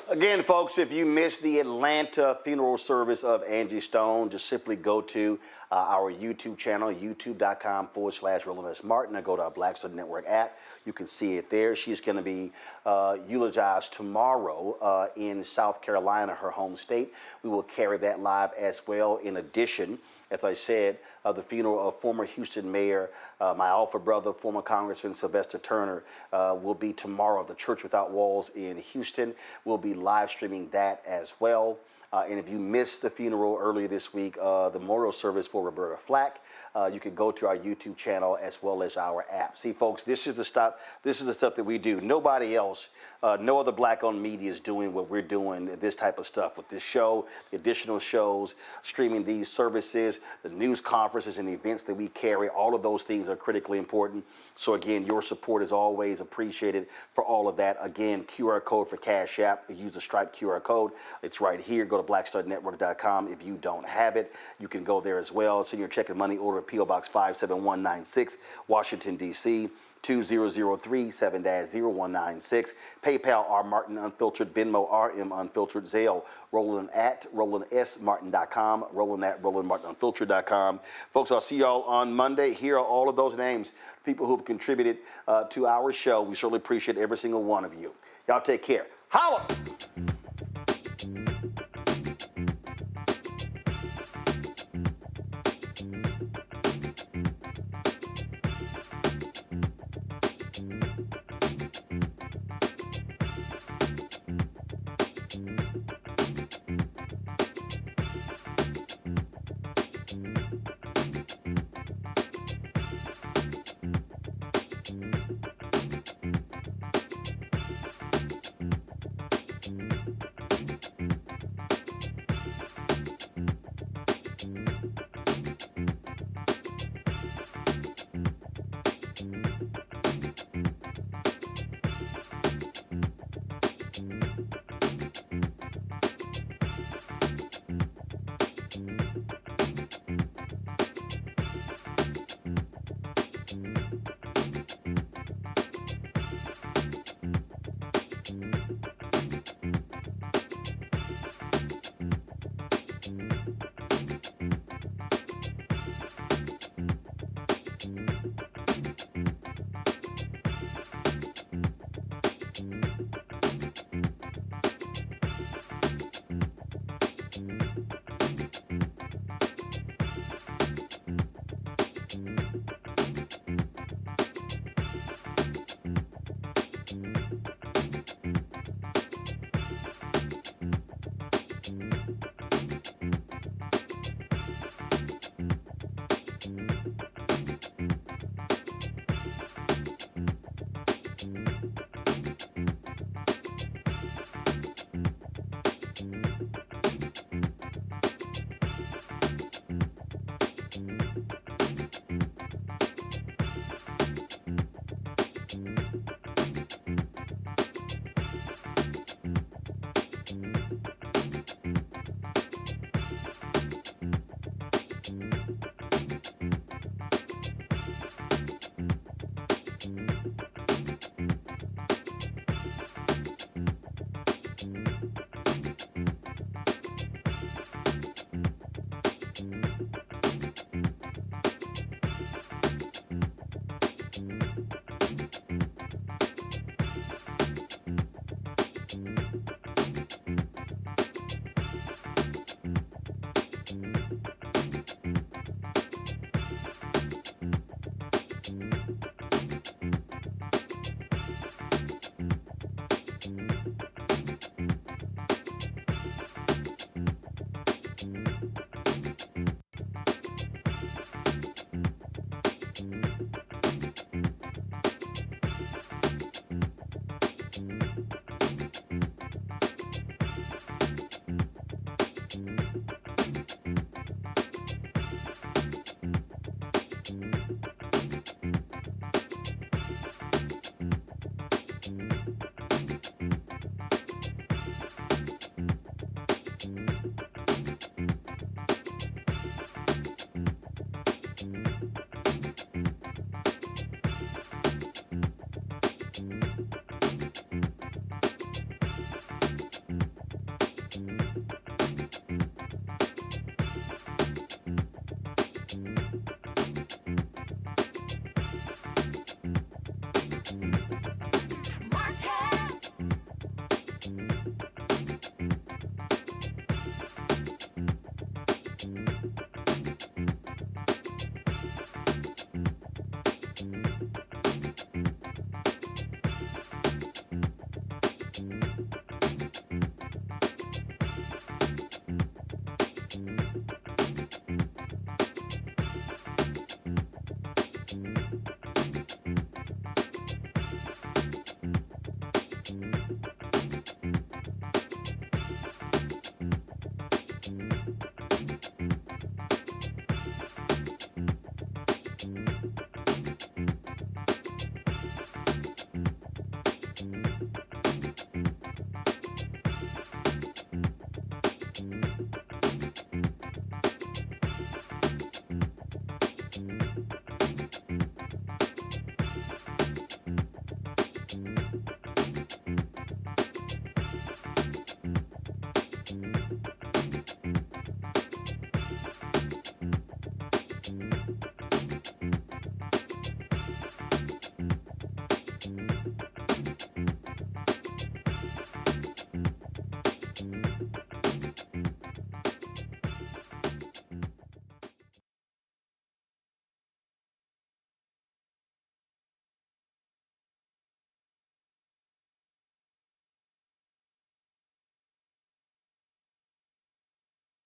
Again, folks, if you missed the Atlanta funeral service of Angie Stone, just simply go to our YouTube channel, youtube.com/Roland S. Martin, and go to our Black Star Network app. You can see it there. She's going to be eulogized tomorrow in South Carolina, her home state. We will carry that live as well. In addition, as I said, the funeral of former Houston Mayor, my alpha brother, former Congressman Sylvester Turner, will be tomorrow. The Church Without Walls in Houston will be live streaming that as well. And if you missed the funeral earlier this week, the memorial service for Roberta Flack, you can go to our YouTube channel as well as our app. See, folks, this is the stuff that we do. Nobody else, no other black-owned media is doing what we're doing, this type of stuff with this show, the additional shows, streaming these services, the news conferences and events that we carry. All of those things are critically important. So again, your support is always appreciated for all of that. Again, QR code for Cash App. Use the Stripe QR code. It's right here. Go to blackstarnetwork.com. If you don't have it, you can go there as well. Send your check and money order at P.O. Box 57196, Washington, D.C. 2003 7-0196. PayPal R Martin Unfiltered, Venmo RM Unfiltered, Zelle Roland at RolandSMartin.com, Roland at RolandMartinUnfiltered.com. Folks, I'll see y'all on Monday. Here are all of those names, people who've contributed to our show. We certainly appreciate every single one of you. Y'all take care. Holla!